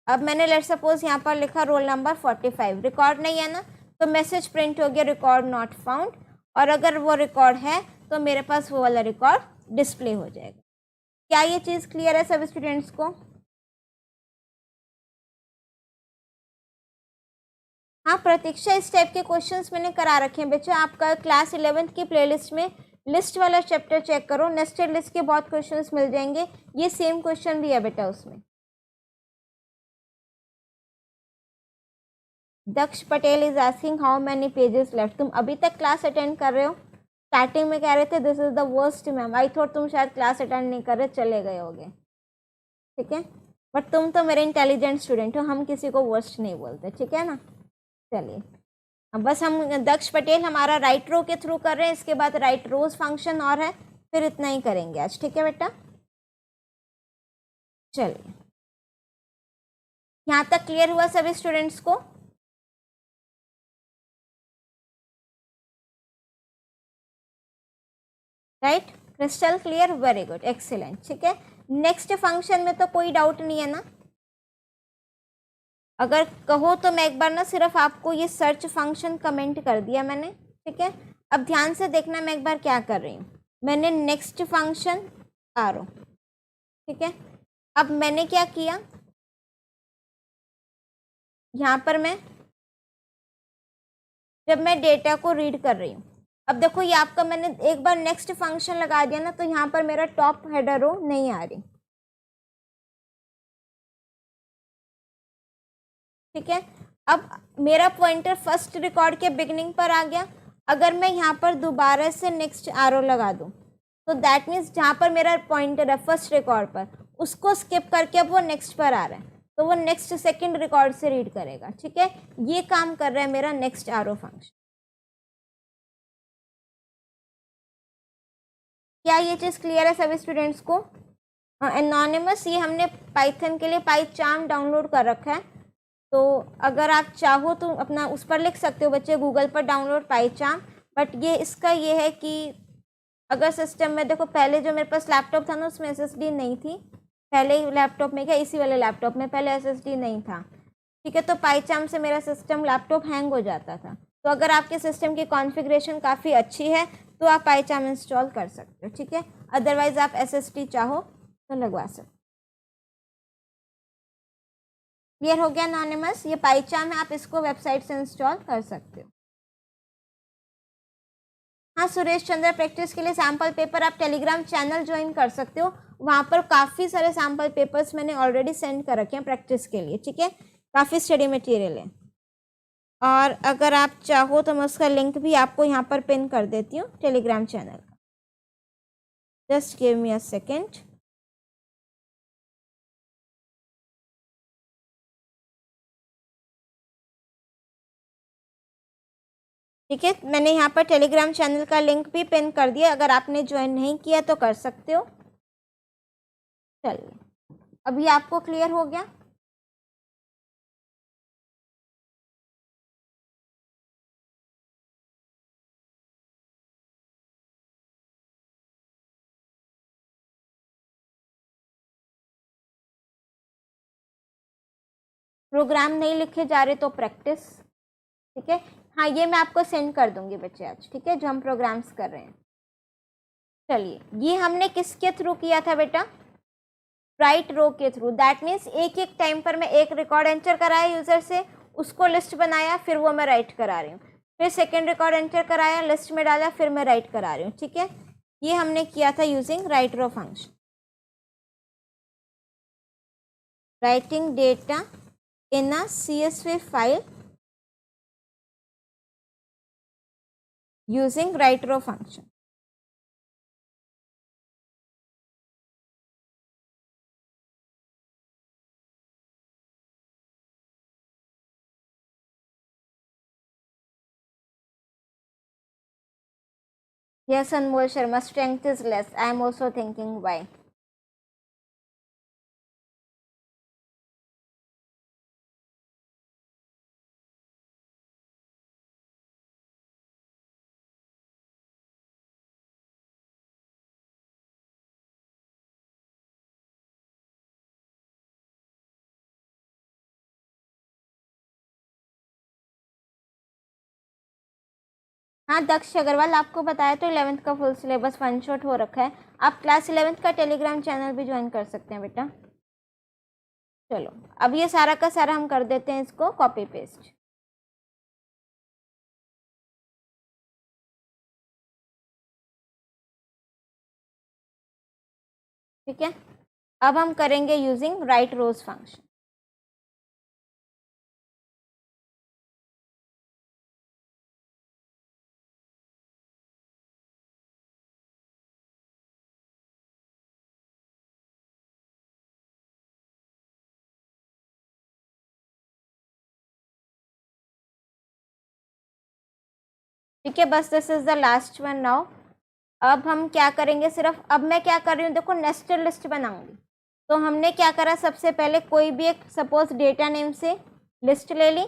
अब मैंने लेट सपोज यहाँ पर लिखा रोल नंबर 45, रिकॉर्ड नहीं है ना, तो मैसेज प्रिंट हो गया रिकॉर्ड नॉट फाउंड, और अगर वो रिकॉर्ड है तो मेरे पास वो वाला रिकॉर्ड डिस्प्ले हो जाएगा। क्या ये चीज़ क्लियर है सभी स्टूडेंट्स को? हाँ प्रतीक्षा, इस टाइप के क्वेश्चंस मैंने करा रखे हैं बच्चों। आपका क्लास 11th की प्लेलिस्ट में लिस्ट वाला चैप्टर चेक करो, नेस्टेड लिस्ट के बहुत क्वेश्चंस मिल जाएंगे, ये सेम क्वेश्चन भी है बेटा उसमें। Daksh Patel is asking how many pages left. तुम अभी तक क्लास अटेंड कर रहे हो? स्टार्टिंग में कह रहे थे this is the worst ma'am, I thought तुम शायद क्लास अटेंड नहीं कर रहे, चले गए होगे, ठीक है, बट तुम तो मेरे इंटेलिजेंट स्टूडेंट हो, हम किसी को वर्स्ट नहीं बोलते, ठीक है ना। चलिए अब बस हम दक्ष पटेल हमारा राइट रो के थ्रू कर रहे हैं, इसके बाद राइट रोज फंक्शन और है, फिर इतना ही करेंगे आज, ठीक है बेटा। चलिए यहाँ तक क्लियर हुआ सभी स्टूडेंट्स को? Right, crystal clear, very good, excellent, ठीक है। नेक्स्ट फंक्शन में तो कोई डाउट नहीं है ना? अगर कहो तो मैं एक बार ना सिर्फ आपको ये सर्च फंक्शन कमेंट कर दिया मैंने, ठीक है। अब ध्यान से देखना मैं एक बार क्या कर रही हूँ, मैंने नेक्स्ट फंक्शन आरो, ठीक है। अब मैंने क्या किया, यहाँ पर मैं जब मैं डेटा को रीड कर रही हूँ, अब देखो ये आपका मैंने एक बार नेक्स्ट फंक्शन लगा दिया ना, तो यहाँ पर मेरा टॉप हेडर रो नहीं आ रही, ठीक है। अब मेरा पॉइंटर फर्स्ट रिकॉर्ड के बिगनिंग पर आ गया, अगर मैं यहाँ पर दोबारा से नेक्स्ट आरो लगा दूँ तो दैट मीन्स जहाँ पर मेरा पॉइंटर है फर्स्ट रिकॉर्ड पर, उसको स्किप करके अब वो नेक्स्ट पर आ रहा है, तो वो नेक्स्ट सेकंड रिकॉर्ड से रीड करेगा, ठीक है। ये काम कर रहा है मेरा नेक्स्ट आरो फंक्शन। क्या ये चीज़ क्लियर है सभी स्टूडेंट्स को? एनोनिमस, ये हमने पाइथन के लिए पाइचार्म डाउनलोड कर रखा है, तो अगर आप चाहो तो अपना उस पर लिख सकते हो बच्चे, गूगल पर डाउनलोड पाइचार्म, बट ये इसका ये है कि अगर सिस्टम में देखो, पहले जो मेरे पास लैपटॉप था ना उसमें एसएसडी नहीं थी, पहले ही लैपटॉप में क्या इसी वाले लैपटॉप में पहले एसएसडी नहीं था, ठीक है, तो पाइचार्म से मेरा सिस्टम लैपटॉप हैंग हो जाता था। तो अगर आपके सिस्टम की कॉन्फ़िगरेशन काफ़ी अच्छी है तो आप पाइचार्म इंस्टॉल कर सकते हो, ठीक है, अदरवाइज आप एसएसडी चाहो तो लगवा सकते हो। क्लियर हो गया एनोनिमस? ये पाइचार्म है, आप इसको वेबसाइट से इंस्टॉल कर सकते हो। हाँ सुरेश चंद्र, प्रैक्टिस के लिए सैम्पल पेपर आप टेलीग्राम चैनल ज्वाइन कर सकते हो, वहाँ पर काफ़ी सारे सैम्पल पेपर्स मैंने ऑलरेडी सेंड कर रखे हैं प्रैक्टिस के लिए, ठीक है, काफ़ी स्टडी मटेरियल है। और अगर आप चाहो तो मैं उसका लिंक भी आपको यहाँ पर पिन कर देती हूँ टेलीग्राम चैनल का, just give me a second. ठीक है, मैंने यहाँ पर टेलीग्राम चैनल का लिंक भी पिन कर दिया, अगर आपने ज्वाइन नहीं किया तो कर सकते हो। चलिए अभी आपको क्लियर हो गया? प्रोग्राम नहीं लिखे जा रहे तो प्रैक्टिस, ठीक है। हाँ ये मैं आपको सेंड कर दूंगी बच्चे आज, ठीक है, जो हम प्रोग्राम्स कर रहे हैं। चलिए ये हमने किसके थ्रू किया था बेटा? राइट रो के थ्रू, दैट मीन्स एक एक टाइम पर मैं एक रिकॉर्ड एंटर कराया यूजर से, उसको लिस्ट बनाया, फिर वो मैं राइट करा रही हूँ, फिर सेकेंड रिकॉर्ड एंटर कराया, लिस्ट में डाला, फिर मैं राइट करा रही हूँ, ठीक है। ये हमने किया था using right row function, writing data in a CSV file using write row function. Yes, Anmol Sharma, strength is less. I am also thinking why. हाँ दक्ष अग्रवाल, आपको बताया तो 11th का फुल सिलेबस वन शॉट हो रखा है। आप क्लास 11th का टेलीग्राम चैनल भी ज्वाइन कर सकते हैं बेटा। चलो अब ये सारा का सारा हम कर देते हैं इसको कॉपी पेस्ट। ठीक है, अब हम करेंगे यूजिंग राइट रोज फंक्शन। ठीक है, बस this is the last one now. अब हम क्या करेंगे, सिर्फ अब मैं क्या कर रही हूँ देखो, नेस्टेड लिस्ट बनाऊंगी। तो हमने क्या करा, सबसे पहले कोई भी एक सपोज डेटा नेम से लिस्ट ले ली।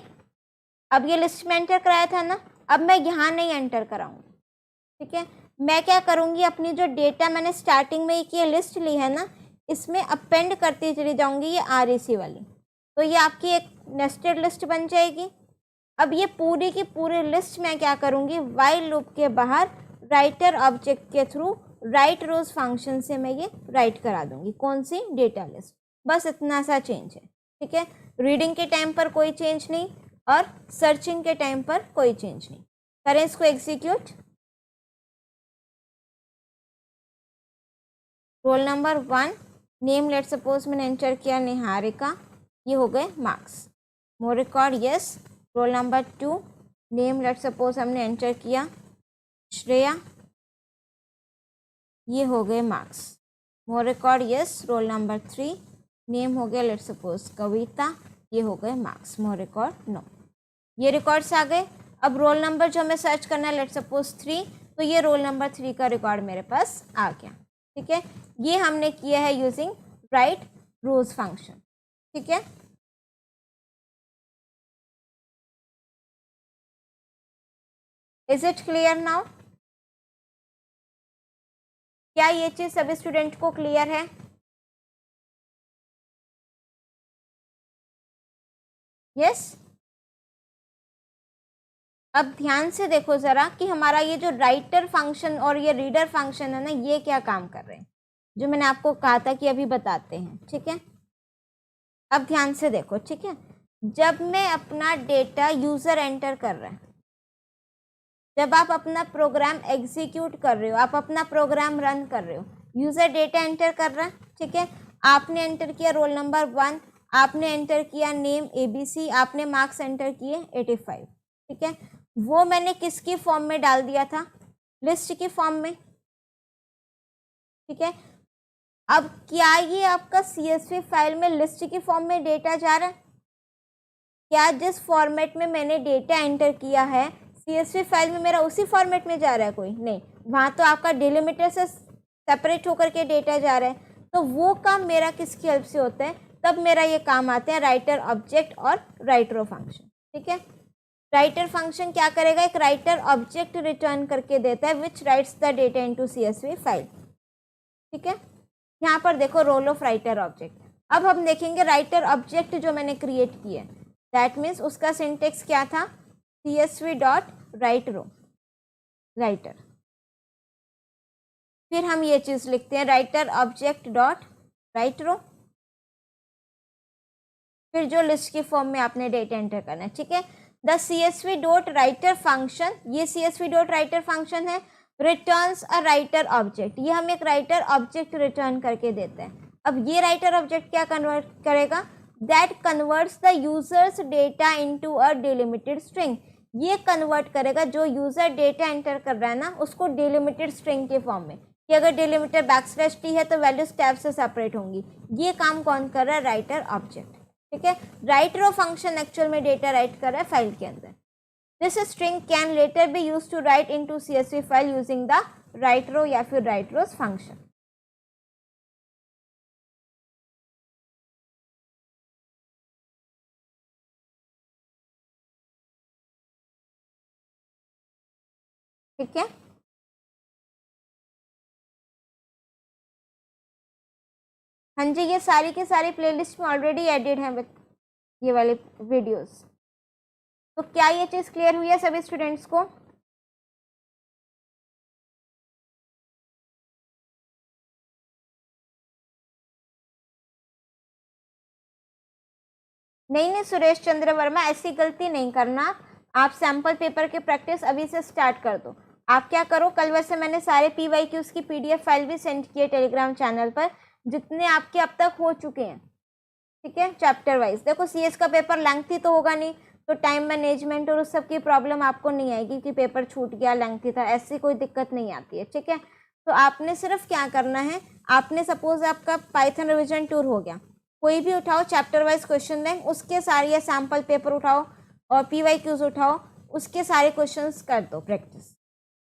अब ये लिस्ट में एंटर कराया था ना, अब मैं यहाँ नहीं एंटर कराऊंगी। ठीक है, मैं क्या करूँगी, अपनी जो डेटा मैंने स्टार्टिंग में एक ये लिस्ट ली है ना, इसमें अपेंड करती चली जाऊंगी ये REC वाली। तो ये आपकी एक नेस्टेड लिस्ट बन जाएगी। अब ये पूरी की पूरी लिस्ट मैं क्या करूँगी, वाइल लूप के बाहर राइटर ऑब्जेक्ट के थ्रू राइट रोज फंक्शन से मैं ये राइट करा दूंगी। कौन सी, डेटा लिस्ट। बस इतना सा चेंज है। ठीक है, रीडिंग के टाइम पर कोई चेंज नहीं और सर्चिंग के टाइम पर कोई चेंज नहीं। करें इसको execute. Roll number 1, name let suppose मैंने एंटर किया निहारिका, ये हो गए marks. More record yes. Roll number 2, name let suppose हमने एंटर किया श्रेया, ये हो गए marks. More record yes. Roll number 3, name हो गया लेट सपोज कविता, ये हो गए मार्क्स। More record no. ये रिकॉर्ड्स आ गए। अब रोल नंबर जो हमें सर्च करना है लेट सपोज 3, तो ये रोल नंबर 3 का रिकॉर्ड मेरे पास आ गया। ठीक है, ये हमने किया है यूजिंग राइट रोज फंक्शन। ठीक है, इज इट क्लियर नाउ? क्या ये चीज सभी स्टूडेंट को क्लियर है? यस। अब ध्यान से देखो जरा कि हमारा ये जो राइटर फंक्शन और ये रीडर फंक्शन है ना, ये क्या काम कर रहे हैं, जो मैंने आपको कहा था कि अभी बताते हैं। ठीक है, अब ध्यान से देखो। ठीक है, जब मैं अपना डेटा यूजर एंटर कर रहा है, जब आप अपना प्रोग्राम एग्जीक्यूट कर रहे हो, आप अपना प्रोग्राम रन कर रहे हो, यूजर डेटा एंटर कर रहा है। ठीक है, आपने एंटर किया रोल नंबर 1, आपने एंटर किया नेम ABC, आपने मार्क्स एंटर किए 85। ठीक है, वो मैंने किसकी फॉर्म में डाल दिया था, लिस्ट की फॉर्म में। ठीक है, अब क्या ये आपका CSV फाइल में लिस्ट की फॉर्म में डेटा जा रहा है? क्या जिस फॉर्मेट में मैंने डेटा एंटर किया है CSV फाइल में मेरा उसी फॉर्मेट में जा रहा है? कोई नहीं, वहाँ तो आपका डिलिमिटर से सेपरेट होकर के डेटा जा रहा है। तो वो काम मेरा किसकी हेल्प से होता है, तब मेरा ये काम आते हैं राइटर ऑब्जेक्ट और राइट रो फंक्शन। ठीक है, राइटर फंक्शन क्या करेगा, एक राइटर ऑब्जेक्ट रिटर्न करके देता है which writes the data into CSV file. ठीक है, यहाँ पर देखो रोल ऑफ राइटर ऑब्जेक्ट। अब हम देखेंगे राइटर ऑब्जेक्ट जो मैंने क्रिएट किया, दैट मीन्स उसका सिंटेक्स क्या था, CSV डॉट राइट रो राइटर। फिर हम ये चीज लिखते हैं राइटर ऑब्जेक्ट डॉट राइट रो, फिर जो लिस्ट की फॉर्म में आपने डेटा एंटर करना है। ठीक है, the CSV dot writer function, ये CSV डॉट राइटर फंक्शन है, रिटर्न्स अ राइटर ऑब्जेक्ट, ये हम एक राइटर ऑब्जेक्ट रिटर्न करके देते हैं। अब ये राइटर ऑब्जेक्ट क्या कन्वर्ट करेगा, that converts the users data into a delimited string, ये कन्वर्ट करेगा जो यूजर डेटा एंटर कर रहा है ना उसको डिलिमिटेड स्ट्रिंग के फॉर्म में, कि अगर डिलिमिटर /t है तो वैल्यूज टैब से सेपरेट होंगी। ये काम कौन कर रहा है? Writer object. ठीक है, राइटर फंक्शन एक्चुअल में डेटा राइट कर रहा है फाइल के अंदर। This string can later be use to write into CSV file using the writerow या फिर राइटरोस फंक्शन। ठीक है, हाँ जी, ये सारी की सारी प्लेलिस्ट में ऑलरेडी एडिड है ये वाले वीडियोस। तो क्या ये चीज़ क्लियर हुई है सभी स्टूडेंट्स को? नहीं नहीं सुरेश चंद्र वर्मा, ऐसी गलती नहीं करना। आप सैम्पल पेपर के प्रैक्टिस अभी से स्टार्ट कर दो। आप क्या करो, कल वैसे मैंने सारे PYQs की PDF फाइल भी सेंड किए टेलीग्राम चैनल पर, जितने आपके अब तक हो चुके हैं। ठीक है, चैप्टर वाइज देखो। CS का पेपर लेंथी तो होगा नहीं, तो टाइम मैनेजमेंट और उस सब की प्रॉब्लम आपको नहीं आएगी कि पेपर छूट गया, लेंथी था, ऐसी कोई दिक्कत नहीं आती है। ठीक है, तो आपने सिर्फ क्या करना है, आपने सपोज आपका पाइथन रिविजन टूर हो गया, कोई भी उठाओ चैप्टर वाइज क्वेश्चन बैंक, उसके सारे सैम्पल पेपर उठाओ और PYQs उठाओ, उसके सारे क्वेश्चंस कर दो प्रैक्टिस।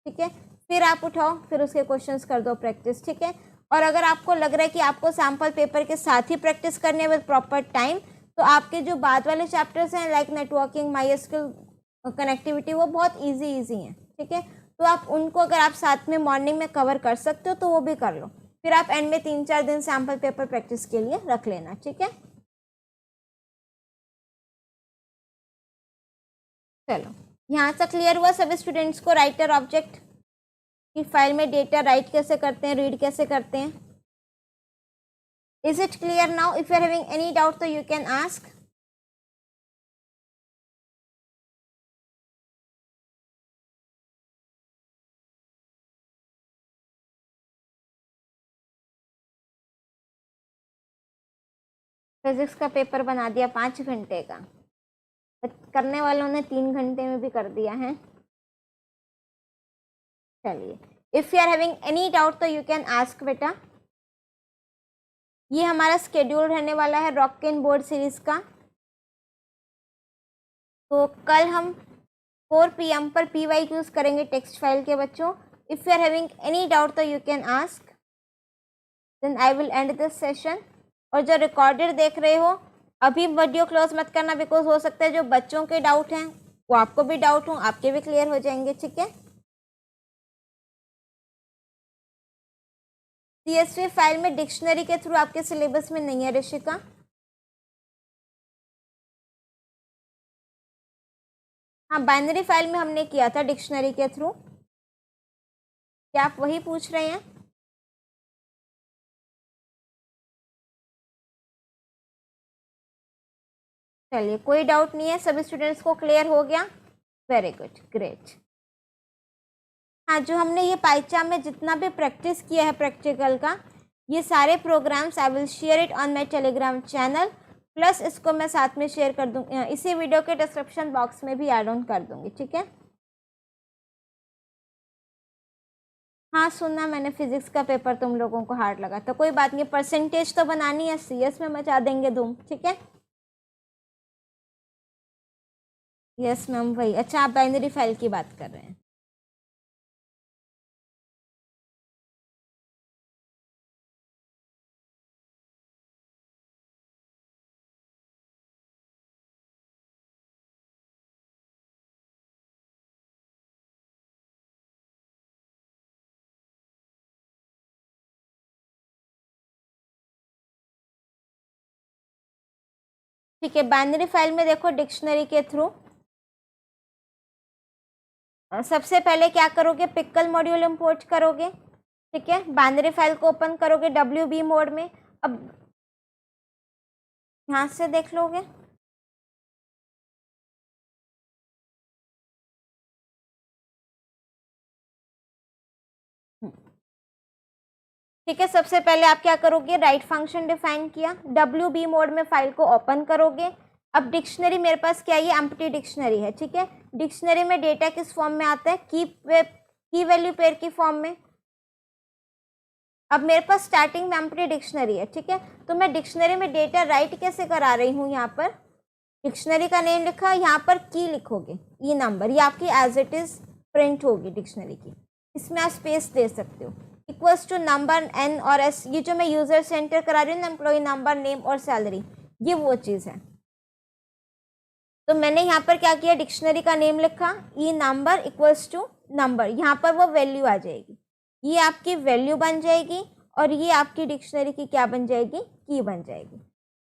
ठीक है, फिर आप उठाओ, फिर उसके क्वेश्चंस कर दो प्रैक्टिस। ठीक है, और अगर आपको लग रहा है कि आपको सैम्पल पेपर के साथ ही प्रैक्टिस करनी है विद प्रॉपर टाइम, तो आपके जो बाद वाले चैप्टर्स हैं लाइक नेटवर्किंग, MySQL, कनेक्टिविटी, वो बहुत ईजी हैं। ठीक है, तो आप उनको अगर आप साथ में मॉर्निंग में कवर कर सकते हो तो वो भी कर लो, फिर आप एंड में 3-4 दिन सैम्पल पेपर प्रैक्टिस के लिए रख लेना। ठीक है, चलो यहाँ तक क्लियर हुआ सभी स्टूडेंट्स को? राइटर ऑब्जेक्ट की फाइल में डेटा राइट कैसे करते हैं, रीड कैसे करते हैं? Is it clear now? If you are having any doubt, so you can ask. Physics का पेपर बना दिया 5 घंटे का, करने वालों ने 3 घंटे में भी कर दिया है। चलिए, if you are having any doubt तो यू कैन आस्क बेटा। ये हमारा स्केड्यूल रहने वाला है रॉकिन बोर्ड सीरीज का। तो कल हम 4 PM पर PYQs करेंगे टेक्स्ट फाइल के बच्चों। If you are having any doubt तो you can ask, then I will end this session. और जो रिकॉर्डेड देख रहे हो, अभी वीडियो क्लोज मत करना, बिकॉज हो सकता है जो बच्चों के डाउट हैं वो आपको भी डाउट हो, आपके भी क्लियर हो जाएंगे। ठीक है, CSV फाइल में डिक्शनरी के थ्रू आपके सिलेबस में नहीं है ऋषिका। हाँ, बाइनरी फाइल में हमने किया था डिक्शनरी के थ्रू। क्या आप वही पूछ रहे हैं? चलिए, कोई डाउट नहीं है, सभी स्टूडेंट्स को क्लियर हो गया? Very good, great. हाँ, जो हमने ये पाइचार्ट में जितना भी प्रैक्टिस किया है प्रैक्टिकल का, ये सारे programs I will share it on my Telegram channel, plus इसको मैं साथ में शेयर कर दूँगी, इसी वीडियो के डिस्क्रिप्शन बॉक्स में भी ऐड ऑन कर दूँगी। ठीक है, हाँ सुना मैंने, फिजिक्स का पेपर तुम लोगों को हार्ड लगा, तो कोई बात नहीं, परसेंटेज तो बनानी है, CS में मचा देंगे धूम। ठीक है, यस मैम वही। अच्छा, आप बाइनरी फाइल की बात कर रहे हैं? ठीक है, बाइनरी फाइल में देखो डिक्शनरी के थ्रू सबसे पहले क्या करोगे, पिकल मॉड्यूल इंपोर्ट करोगे। ठीक है, बाइनरी फाइल को ओपन करोगे WB मोड में। अब यहाँ से देख लोगे, ठीक है। सबसे पहले आप क्या करोगे, राइट फंक्शन डिफाइन किया, WB मोड में फाइल को ओपन करोगे। अब डिक्शनरी मेरे पास क्या है, ये एम्प्टी डिक्शनरी है। ठीक है, डिक्शनरी में डेटा किस फॉर्म में आता है? की वैल्यू पेयर की फॉर्म में। अब मेरे पास स्टार्टिंग में एम्प्टी डिक्शनरी है, ठीक है, तो मैं डिक्शनरी में डेटा राइट कैसे करा रही हूँ? यहाँ पर डिक्शनरी का नेम लिखा, यहाँ पर की लिखोगे, ई नंबर, ये आपकी एज इट इज प्रिंट होगी डिक्शनरी की। इसमें आप स्पेस दे सकते हो, इक्वल्स टू नंबर एन और एस, ये जो मैं यूजर से एंटर करा रही हूँ ना, एम्प्लॉय नंबर, नेम और सैलरी, ये वो चीज़ है। तो मैंने यहाँ पर क्या किया, डिक्शनरी का नेम लिखा, ई नंबर इक्वल्स टू नंबर, यहाँ पर वो वैल्यू आ जाएगी, ये आपकी वैल्यू बन जाएगी और ये आपकी डिक्शनरी की क्या बन जाएगी? की बन जाएगी।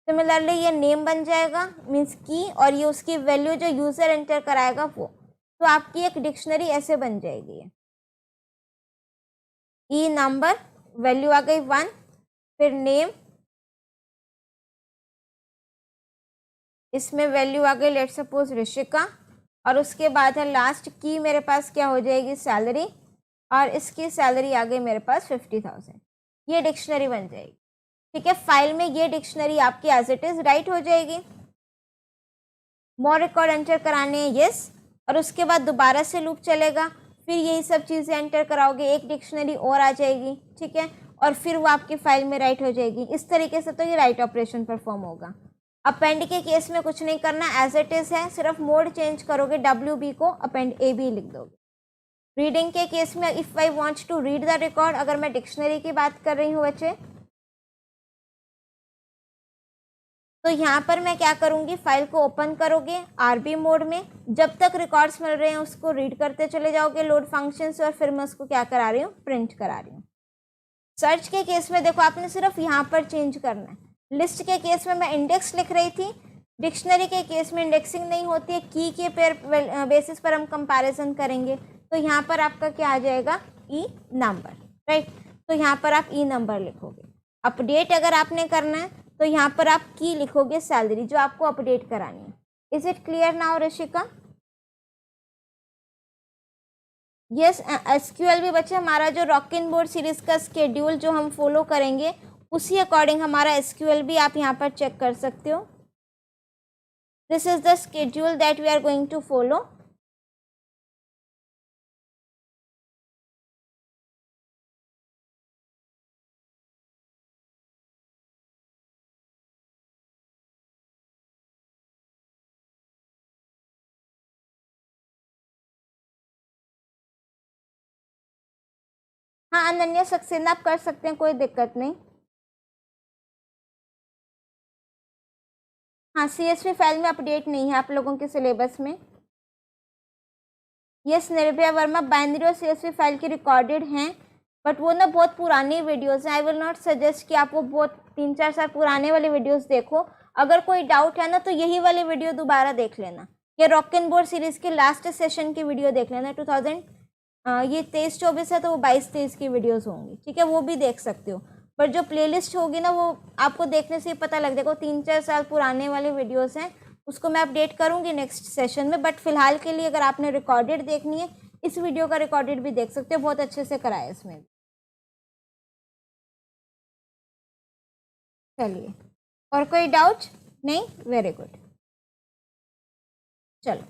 सिमिलरली ये नेम बन जाएगा, मीन्स की, और ये उसकी वैल्यू जो यूजर एंटर कराएगा वो। तो आपकी एक डिक्शनरी ऐसे बन जाएगी, ई नंबर, वैल्यू आ गई 1, फिर नेम, इसमें वैल्यू आ गई लेट सपोज ऋषिका, और उसके बाद है लास्ट की मेरे पास क्या हो जाएगी? सैलरी, और इसकी सैलरी आ गई मेरे पास 50,000। ये डिक्शनरी बन जाएगी, ठीक है। फाइल में ये डिक्शनरी आपकी एज इट इज राइट हो जाएगी। मोर रिकॉर्ड एंटर कराने हैं, यस, और उसके बाद दोबारा से लूप चलेगा, फिर यही सब चीज़ें एंटर कराओगे, एक डिक्शनरी और आ जाएगी, ठीक है, और फिर वो आपकी फाइल में राइट हो जाएगी। इस तरीके से तो ये राइट ऑपरेशन परफॉर्म होगा। अपेंड के केस में कुछ नहीं करना, एज इट इज है, सिर्फ मोड चेंज करोगे, WB को अपेंड AB लिख दोगे। रीडिंग के केस में if I want to read the record, अगर मैं डिक्शनरी की बात कर रही हूँ बच्चे, तो यहाँ पर मैं क्या करूँगी, फाइल को ओपन करोगे RB मोड में, जब तक रिकॉर्ड्स मिल रहे हैं उसको रीड करते चले जाओगे लोड फंक्शन से, और फिर मैं उसको क्या करा रही हूँ? प्रिंट करा रही हूँ। सर्च के केस में देखो आपने सिर्फ यहाँ पर चेंज करना है। लिस्ट के केस में मैं इंडेक्स लिख रही थी, डिक्शनरी के केस में इंडेक्सिंग नहीं होती है, की के पेयर बेसिस पर हम कंपैरिजन करेंगे। तो यहाँ पर आपका क्या आ जाएगा? ई नंबर, राइट। तो यहाँ पर आप ई नंबर लिखोगे। अपडेट अगर आपने करना है तो यहाँ पर आप की लिखोगे, सैलरी जो आपको अपडेट करानी है। Is it clear now Rishika? Yes, SQL भी बच्चे हमारा जो रॉकिन बोर्ड सीरीज का स्केड्यूल जो हम फॉलो करेंगे उसी अकॉर्डिंग हमारा एसक्यूएल भी आप यहाँ पर चेक कर सकते हो। This is the schedule that we are going to follow. हाँ अनन्या सक्सेना आप कर सकते हैं, कोई दिक्कत नहीं। हाँ CSV फाइल में अपडेट नहीं है आप लोगों के सिलेबस में। यस निर्भया वर्मा, बाइनरी और CSV फाइल की रिकॉर्डेड हैं, बट वो ना बहुत पुरानी वीडियोस हैं। आई विल नॉट सजेस्ट कि आप वो बहुत 3-4 साल पुराने वाले वीडियोस देखो। अगर कोई डाउट है ना तो यही वाली वीडियो दोबारा देख लेना, या रॉकिन बोर्ड सीरीज के लास्ट सेशन की वीडियो देख लेना। 2000 ये 23-24 है तो वो 22-23 की वीडियोस होंगी, ठीक है, वो भी देख सकते हो। पर जो प्लेलिस्ट होगी ना वो आपको देखने से ही पता लग जाएगा, 3-4 साल पुराने वाले वीडियोस हैं, उसको मैं अपडेट करूँगी नेक्स्ट सेशन में। बट फिलहाल के लिए अगर आपने रिकॉर्डेड देखनी है, इस वीडियो का रिकॉर्डेड भी देख सकते हो, बहुत अच्छे से कराया इसमें। चलिए, और कोई डाउट नहीं? वेरी गुड, चलो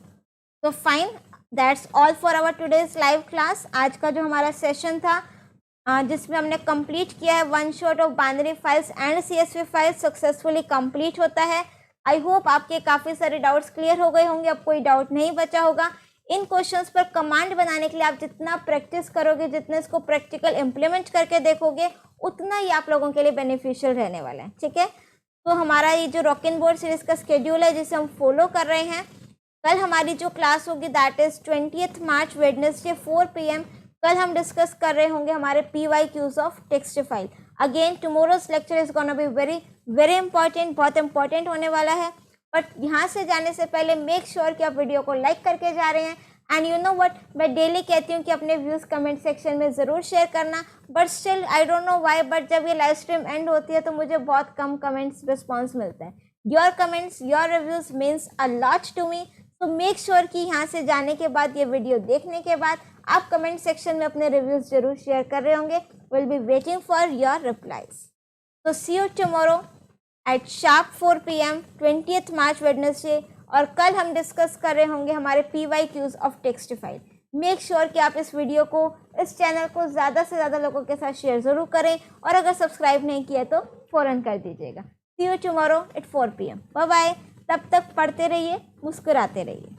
तो fine, that's all for our today's live class. आज का जो हमारा सेशन था जिसमें हमने कंप्लीट किया है one shot of binary files and CSV files successfully complete होता है। आई होप आपके काफ़ी सारे डाउट्स क्लियर हो गए होंगे, अब कोई डाउट नहीं बचा होगा। इन क्वेश्चंस पर कमांड बनाने के लिए आप जितना प्रैक्टिस करोगे, जितने इसको प्रैक्टिकल इम्प्लीमेंट करके देखोगे, उतना ही आप लोगों के लिए बेनिफिशियल रहने वाला है, ठीक है। तो हमारा ये जो रॉकिन बोर्ड सीरीज का शेड्यूल है जिसे हम फॉलो कर रहे हैं, कल हमारी जो क्लास होगी that is 20 March Wednesday 4 PM। कल हम डिस्कस कर रहे होंगे हमारे PYQs of text file. Again tomorrow's lecture is gonna be very very important, बहुत इंपॉर्टेंट होने वाला है। बट यहाँ से जाने से पहले मेक श्योर कि आप वीडियो को लाइक करके जा रहे हैं। एंड यू नो व्हाट, मैं डेली कहती हूँ कि अपने व्यूज़ कमेंट सेक्शन में ज़रूर शेयर करना, but still I don't know why, but जब ये लाइव स्ट्रीम एंड होती है तो मुझे बहुत कम कमेंट्स रिस्पॉन्स मिलता है। Your comments, your reviews means a lot to me. तो मेक श्योर कि यहाँ से जाने के बाद, ये वीडियो देखने के बाद आप कमेंट सेक्शन में अपने रिव्यूज़ जरूर शेयर कर रहे होंगे। Will be waiting for your replies. तो see you tomorrow at sharp 4 PM 20 March Wednesday. और कल हम डिस्कस कर रहे होंगे हमारे PYQs of Textify. Make sure कि आप इस वीडियो को, इस चैनल को ज़्यादा से ज़्यादा लोगों के साथ शेयर ज़रूर करें और अगर सब्सक्राइब नहीं किया तो फ़ौरन कर दीजिएगा। See you tomorrow at 4 PM। Bye bye. तब तक पढ़ते रहिए, मुस्कुराते रहिए।